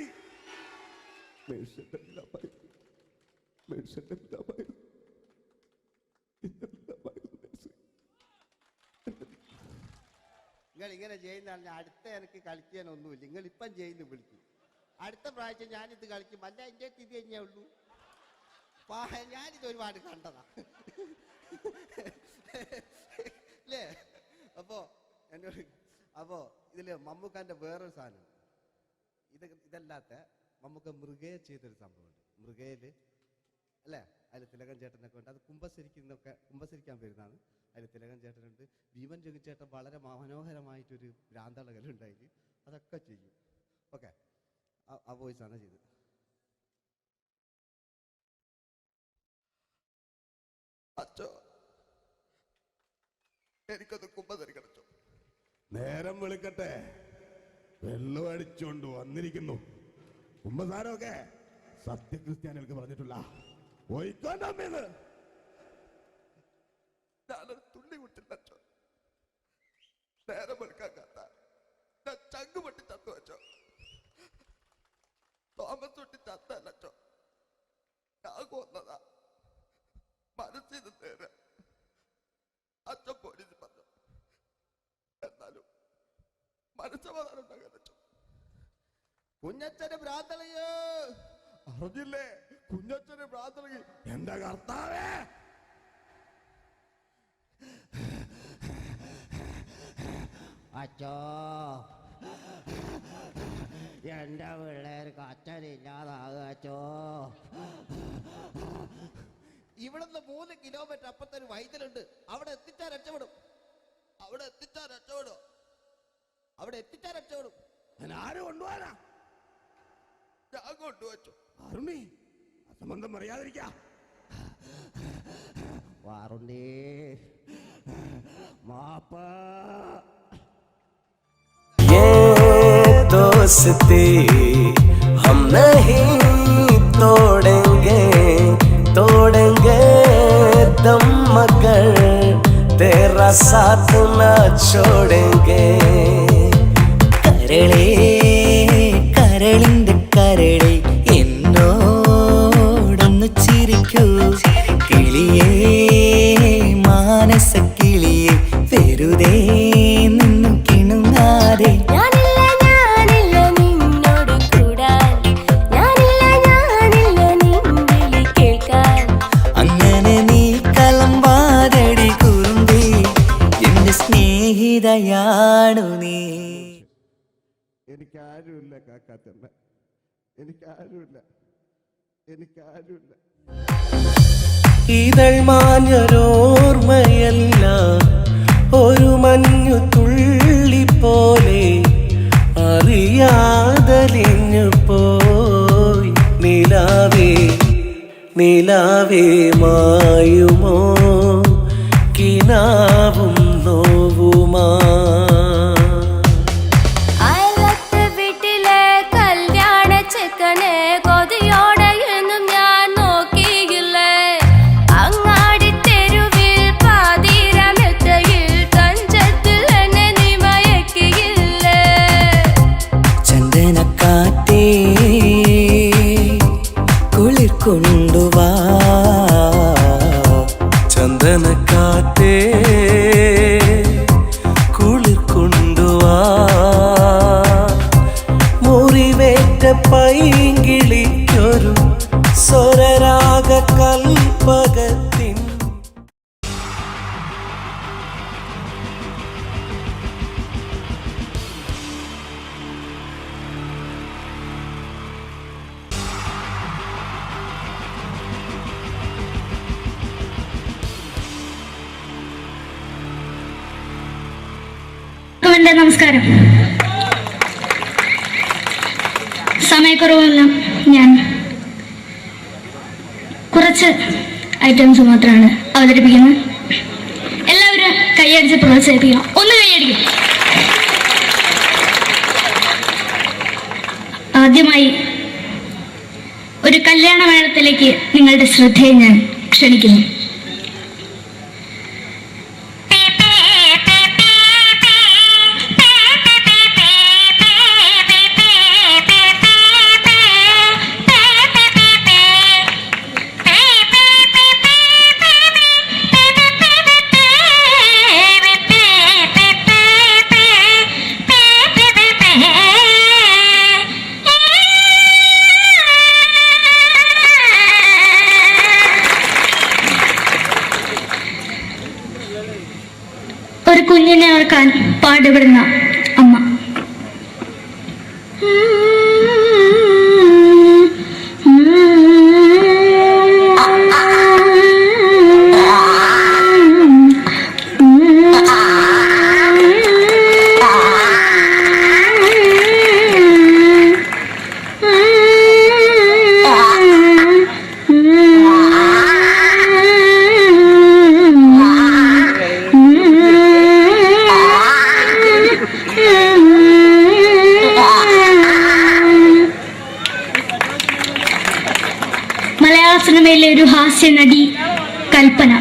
നിങ്ങൾ ഇങ്ങനെ ചെയ്യുന്ന അടുത്ത എനിക്ക് കളിക്കാനൊന്നുമില്ല. നിങ്ങൾ ഇപ്പം ചെയ്യുന്നു വിളിക്കും, അടുത്ത പ്രാവശ്യം ഞാനിത് കളിക്കും. അല്ല എൻ്റെ ഇത് കഴിഞ്ഞേ ഉള്ളൂ. ഞാനിത് ഒരുപാട് കണ്ടതാ അല്ലേ? അപ്പോ ഇതില് മമ്മൂക്കാന്റെ വേറൊരു സാധനം, ഇതല്ലാത്ത മമ്മൂക്ക മൃഗയെ ചെയ്തൊരു സംഭവമുണ്ട്. മൃഗയില് അല്ലേ, അതിൽ തിലകൻ ചേട്ടനൊക്കെ ഉണ്ട്. അത് കുമ്പസരിക്കാൻ വരുന്നതാണ്. അതിൽ തിലകൻ ചേട്ടനുണ്ട്, ഭീമൻ ജഗൻ ചേട്ടൻ വളരെ മനോഹരമായിട്ടൊരു ഭ്രാന്തളകലുണ്ടായി. അതൊക്കെ ചെയ്യും. ഓക്കെ, ആ വോയിസാണ് ചെയ്തത്. അച്ചോ, എനിക്കൊന്ന് കുമ്പസരിക്കണച്ചോ. നേരം വെളുക്കട്ടെ, വെള്ളം അടിച്ചുകൊണ്ട് വന്നിരിക്കുന്നു. കുമ്പസാരമൊക്കെ സത്യക്രിസ്ത്യാനികൾക്ക് പറഞ്ഞിട്ടില്ല. പോയിക്കോണ്ടമ്മേന്ന് ഞാനൊരു തുള്ളി കുടിച്ചില്ല. നേരം വെളുക്കാൻ കാത്ത ഞാൻ ചങ്ക് പൊട്ടി ചത്തു വെച്ചോ. തോമസ് തൊട്ടി ചത്തല്ലോ. ഞാൻ കൊന്നതാ. മനസ്സിന് നേരെ അച്ഛൻ പോലീസ് പറഞ്ഞു. എന്നാലും മനസ്സമാധാനം ഉണ്ടാകാൻ വെച്ചു. കുഞ്ഞച്ഛന് ഭ്രാന്തളിയോ അറിഞ്ഞില്ലേ? കുഞ്ഞച്ഛന് ഭ്രാന്തളി. എന്റെ കർത്താവേ, അച്ഛോ എന്റെ പിള്ളേർക്ക് അച്ഛനില്ലാതാകുക അച്ഛോ. ഇവിടുന്ന് 3 കിലോമീറ്റർ അപ്പത്തൊരു വൈദ്യുണ്ട്. അവിടെ എത്തിച്ചാൽ രക്ഷപ്പെടും. അവിടെ എത്തിച്ചാൽ രക്ഷപ്പെടും. ആര് കൊണ്ടുപോകാനാ? ഞാൻ കൊണ്ടുവച്ചു. അരുണി അസംബന്ധം പറയാതിരിക്ക. വാറുണ്ണി മാപ്പ. दोस्ती हम नहीं तोड़ेंगे दम मगर तेरा साथ न छोड़ेंगे. കരളേ കരളിന്റെ കരളെ എന്നോടൊന്ന് ചിരിക്കൂ. കിളിയേ മാനസ കിളിയെ വെറുതെ നിന്നു കിണുങ്ങാതെ. അങ്ങനെ നീ കലമ്പാതടി കുറുമ്പി എന്റെ സ്നേഹിതയാണു നീ. എനിക്കാരുമില്ല കാക്കാത്തമ്മ, എനിക്കാരുമില്ല. ഇതൾ മാഞ്ഞൊരോർമ്മയല്ല, ഒരു മഞ്ഞു തുള്ളി പോലെ അറിയാതലിഞ്ഞു പോയി. നിലാവേ മായുമോ കിനാവും നോവുമാ. വീട്ടിലെ കല്യാണ ചെക്കനെ കൊതിയോടെ എന്നും ഞാൻ നോക്കിയില്ലേ. അങ്ങാടി തെരുവിൽ പാതിരമെത്തയിൽ തഞ്ചത്തിൽ എന്നെ നീ മയക്കിയില്ലേ. ചന്ദനക്കാറ്റേ കുളിർ കൊണ്ടുവാ. ചന്ദനക്കാറ്റേ കുളിർ കൊണ്ടുവാ. മുറിവേറ്റ പൈങ്കിളിക്കൊരു സ്വരരാഗ കൽപ്പകത്തിൻ. നമസ്കാരം. സമയക്കുറവെല്ലാം ഞാൻ കുറച്ച് ഐറ്റംസ് മാത്രമാണ് അവതരിപ്പിക്കുന്നത്. എല്ലാവരും കൈയടിച്ച് പ്രോത്സാഹിപ്പിക്കണം. ഒന്ന് കൈയടിക്കും. ആദ്യമായി ഒരു കല്യാണമേളത്തിലേക്ക് നിങ്ങളുടെ ശ്രദ്ധയെ ഞാൻ ക്ഷണിക്കുന്നു. ഒരു കുഞ്ഞിനെ ഓർക്കാൻ പാടുപെടുന്ന അമ്മ. സിനിമയിലെ ഒരു ഹാസ്യ നടി കൽപ്പന.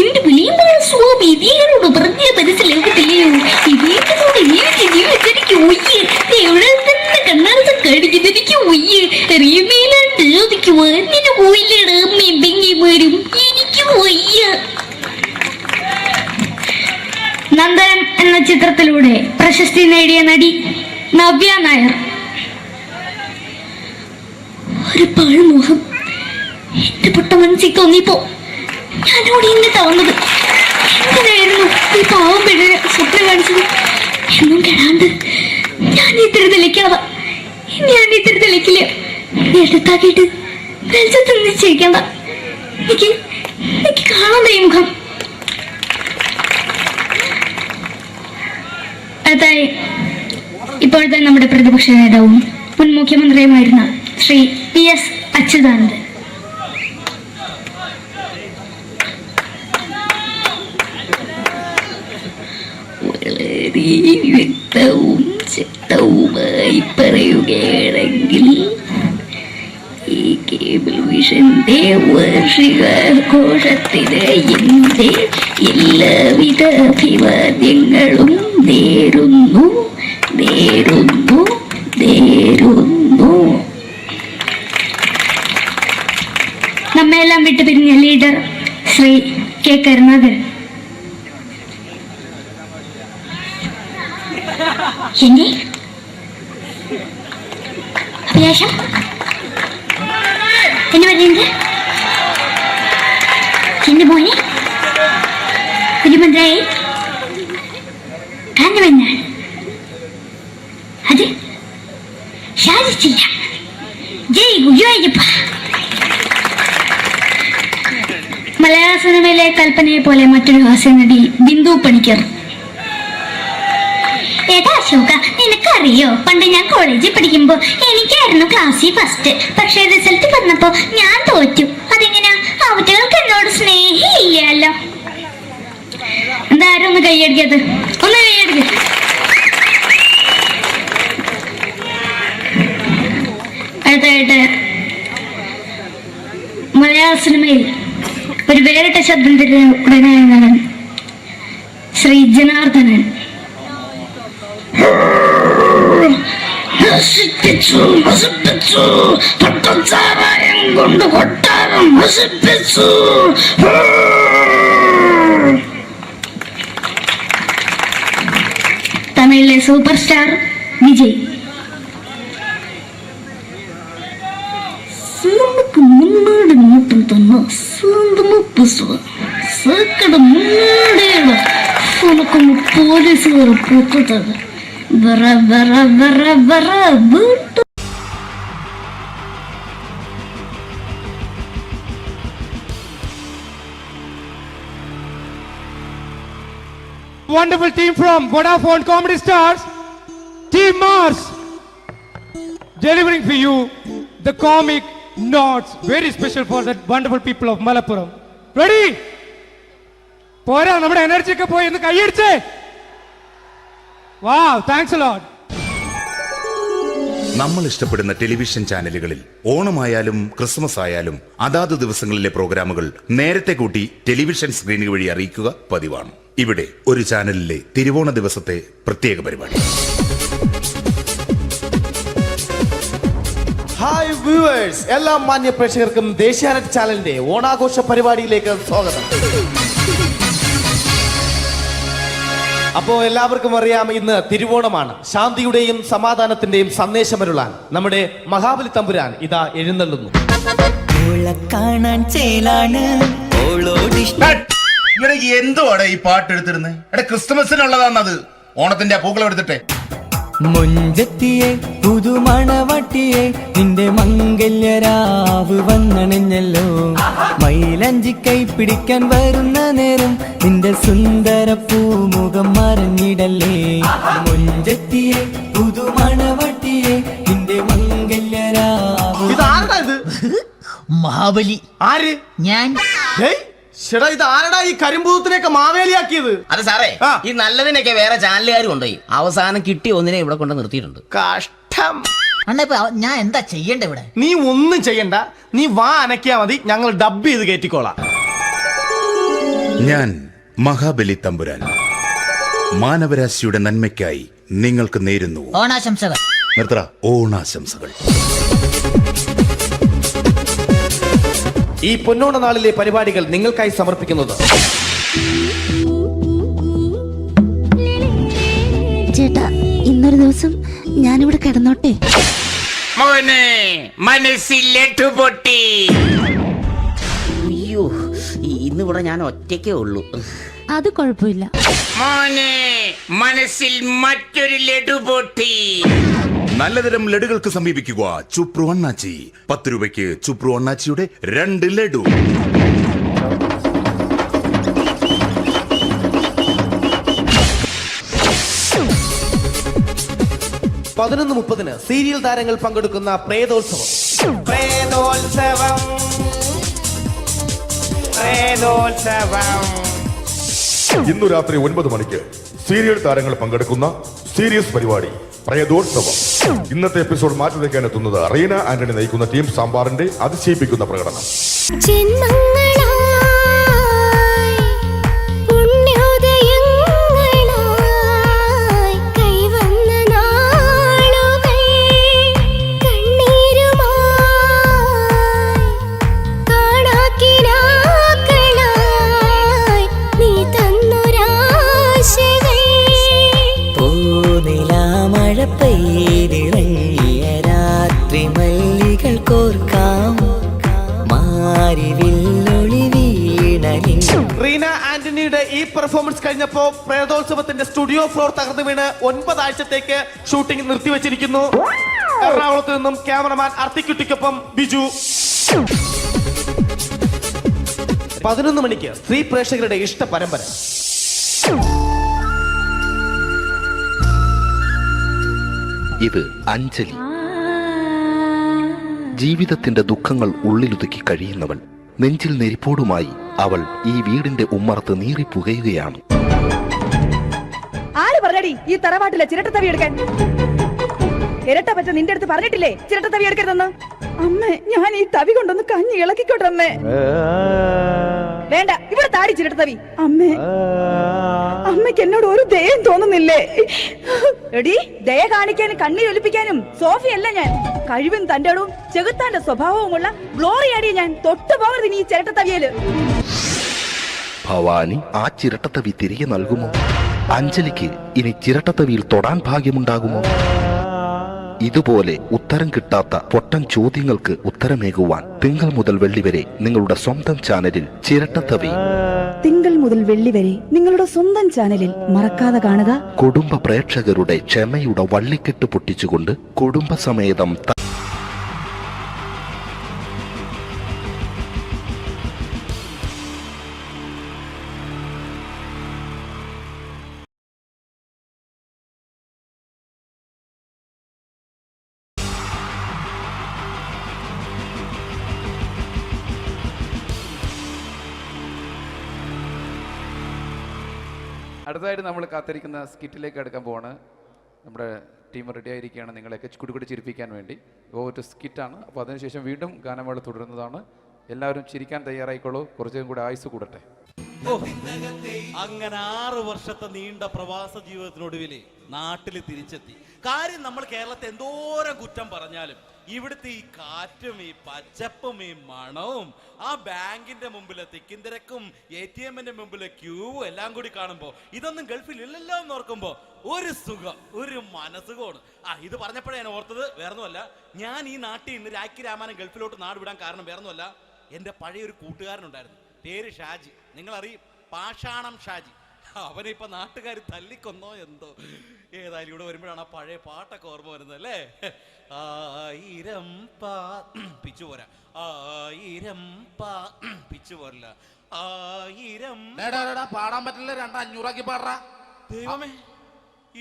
എന്റെ വിളിയമ്പല സ്വാമി ഇതിനോട് പറഞ്ഞ മനസ്സിലാകത്തില്ലയോ? ഇതിനോട് എനിക്ക് ജീവിതത്തിലേക്ക് ഒയ്യ് എവിടെ തന്നെ കണ്ണാടത്ത് കാണിക്കുന്നത് എനിക്ക് ഒയ്യ് അറിയുമേലാണ്ട് ചോദിക്കുവാ നിന്നെ പോയില്ലേടാ അമ്മയും പെങ്ങിമാരും എനിക്ക് ഒയ്യ. നന്ദനം എന്ന ചിത്രത്തിലൂടെ പ്രശസ്തി നേടിയ നടി നവ്യ നായർ. ഒരു പഴമുഖം എന്റെ പൊട്ട മനസ്സിൽ തോന്നിയപ്പോ ഞാനോട് ഇങ്ങോട്ടാ വന്നത്. എന്തിനായിരുന്നു ഈ പാവം പെണ്ണിനെ സ്വപ്നം കാണിച്ചത്? എന്നും കെടാണ്ട് ഞാൻ ഇത്തിരി തെളിക്കാതെ ഞാൻ ഇത്തിരി തെളിക്കില്ല. എടുത്താക്കിയിട്ട് വെളിച്ചത്ത് നിശ്ചയിക്കണ്ട. എനിക്ക് കാണാൻ ഈ മുഖം. അതായി ഇപ്പോഴത്തെ നമ്മുടെ പ്രതിപക്ഷ നേതാവും മുൻ മുഖ്യമന്ത്രിയുമായിരുന്ന ശ്രീ PS അച്യുതാനന്ദൻ. വളരെ വ്യക്തവും ശക്തവുമായി പറയുകയാണെങ്കിൽ ഈ കേബിൾ വിഷന്റെ വാർഷികാഘോഷത്തിന് എന്റെ എല്ലാവിധ അഭിവാദ്യങ്ങളും നേരുന്നു. നമ്മെല്ലാം വിട്ടുപിരിഞ്ഞ ലീഡർ ശ്രീ കെ കരുണാകരൻ. എന്റെ അഭിലാഷം എന്നെ പറയുന്നത് എന്റെ മോനെ തിരുമന്ത്രായി കാരണവെന്നാണ്. അത് സാധിച്ചില്ല. ജയ് ഗുരുവായൂരപ്പ. മലയാള സിനിമയിലെ കൽപ്പനയെ പോലെ മറ്റൊരു ഹാസ്യ നടി ബിന്ദു പണിക്കർ. ഏതാ അശോക, നിനക്കറിയോ പണ്ട് ഞാൻ കോളേജിൽ പഠിക്കുമ്പോ എനിക്കായിരുന്നു ക്ലാസ്സിൽ ഫസ്റ്റ്. പക്ഷെ റിസൾട്ട് വന്നപ്പോ ഞാൻ തോറ്റു. അതെങ്ങനെയാ? അവറ്റകൾക്ക് എന്നോട് സ്നേഹമില്ലല്ലോ. എന്തായാലും ഒന്ന് കൈയടിക്കത്, ഒന്ന് കൈയടിക്ക. അടുത്തായിട്ട് മലയാള സിനിമയിൽ ഒരു വേറിട്ട ശബ്ദം തിരഞ്ഞെടുക്കുന്ന നടൻ ശ്രീ ജനാർദ്ദനൻ. പട്ടച്ചാരായം കൊണ്ട് കൊട്ടാരം നശിപ്പിച്ചു. തമിഴിലെ സൂപ്പർ സ്റ്റാർ വിജയ്. മുന്നോടി നോട്ടം തന്നെ സേക്കട മുന്നോടിയുള്ള പോലീസുകാർ പൂത്തത് വറ വറ വറ വറ വീട്ടു. Wonderful team from Vodafone Comedy Stars, Team Mars, delivering for you the comic notes, very special for the wonderful people of Malappuram. Ready? പോരാ, നമ്മുടെ എനർജി ഒക്കെ പോയി ഒന്ന് കൈയടിച്ചേ. Wow, thanks a lot. നമ്മൾ ഇഷ്ടപ്പെടുന്ന ടെലിവിഷൻ ചാനലുകളിൽ ഓണമായാലും ക്രിസ്മസ് ആയാലും അതാത് ദിവസങ്ങളിലെ പ്രോഗ്രാമുകൾ നേരത്തെ കൂട്ടി ടെലിവിഷൻ സ്ക്രീനുകൾ വഴി അറിയിക്കുക പതിവാണ്. ഇവിടെ ഒരു ചാനലിലെ തിരുവോണ ദിവസത്തെ പ്രത്യേക പരിപാടി. ഹായ് വ്യൂവേഴ്സ്, എല്ലാ മാന്യ പ്രേക്ഷകർക്കും ദേശീയാനെറ്റ് ചാനലിന്റെ ഓണാഘോഷ പരിപാടിയിലേക്ക് സ്വാഗതം. അപ്പോൾ എല്ലാവർക്കും അറിയാം, ഇന്ന് തിരുവോണമാണ്. ശാന്തിയുടെയും സമാധാനത്തിന്റെയും സന്ദേശമരുളാൻ നമ്മുടെ മഹാബലി തമ്പുരാൻ ഇതാ എഴുന്നള്ളുന്നു. ഇവിടെ എന്തുവാടെ ഈ പാട്ട് എടുത്തിരുന്നത്? എടാ, ക്രിസ്മസിനുള്ളതാണത്. ഓണത്തിന്റെ പൂക്കളം എടുത്തിട്ടെ. മുഞ്ചത്തിയെ പുതുമണവട്ടിയെ നിന്റെ മംഗല്യരാവ് വന്നണഞ്ഞല്ലോ. മൈലഞ്ചി കൈ പിടിക്കാൻ വരുന്ന നേരം നിന്റെ സുന്ദര പൂമുഖം മറഞ്ഞിടല്ലേ. മുഞ്ചത്തിയെ പുതുമണവട്ടിയെ നിന്റെ മംഗല്യരാവ്. മഹാബലി. ആര്? ഞാൻ. ചേട്ടാ, ഇത് ആരടാ ഈ കരിമ്പൂത്തിനെയൊക്കെ മാവേലിയാക്കിയത്? അത് സാറേ, ഈ നല്ലതിനൊക്കെ വേറെ ചാനലുകാരും കൊണ്ടുപോയി അവസാനം കിട്ടിയ ഒന്നിനെ ഇവിടെ കൊണ്ട് നിർത്തിയിട്ടുണ്ട്. കഷ്ടം. അണ്ണ ഇപ്പൊ ഞാൻ എന്താ ചെയ്യണ്ട ഇവിടെ? നീ ഒന്നും ചെയ്യണ്ട, നീ വാ അനക്കിയാ മതി, ഞങ്ങൾ ഡബ് ചെയ്ത് കയറ്റിക്കോളാം. ഞാൻ മഹാബലി തമ്പുരാൻ മാനവരാശിയുടെ നന്മയ്ക്കായി നിങ്ങൾക്ക് നേരുന്നു ഓണാശംസകൾ. നിർത്തറ ഓണാശംസകൾ. ഈ പൊന്നോണ നാളിലെ പരിപാടികൾ നിങ്ങൾക്കായി സമർപ്പിക്കുന്നത് ചേട്ടാ, ഇന്നൊരു ദിവസം ഞാനിവിടെ കിടന്നോട്ടെ? മോനെ മനസ്സിലെട്ടു പൊട്ടി. അയ്യോ, ഇന്നിവിടെ ഞാൻ ഒറ്റയ്ക്കേ ഉള്ളൂ. അത് കുഴപ്പമില്ല. മോനെ മനസ്സിൽ മറ്റൊരു ലഡു പൊട്ടി. നല്ലതരം ലഡുകൾക്ക് സമീപിക്കുക ചുപ്രു അണ്ണാച്ചി. 10 രൂപയ്ക്ക് ചുപ്രു അണ്ണാച്ചിയുടെ 2 ലഡു. പതിനൊന്ന് 30 സീരിയൽ താരങ്ങൾ പങ്കെടുക്കുന്ന പ്രേതോത്സവം. ഇന്നു രാത്രി 9 മണിക്ക് സീരിയൽ താരങ്ങൾ പങ്കെടുക്കുന്ന സീരിയസ് പരിപാടി പ്രേതോത്സവം. ഇന്നത്തെ എപ്പിസോഡ് മാറ്റി വയ്ക്കാൻ എത്തുന്നത് റീന ആന്റണി നയിക്കുന്ന ടീം സാമ്പാറിന്റെ അതിശയിപ്പിക്കുന്ന പ്രകടനം. റീന ആന്റണിയുടെ ഈ പെർഫോമൻസ് കഴിഞ്ഞപ്പോ പ്രേതോത്സവത്തിന്റെ സ്റ്റുഡിയോ ഫ്ലോർ തകർന്നു വീണ് 9 ആഴ്ചത്തേക്ക് ഷൂട്ടിംഗ് നിർത്തിവെച്ചിരിക്കുന്നു. എറണാകുളത്ത് നിന്നും ക്യാമറമാൻ അർത്തിക്കുട്ടിക്കൊപ്പം ബിജു. 11 മണിക്ക് സ്ത്രീ പ്രേക്ഷകരുടെ ഇഷ്ട പരമ്പര. ഇത് അഞ്ജലി. ജീവിതത്തിന്റെ ദുഃഖങ്ങൾ ഉള്ളിലൊതുക്കി കഴിയുന്നവൾ. നെഞ്ചിൽ നെരിപ്പോടുമായി അവൾ ഈ വീടിന്റെ ഉമ്മറത്ത് നീറി പുകയുകയാണ്. ആര് പറഞ്ഞടി ഈ തറവാട്ടിലെ ചിരട്ടത്തവി എടുക്കാൻ? ഇരട്ട പറ്റ നിന്റെ അടുത്ത് പറഞ്ഞിട്ടില്ലേ ചിരട്ടത്തവി എടുക്കരുതെന്ന്? അമ്മേ, ഞാൻ ഈ തവി കൊണ്ടൊന്ന് കഞ്ഞി ഇളക്കിക്കോട്ടെ അമ്മേ. വേണ്ട, ഇവിടെ താടി ചിരട്ടത്തവി. അമ്മേ, അമ്മയ്ക്ക് എന്നോട് ഒരു ദയം തോന്നുന്നില്ലേ? എടി, ദയ കാണിക്കാനും കണ്ണീരൊലിപ്പിക്കാനും സോഫിയല്ല ഞാൻ. കഴിവും തന്റെടും ചെകുത്താന്റെ സ്വഭാവവുമുള്ള ഗ്ലോറിയാടിയ ഞാൻ. തൊട്ടു പോകരുത് നീ ചിരട്ടത്തവിയല്. ഭവാനി ആ ചിരട്ടത്തവി തിരികെ നൽകുമോ? അഞ്ജലിക്ക് ഇനി ചിരട്ടത്തവിയിൽ തൊടാൻ ഭാഗ്യമുണ്ടാകുമോ? ഇതുപോലെ ഉത്തരം കിട്ടാത്ത പൊട്ടൻ ചോദ്യങ്ങൾക്ക് ഉത്തരമേകുവാൻ തിങ്കൾ മുതൽ വെള്ളി വരെ നിങ്ങളുടെ സ്വന്തം ചാനലിൽ ചിരട്ടത്തവി. തിങ്കൾ മുതൽ വെള്ളി വരെ നിങ്ങളുടെ സ്വന്തം ചാനലിൽ മറക്കാതെ കാണുക. കുടുംബ പ്രേക്ഷകരുടെ ക്ഷമയുടെ വള്ളിക്കെട്ട് പൊട്ടിച്ചുകൊണ്ട് കുടുംബസമേതം അടുത്തതായിട്ട് നമ്മൾ കാത്തിരിക്കുന്ന സ്കിറ്റിലേക്ക് അടുക്കാൻ പോവാണ്. നമ്മുടെ ടീം റെഡി ആയിരിക്കുകയാണ് നിങ്ങളെയൊക്കെ കുടുകുടി ചിരിപ്പിക്കാൻ വേണ്ടി. ഒരു സ്കിറ്റാണ്, അപ്പോൾ അതിനുശേഷം വീണ്ടും ഗാനമേള തുടരുന്നതാണ്. എല്ലാവരും ചിരിക്കാൻ തയ്യാറായിക്കോളൂ. കുറച്ചും കൂടെ ആയുസ് കൂടട്ടെ. അങ്ങനെ 6 വർഷത്തെ നീണ്ട പ്രവാസ ജീവിതത്തിനൊടുവിൽ നാട്ടിൽ തിരിച്ചെത്തി. കാര്യം നമ്മൾ കേരളത്തെ എന്തോരം കുറ്റം പറഞ്ഞാലും ഇവിടുത്തെ ഈ കാറ്റും ഈ പച്ചപ്പും ഈ മണവും ആ ബാങ്കിന്റെ മുമ്പിലെ തിക്കും തിരക്കും ATM-ന്റെ മുമ്പിലെ ക്യൂവും എല്ലാം കൂടി കാണുമ്പോ ഇതൊന്നും ഗൾഫിൽ ഇല്ലല്ലോ എന്ന് ഓർക്കുമ്പോ ഒരു സുഖം, ഒരു മനസുഖമാണ്. ഇത് പറഞ്ഞപ്പോഴേ ഞാൻ ഓർത്തത് വേറൊന്നുമല്ല, ഞാൻ ഈ നാട്ടിൽ നിന്ന് രാഖി രാമാനം ഗൾഫിലോട്ട് നാട് വിടാൻ കാരണം വേറൊന്നുമല്ല, എൻ്റെ പഴയൊരു കൂട്ടുകാരനുണ്ടായിരുന്നു, പേര് ഷാജി. നിങ്ങളറിയും, പാഷാണം ഷാജി. അവനിപ്പോ നാട്ടുകാർ തല്ലിക്കൊന്നോ എന്തോ. ഏതായാലും ഇവിടെ വരുമ്പോഴാണ് ആ പഴയ പാട്ടൊക്കെ ഓർമ്മ വരുന്നത് അല്ലേ? 1000 പിച്ചു പോരാ, 1000 പിച്ചു പോരല്ല, 1000 പാടാൻ പറ്റില്ല, 200 പാടാ. ദൈവമേ,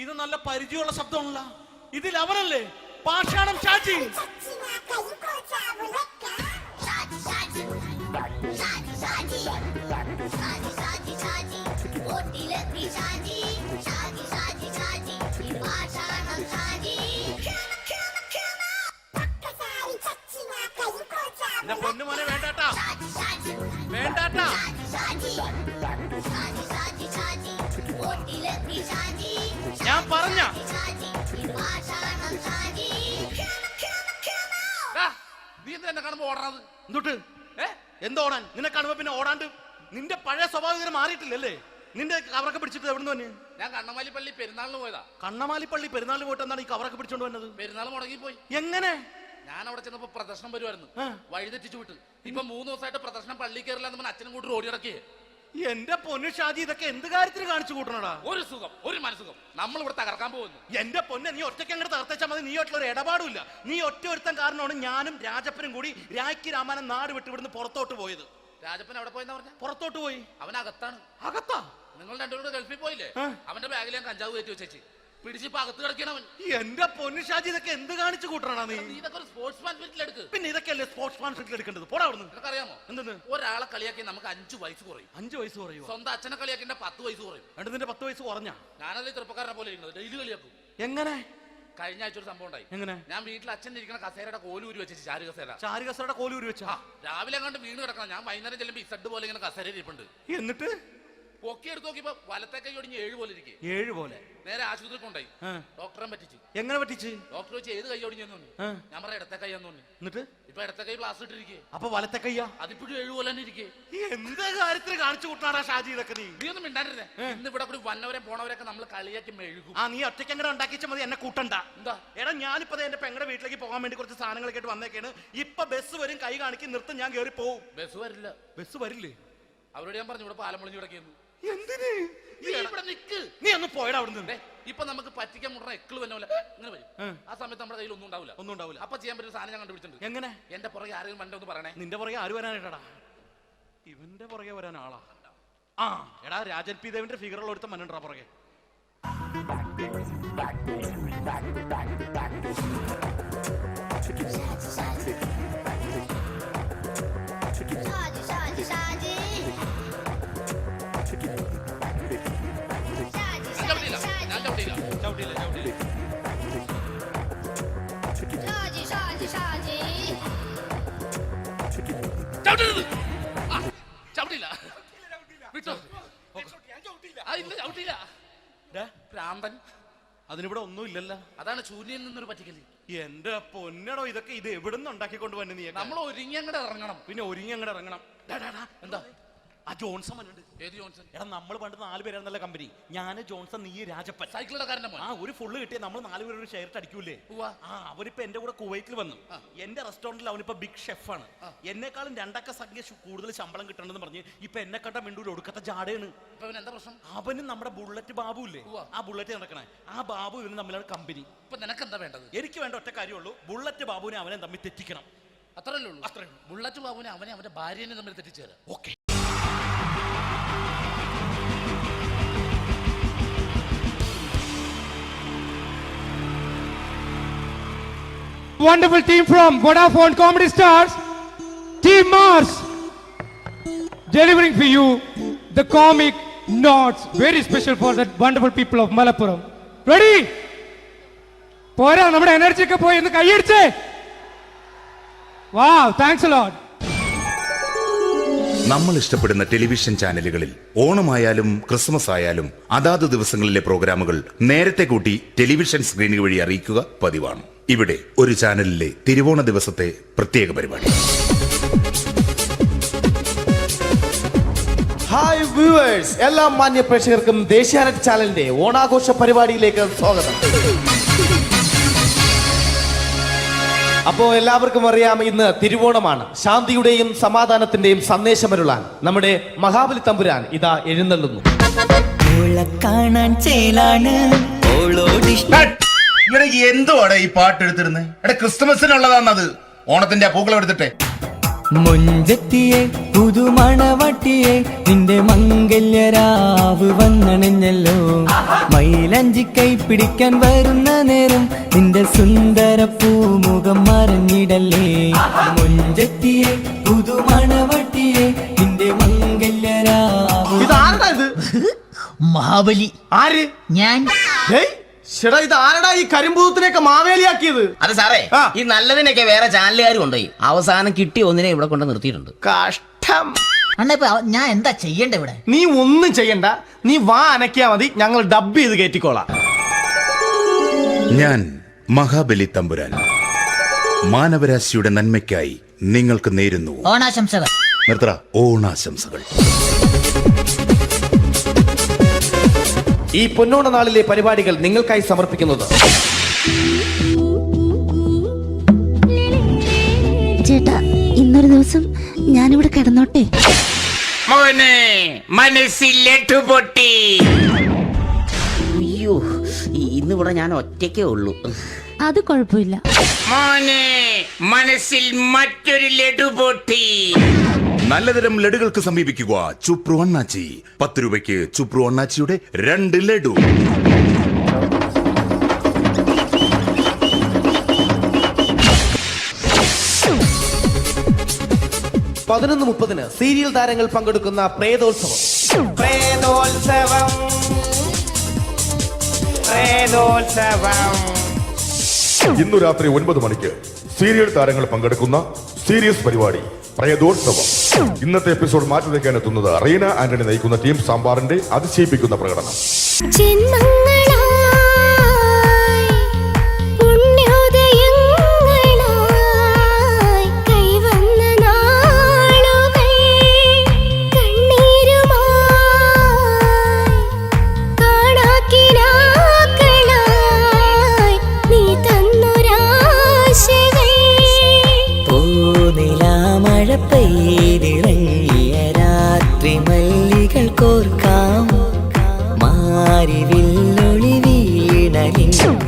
ഇത് നല്ല പരിചയമുള്ള ശബ്ദമാണല്ലോ. ഇതിൽ അവനല്ലേ പാഷാണം ഷാജി? എന്റെ പൊന്നുമോനെ വേണ്ടാട്ടാ, വേണ്ടാട്ടാ. ഞാൻ പറഞ്ഞ നീ എന്താ എന്നെ കാണുമ്പോ ഓടണത്? എന്തുട്ട് എന്തോടാൻ? നിന്നെ കാണുമ്പോ പിന്നെ ഓടാണ്ട് നിന്റെ പഴയ സ്വഭാവം ഇങ്ങനെ മാറിയിട്ടില്ലല്ലേ? നിന്റെ കവറൊക്കെ പിടിച്ചിട്ട് എവിടുന്ന് തന്നെ? ഞാൻ കണ്ണമാലി പള്ളി പെരുന്നാളിന് പോയതാ. കണ്ണമാലി പള്ളി പെരുന്നാളിന് പോയിട്ട് എന്താണ് ഈ കവറൊക്കെ പിടിച്ചോണ്ട് വന്നത്? പെരുന്നാൾ മുടങ്ങിപ്പോയി. എങ്ങനെ? ഞാൻ അവിടെ ചെന്നപ്പോ പ്രദർശനം വരുമായിരുന്നു, വഴിതെറ്റിച്ചു വിട്ട്. ഇപ്പൊ 3 ദിവസമായിട്ട് പ്രദർശനം പള്ളി കയറില്ല എന്ന് അച്ഛനും കൂട്ടി ഓടി ഇറക്കിയേ. എന്റെ പൊന്നു ഷാജി, ഇതൊക്കെ എന്ത് കാര്യത്തിന് കാണിച്ചു കൂട്ടണടാ? ഒരു സുഖം, ഒരു മനസുഖം. നമ്മൾ ഇവിടെ തകർക്കാൻ പോകുന്നു. എന്റെ പൊന്നെ, നീ ഒറ്റയ്ക്ക് അങ്ങോട്ട് തകർത്തേച്ചാൽ മതി. നീ ഒറ്റ ഒരു ഇടപാടുമില്ല. നീ ഒറ്റ ഒരുത്തൻ കാരണമാണ് ഞാനും രാജപ്പനും കൂടി രായ്ക്ക് രാമാനം നാട് വിട്ട് ഇവിടുന്ന് പുറത്തോട്ട് പോയത്. രാജപ്പൻ എവിടെ പോയെന്നാ പറഞ്ഞ? പുറത്തോട്ട് പോയി. അവൻ അകത്താണ്. അകത്താ? നിങ്ങൾ രണ്ടുപേരും ഗൾഫിൽ പോയില്ലേ? അവന്റെ ബാഗിൽ ഞാൻ കഞ്ചാവ് കയറ്റി വെച്ചേച്ച് പിടിച്ചിപ്പോ അകത്ത് കിടക്കണവൻ. എന്റെ പൊന്നു ഷാജി, ഇതൊക്കെ എന്ത് കാണിച്ചു കൂട്ടണ നീ? ഇതൊക്കെ ഒരു സ്പോർട്സ്മാൻ സ്പിരിറ്റിൽ എടുക്ക്. പിന്നെ ഇതൊക്കെയല്ലേ സ്പോർട്സ്മാൻ സ്പിരിറ്റിൽ എടുക്കേണ്ടത്? പോടാ അവിടുന്ന്. നിനക്കറിയാമോ എന്തെന്ന്? ഒരാളെ കളിയാക്കി നമുക്ക് 5 വയസ്സ് കുറയും. 5 വയസ്സ് കുറയും? സ്വന്തം അച്ഛനെ കളിയാക്കി 10 വയസ്സ് കുറയും. നിന്റെ 10 വയസ്സ് കുറഞ്ഞാ? ഞാനത് ചെറുപ്പക്കാരനെ പോലെ ഇരിക്കുന്നത്, ഡെയിലി കളിയാക്കും. എങ്ങനെ? കഴിഞ്ഞ ആഴ്ച ഒരു സംഭവം ഉണ്ടായി. എങ്ങനെ? ഞാൻ വീട്ടിൽ അച്ഛൻ ഇരിക്കുന്ന കസേരയുടെ കോലൂരി വെച്ചിട്ട് ചാരു കസേര. ചാരു കസേരയുടെ കോലൂരി വെച്ചാ? രാവിലെ കണ്ട് വീണ് കിടക്കണം. ഞാൻ വൈകുന്നേരം ചെല്ലുമ്പോ ഇസഡ് പോലെ ഇങ്ങനെ കസേര ഇരിപ്പുണ്ട്. എന്നിട്ട് പൊക്കി എടുത്ത് നോക്കിയപ്പോ വലത്തെ കൈ ഒടിഞ്ഞ് 7 പോലെ ഇരിക്കും. 7 പോലെ? നേരെ ആശുപത്രി കൊണ്ടായി. ഡോക്ടറെ പറ്റിച്ച്. എങ്ങനെ പറ്റിച്ച്? ഡോക്ടർ വെച്ച് ഏത് കൈ ഒടിഞ്ഞെന്ന് തോന്നി. ഞാൻ പറയാം ഇടത്തെ കൈയാന്ന് തോന്നി. എന്നിട്ട് ഇപ്പൊ ഇടത്തെ കൈ പ്ലാസ്റ്റർ ഇട്ടിരിക്കേ. അപ്പൊ വലത്തെ കയ്യാ? അതിപ്പോഴും 7 പോലെ തന്നെ ഇരിക്കേ. എന്ത് കാര്യത്തിന് കാണിച്ചു കൂട്ടാടാ ഷാജി ഇതൊക്കെ? നീ ഒന്നും മിണ്ടാണ്ടിരുന്നേ. ഇന്ന് ഇവിടെ കൂടി വന്നവരെ പോണവരൊക്കെ നമ്മൾ കളിയാക്കി മെഴുകും. നീ ഒറ്റയ്ക്ക് അങ്ങനെ ഉണ്ടാക്കിച്ച മതി, എന്നെ കൂട്ടണ്ട. എന്താ? എടാ, ഞാനിപ്പോ എന്റെ പെങ്ങളുടെ വീട്ടിലേക്ക് പോകാൻ വേണ്ടി കുറച്ച് സാധനങ്ങളൊക്കെ ആയിട്ട് വന്നേക്കാണ്. ഇപ്പൊ ബസ് വരും, കൈ കാണിക്കും, നിർത്തും, ഞാൻ കയറി പോവും. ബസ് വരില്ല. ബസ് വരില്ലേ? അവരോട് ഞാൻ പറഞ്ഞു ഇവിടെ പാലം പൊളിഞ്ഞു കിടക്കുന്നു. എന്തിന്? ഇവിടെ നിക്ക്. നീ ഒന്ന് പോയടാ അവിടുന്ന്. ഇപ്പൊ നമുക്ക് പറ്റിക്കാൻ മുട്ട എക്കിള് വന്നോല ഇങ്ങനെ വരും. ആ സമയത്ത് നമ്മുടെ കയ്യിൽ ഒന്നും ഉണ്ടാവില്ല. അപ്പൊ ചെയ്യാൻ പറ്റുന്ന സാധനം ഞാൻ കണ്ടുപിടിച്ചിട്ടുണ്ട്. എങ്ങനെ? എന്റെ പുറകെ ആരെങ്കിലും വണ്ടി ഒന്ന് പറയണേ. നിന്റെ പുറകെ ആര് വരാനായിട്ടാ? ഇവന്റെ പുറകെ വരാൻ ആളാ? എടാ, രാജൻ പി ദേവിന്റെ ഫിഗറുള്ള ഒരുത്ത മനുണ്ടാ പുറകെ. അതിനിവിടെ ഒന്നും ഇല്ലല്ലോ. അതാണ് ശൂന്യയിൽ നിന്നൊരു പറ്റിക്കല്. എന്റെ പൊന്നടോ, ഇതൊക്കെ ഇത് എവിടുന്ന് ഉണ്ടാക്കിക്കൊണ്ട് വന്നു നീ? നമ്മൾ ഒരുങ്ങി അങ്ങോട്ട് ഇറങ്ങണം. പിന്നെ ഒരുങ്ങി അങ്ങോട്ട് ഇറങ്ങണം. എന്താ? ആ ജോൺസൺ വന്നിട്ടുണ്ട്. ഏത് ജോൺസൺ? എടാ, നമ്മൾ പണ്ട് 4 പേരായിരുന്നല്ല കമ്പനി. ഞാന്, ജോൺസൺ, നീ, രാജപ്പൻ. സൈക്കിളുടെ കാരന്റെ മോൻ. ഒരു ഫുള്ള് കിട്ടിയ നമ്മൾ 4 പേര് ഒരു ഷെയർ അടിക്കൂലേ? അവനിപ്പോ എന്റെ കൂടെ കുവൈറ്റിൽ വന്നു. എന്റെ റെസ്റ്റോറന്റിൽ അവനിപ്പോ ബിഗ് ഷെഫാണ്. എന്നെക്കാളും 2 അക്ക സംഖ്യ കൂടുതൽ ശമ്പളം കിട്ടണമെന്ന് പറഞ്ഞ് ഇപ്പൊ എന്നെ കണ്ട മിണ്ടൂര് ഒടുക്കത്തെ ജാടയാണ്. എന്താ പ്രശ്നം? അവനും നമ്മുടെ ബുള്ളറ്റ് ബാബു ഇല്ലേ, ആ ബുള്ളറ്റ് നടക്കണേ, ആ ബാബു ഇവനും തമ്മിലാണ് കമ്പനി. ഇപ്പൊ നിനക്ക് എന്താ വേണ്ടത്? എനിക്ക് വേണ്ട ഒറ്റ കാര്യമുള്ളൂ, ബുള്ളറ്റ് ബാബുവിനെ അവനെ തമ്മിൽ തെറ്റിക്കണം. അത്രയല്ലേ ഉള്ളൂ? അത്രേ ഉള്ളൂ. ബുള്ളറ്റ് ബാബുവിനെ അവനെ അവന്റെ ഭാര്യനെ തമ്മിൽ തെറ്റിച്ചേരാം. Okay. Wonderful team from Vodafone Comedy Stars, Team Mars, delivering for you the comic notes, very special for the wonderful people of Malappuram. Ready? പോരാ, നമ്മുടെ എനർജി ഒക്കെ പോയി ഒന്ന് കൈയടിച്ചേ. Wow, thanks a lot. നമ്മൾ ഇഷ്ടപ്പെടുന്ന ടെലിവിഷൻ ചാനലുകളിൽ ഓണമായാലും ക്രിസ്മസ് ആയാലും അതാത് ദിവസങ്ങളിലെ പ്രോഗ്രാമുകൾ നേരത്തെ കൂട്ടി ടെലിവിഷൻ സ്ക്രീനുകൾ വഴി അറിയിക്കുക പതിവാണ്. ഇവിടെ ഒരു ചാനലിലെ തിരുവോണ ദിവസത്തെ പ്രത്യേക പരിപാടി. ഹായ് വ്യൂവേഴ്സ്, എല്ലാ മാന്യ പ്രേക്ഷകർക്കും ദേശീയാനെറ്റ് ചാനലിന്റെ ഓണാഘോഷ പരിപാടിയിലേക്ക് സ്വാഗതം. അപ്പോ എല്ലാവർക്കും അറിയാം, ഇന്ന് തിരുവോണമാണ്. ശാന്തിയുടെയും സമാധാനത്തിന്റെയും സന്ദേശമരുളാൻ നമ്മുടെ മഹാബലി തമ്പുരാൻ ഇതാ എഴുന്നള്ളുന്നു. എന്തുവാടാ ഈ പാട്ട് എടുത്തിരുന്നത്? എടാ, ക്രിസ്മസിനുള്ളതാണത്. ഓണത്തിന്റെ പൂക്കളം എടുത്തിട്ടെ. മൊഞ്ചത്തിയെ പുതുമണവട്ടിയെ നിന്റെ മംഗല്യരാവ് വന്നണഞ്ഞല്ലോ. മൈലഞ്ചി കൈ പിടിക്കാൻ വരുന്ന നേരം നിന്റെ സുന്ദര പൂമുഖം മറഞ്ഞിടല്ലേ. മൊഞ്ചത്തിയെ പുതുമണവട്ടിയെ നിന്റെ മംഗല്യരാവ്. ഇതാരാ ഇത്? മഹാബലി. ആര്? ഞാൻ. ചേട്ടാ ഇത് ആരടാ ഈ കരിമ്പൂത്തിനെയൊക്കെ മാവേലിയാക്കിയത്? അത് സാറേ, ഈ നല്ലതിനൊക്കെ വേറെ ചാനലുകാർ കൊണ്ടുപോയി അവസാനം കിട്ടിയ ഒന്നിനെ ഇവിടെ കൊണ്ട് നിർത്തിയിട്ടുണ്ട്. കഷ്ടം. ഞാൻ എന്താ ചെയ്യണ്ട ഇവിടെ? നീ ഒന്നും ചെയ്യണ്ട, നീ വാ അനക്കിയാ മതി, ഞങ്ങൾ ഡബ് ചെയ്ത് കയറ്റിക്കോളാം. ഞാൻ മഹാബലി തമ്പുരാൻ മാനവരാശിയുടെ നന്മയ്ക്കായി നിങ്ങൾക്ക് നേരുന്നു ഓണാശംസകൾ. നിർത്തറ ഓണാശംസകൾ. ഈ പൊന്നോണ നാളിലെ പരിപാടികൾ നിങ്ങൾക്കായി സമർപ്പിക്കുന്നത് ചേട്ടാ, ഇന്നൊരു ദിവസം ഞാനിവിടെ കിടന്നോട്ടെ? മോനെ മനസ്സിൽ ലഡു പൊട്ടി. അയ്യോ, ഇന്നിവിടെ ഞാൻ ഒറ്റയ്ക്കേ ഉള്ളൂ. അത് കുഴപ്പമില്ല. മോനെ മനസ്സിൽ മറ്റൊരു ലഡു പൊട്ടി. നല്ലതരം ലഡുകൾക്ക് സമീപിക്കുക ചുപ്രു അണ്ണാച്ചി. 10 രൂപയ്ക്ക് ചുപ്രു അണ്ണാച്ചിയുടെ 2 ലഡു. പതിനൊന്ന് 30 സീരിയൽ താരങ്ങൾ പങ്കെടുക്കുന്ന പ്രേതോത്സവം. ഇന്നു രാത്രി 9 മണിക്ക് സീരിയൽ താരങ്ങൾ പങ്കെടുക്കുന്ന സീരിയസ് പരിപാടി പ്രേതോത്സവം. ഇന്നത്തെ എപ്പിസോഡ് മാറ്റി വയ്ക്കാൻ എത്തുന്നത് റീന ആന്റണി നയിക്കുന്ന ടീം സാമ്പാറിന്റെ അതിശയിപ്പിക്കുന്ന പ്രകടനം.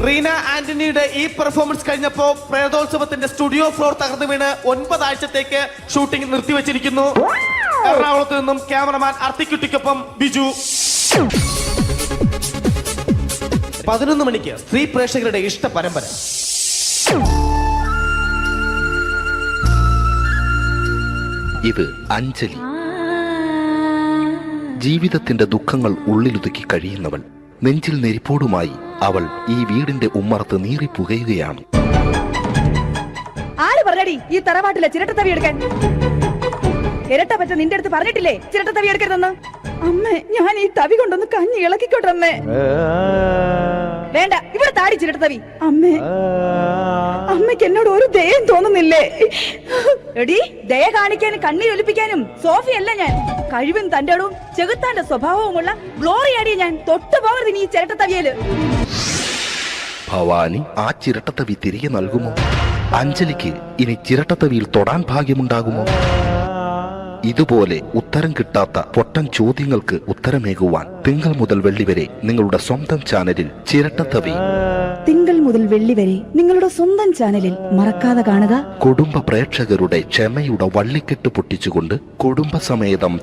റീന ആന്റണിയുടെ ഈ പെർഫോമൻസ് കഴിഞ്ഞപ്പോ പ്രേതോത്സവത്തിന്റെ സ്റ്റുഡിയോ ഫ്ലോർ തകർന്നു വീണ് 9 ആഴ്ചത്തേക്ക് ഷൂട്ടിംഗ് നിർത്തിവെച്ചിരിക്കുന്നു. എറണാകുളത്ത് നിന്നും ക്യാമറമാൻ അർത്തിക്കുട്ടിക്കൊപ്പം ബിജു. 11 മണിക്ക് സ്ത്രീ പ്രേക്ഷകരുടെ ഇഷ്ട പരമ്പര. ഇത് അഞ്ജലി. ജീവിതത്തിന്റെ ദുഃഖങ്ങൾ ഉള്ളിലൊതുക്കി കഴിയുന്നവൾ. നെഞ്ചിൽ നെരിപ്പോടുമായി അവൾ ഈ വീടിന്റെ ഉമ്മറത്ത് നീറി പുകയുകയാണ്. ആര് പറഞ്ഞടി ഈ തറവാട്ടിലെ ചിരട്ടത്തവി എടുക്കാൻ? ഇരട്ട പറ്റ നിന്റെ അടുത്ത് പറഞ്ഞിട്ടില്ലേ ചിരട്ടത്തവി എടുക്കരുതെന്ന്? അമ്മേ, ഞാൻ ഈ തവി കൊണ്ടൊന്ന് കഞ്ഞി ഇളക്കിക്കോട്ടെ അമ്മേ. വേണ്ട, ഇവിടെ താടി ചിരട്ടത്തവി. അമ്മേ, അമ്മയ്ക്ക് എന്നോട് ഒരു ദയം തോന്നുന്നില്ലേ? എടി, ദയ കാണിക്കാനും കണ്ണീരൊലിപ്പിക്കാനും സോഫിയല്ല ഞാൻ. കഴിവും തന്റെ ഇടവും ചെകുത്താന്റെ സ്വഭാവവുമുള്ള ഗ്ലോറി ആടിയ ഞാൻ. തൊട്ടു പോകരുത് ഇനി ഈ ചിരട്ടത്തവിയല്. ഭവാനി ആ ചിരട്ടത്തവി തിരികെ നൽകുമോ? അഞ്ജലിക്ക് ഇനി ചിരട്ടത്തവിയിൽ തൊടാൻ ഭാഗ്യമുണ്ടാകുമോ? ഇതുപോലെ ഉത്തരം കിട്ടാത്ത പൊട്ടൻ ചോദ്യങ്ങൾക്ക് ഉത്തരമേകുവാൻ തിങ്കൾ മുതൽ വെള്ളി വരെ നിങ്ങളുടെ സ്വന്തം ചാനലിൽ ചിരട്ടത്തവി. തിങ്കൾ മുതൽ വെള്ളി വരെ നിങ്ങളുടെ സ്വന്തം ചാനലിൽ മറക്കാതെ കാണുക. കുടുംബ പ്രേക്ഷകരുടെ ക്ഷമയുടെ വള്ളിക്കെട്ട് പൊട്ടിച്ചുകൊണ്ട് കുടുംബസമേതം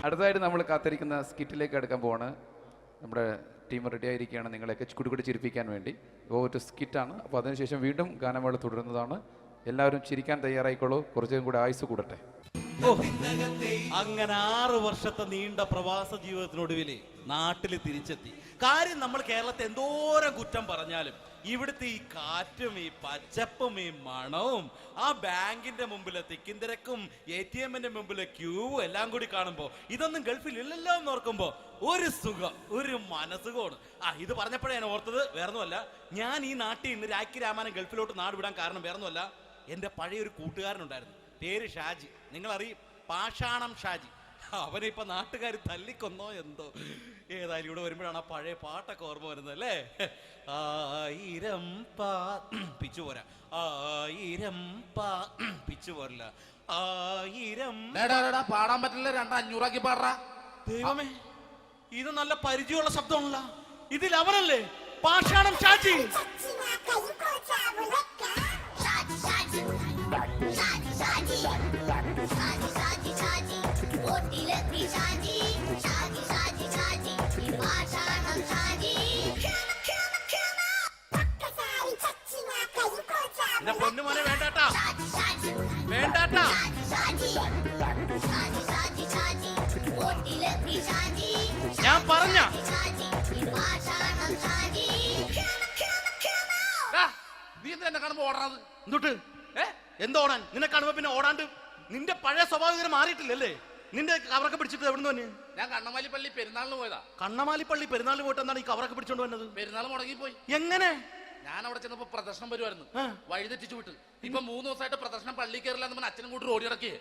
അടുത്തതായിട്ട് നമ്മൾ കാത്തിരിക്കുന്ന സ്കിറ്റിലേക്ക് എടുക്കാൻ പോവാണ്. നമ്മുടെ ടീം റെഡി ആയിരിക്കുകയാണ് നിങ്ങളെയൊക്കെ കുടുകുടി ചിരിപ്പിക്കാൻ വേണ്ടി. ഒരു സ്കിറ്റാണ്, അപ്പോൾ അതിനുശേഷം വീണ്ടും ഗാനമേള തുടരുന്നതാണ്. എല്ലാവരും ചിരിക്കാൻ തയ്യാറായിക്കോളൂ. കുറച്ചും കൂടെ ആയുസ് കൂടട്ടെ. അങ്ങനെ 6 വർഷത്തെ നീണ്ട പ്രവാസ ജീവിതത്തിനൊടുവിൽ നാട്ടിൽ തിരിച്ചെത്തി. കാര്യം നമ്മൾ കേരളത്തെ എന്തോരം കുറ്റം പറഞ്ഞാലും ഇവിടുത്തെ ഈ കാറ്റും ഈ പച്ചപ്പും ഈ മണവും ആ ബാങ്കിന്റെ മുമ്പിലെ തിക്കും തിരക്കും ATM-ന്റെ മുമ്പിലെ ക്യൂവും എല്ലാം കൂടി കാണുമ്പോൾ ഇതൊന്നും ഗൾഫിൽ ഇല്ലല്ലോ എന്ന് ഓർക്കുമ്പോൾ ഒരു സുഖം, ഒരു മനസ്സുഖമാണ്. ഇത് പറഞ്ഞപ്പോഴേ ഞാൻ ഓർത്തത് വേറൊന്നുമല്ല, ഞാൻ ഈ നാട്ടിൽ നിന്ന് രാഖി രാമാനം ഗൾഫിലോട്ട് നാട് വിടാൻ കാരണം വേറൊന്നുമല്ല, എൻ്റെ പഴയൊരു കൂട്ടുകാരനുണ്ടായിരുന്നു, പേര് ഷാജി. നിങ്ങളറിയും, പാഷാണം ഷാജി. അവനെ ഇപ്പൊ നാട്ടുകാർ തല്ലിക്കൊന്നോ എന്തോ. ഏതായാലും ഇവിടെ വരുമ്പോഴാണ് ആ പഴയ പാട്ടൊക്കെ ഓർമ്മ വരുന്നത് അല്ലേ? 1000 പിച്ചു പോരാ, 1000 പിച്ചു പോരില്ല, 1000 പാടാൻ പറ്റില്ല, 200 പാടാ. ദൈവമേ, ഇത് നല്ല പരിചയമുള്ള ശബ്ദമുള്ള. ഇതിൽ അവനല്ലേ പാഷാണം ഷാജി? എന്റെ പൊന്നുമോനെ വേണ്ടാട്ടാ, വേണ്ടാട്ടാ. ഞാൻ പറഞ്ഞ നീ എന്താ എന്നെ കാണുമ്പോ ഓടണത്? എന്തുട്ട് എന്തോടാൻ? നിന്നെ കാണുമ്പോ പിന്നെ ഓടാണ്ട് നിന്റെ പഴയ സ്വഭാവം ഇങ്ങനെ മാറിയിട്ടില്ലല്ലേ? നിന്റെ കവറൊക്കെ പിടിച്ചിട്ട് എവിടുന്ന് തന്നെ? ഞാൻ കണ്ണമാലി പള്ളി പെരുന്നാളിന് പോയതാ. കണ്ണമാലി പള്ളി പെരുന്നാളിന് പോയിട്ട് എന്താണ് ഈ കവറൊക്കെ പിടിച്ചോണ്ട് വന്നത്? പെരുന്നാൾ മുടങ്ങിപ്പോയി. എങ്ങനെ? ഞാൻ അവിടെ ചെന്നപ്പോ പ്രദർശനം വരുമായിരുന്നു, വഴിതെറ്റിച്ചു വിട്ട്. ഇപ്പൊ 3 ദിവസമായിട്ട് പ്രദർശനം പള്ളി കയറില്ല എന്ന് അച്ഛനും കൂട്ടി ഓടി ഇറക്കിയേ.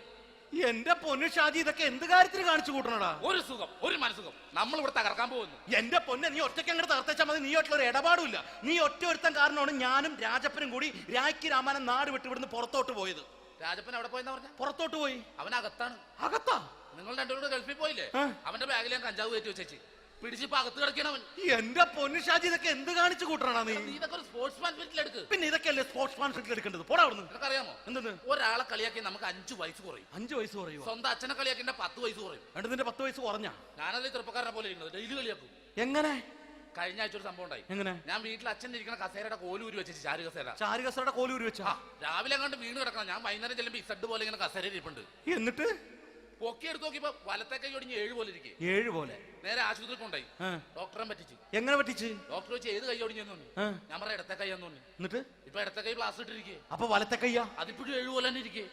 എന്റെ പൊന്നു ഷാജി, ഇതൊക്കെ എന്ത് കാര്യത്തിന് കാണിച്ചു കൂട്ടണടാ? ഒരു സുഖം, ഒരു മനസുഖം. നമ്മൾ ഇവിടെ തകർക്കാൻ പോകുന്നു. എന്റെ പൊന്നെ, നീ ഒറ്റയ്ക്ക് അങ്ങോട്ട് തകർത്തേച്ചാൽ മതി. നീ ഒറ്റൊരു ഇടപാടില്ല. നീ ഒറ്റ ഒരുത്തൻ കാരണമാണ് ഞാനും രാജപ്പനും കൂടി രാജ്ഞി രാമായണം നാട് വിട്ട് ഇവിടുന്ന് പുറത്തോട്ട് പോയത്. രാജപ്പൻ എവിടെ പോയെന്ന് പറഞ്ഞ? പുറത്തോട്ട് പോയി. അവനകത്താണ്. അകത്താ? നിങ്ങൾ രണ്ടുപേരും ഗൾഫിൽ പോയില്ലേ? അവന്റെ ബാഗിൽ ഞാൻ കഞ്ചാവ് കയറ്റി വെച്ചേച്ച് പിടിച്ചിപ്പോ അകത്ത് കിടക്കണവൻ. എന്റെ പൊന്നു ഷാജി, ഇതൊക്കെ എന്ത് കാണിച്ചു കൂട്ടണ നീ? ഇതൊക്കെ ഒരു സ്പോർട്സ്മാൻ സ്പിരിറ്റിൽ എടുക്ക്. പിന്നെ ഇതൊക്കെയല്ലേ സ്പോർട്സ്മാൻ സ്പിരിറ്റിൽ എടുക്കേണ്ടത്? പോടാ അവിടുന്ന്. നിനക്കറിയാമോ എന്തെന്ന്? ഒരാളെ കളിയാക്കി നമുക്ക് 5 വയസ്സ് കുറയും. 5 വയസ്സ് കുറയും? സ്വന്തം അച്ഛനെ കളിയാക്കി 10 വയസ്സ് കുറയും. എന്നിട്ട് നിന്റെ 10 വയസ്സ് കുറഞ്ഞ? ഞാനത് ചെറുപ്പക്കാരനെ പോലെ ഇരിക്കുന്നത്, ഡെയിലി കളിയാക്കും. എങ്ങനെ? കഴിഞ്ഞ ആഴ്ച ഒരു സംഭവം ഉണ്ടായി. എങ്ങനെ? ഞാൻ വീട്ടിൽ അച്ഛൻ ഇരിക്കുന്ന കസേരയുടെ കോലൂരി വെച്ചു. ചാരു കസേരയുടെ കോലൂരി വെച്ചാ? രാവിലെ അങ്ങോട്ട് വീണ് കിടക്കണം. ഞാൻ വൈകുന്നേരം ചെല്ലുമ്പോ ഇസഡ് പോലെ ഇങ്ങനെ കസേര ഇരിപ്പുണ്ട്. എന്നിട്ട് പൊക്കി എടുത്ത് നോക്കിയപ്പോ വലത്തെ കൈ ഒടിഞ്ഞ് 7 പോലെ ഇരിക്കും. 7 പോലെ? നേരെ ആശുപത്രി കൊണ്ടായി. ഡോക്ടറെ പറ്റിച്ച്. എങ്ങനെ പറ്റിച്ച്? ഡോക്ടർ വെച്ച് ഏത് കൈ ഒടിഞ്ഞെന്ന് തോന്നി. ഞാൻ പറയാം ഇടത്തെ കൈ എന്ന് തോന്നി. എന്നിട്ട് ഇപ്പൊ ഇടത്തെ കൈ പ്ലാസ്റ്റർ ഇട്ടിരിക്കേ. അപ്പൊ വലത്തെ കയ്യാ? അതിപ്പോഴും 7 പോലെ തന്നെ ഇരിക്കേ.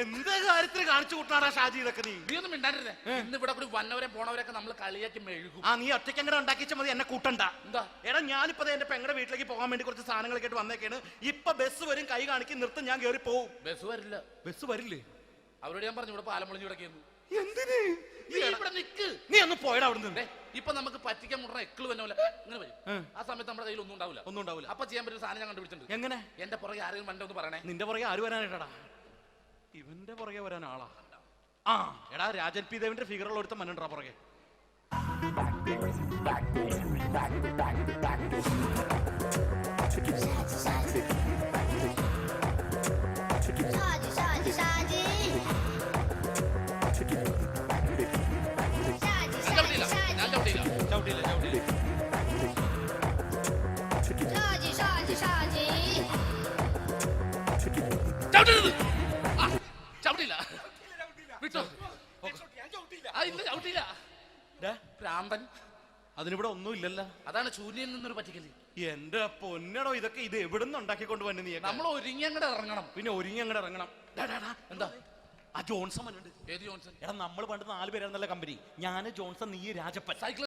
എന്ത് കാര്യത്തിന് കാണിച്ചു കൂട്ടാടാ ഷാജി ഇതൊക്കെ? നീ ഒന്നും മിണ്ടാണ്ടിരുന്നേ. ഇന്ന് ഇവിടെ കൂടി വന്നവരെ പോണവരൊക്കെ നമ്മൾ കളിയാക്കി മെഴുകും. നീ ഒറ്റയ്ക്ക് അങ്ങനെ ഉണ്ടാക്കിച്ചാൽ മതി, എന്നെ കൂട്ടണ്ട. എന്താ? എടാ, ഞാനിപ്പോ എന്റെ പെങ്ങളുടെ വീട്ടിലേക്ക് പോകാൻ വേണ്ടി കുറച്ച് സാധനങ്ങളൊക്കെ ആയിട്ട് വന്നേക്കാണ്. ഇപ്പൊ ബസ് വരും, കൈ കാണിക്കും, നിർത്തും, ഞാൻ കയറി പോവും. ബസ് വരില്ല. ബസ് വരില്ലേ? അവരോട് ഞാൻ പറഞ്ഞു ഇവിടെ പാലം പൊളിഞ്ഞു കിടക്കുന്നു. എന്തിന്? നീ ഇവിടെ നിക്ക്. നീ ഒന്ന് പോയടാ അവിടുന്ന്. ഇപ്പൊ നമുക്ക് പറ്റിക്കാൻ മുടണ എക്കിള് വന്നോലെ ഇങ്ങനെ വരും. ആ സമയത്ത് നമ്മുടെ കയ്യിൽ ഒന്നും ഉണ്ടാവില്ല. അപ്പൊ ചെയ്യാൻ പറ്റുന്ന സാധനം ഞാൻ കണ്ടുപിടിച്ചിട്ടുണ്ട്. എങ്ങനെ? എന്റെ പുറകെ ആരെങ്കിലും വണ്ടി ഒന്ന് പറയണേ. നിന്റെ പുറകെ ആര് വരാനായിട്ടാ? ഇവന്റെ പുറകെ വരാൻ ആളാ? എടാ, രാജൻ പി ദേവിന്റെ ഫിഗറുള്ള ഒരുത്ത മനുണ്ടാ പുറകെ. അതിനിവിടെ ഒന്നും ഇല്ലല്ലോ. അതാണ് ശൂന്യയിൽ നിന്നൊരു പറ്റിക്കല്. എന്റെ പൊന്നടോ, ഇതൊക്കെ ഇത് എവിടുന്ന് ഉണ്ടാക്കിക്കൊണ്ട് വന്നെ നീ? നമ്മൾ ഒരുങ്ങി അങ്ങോട്ട് ഇറങ്ങണം. പിന്നെ ഒരുങ്ങി അങ്ങോട്ട് ഇറങ്ങണം. എന്താ? ആ ജോൺസൺ വന്നുണ്ട്. ഏത് ജോൺസൺ? എടാ, നമ്മൾ പണ്ട് 4 പേരായിരുന്നല്ലോ കമ്പനി. ഞാന്, ജോൺസൺ, നീ, രാജപ്പൻ.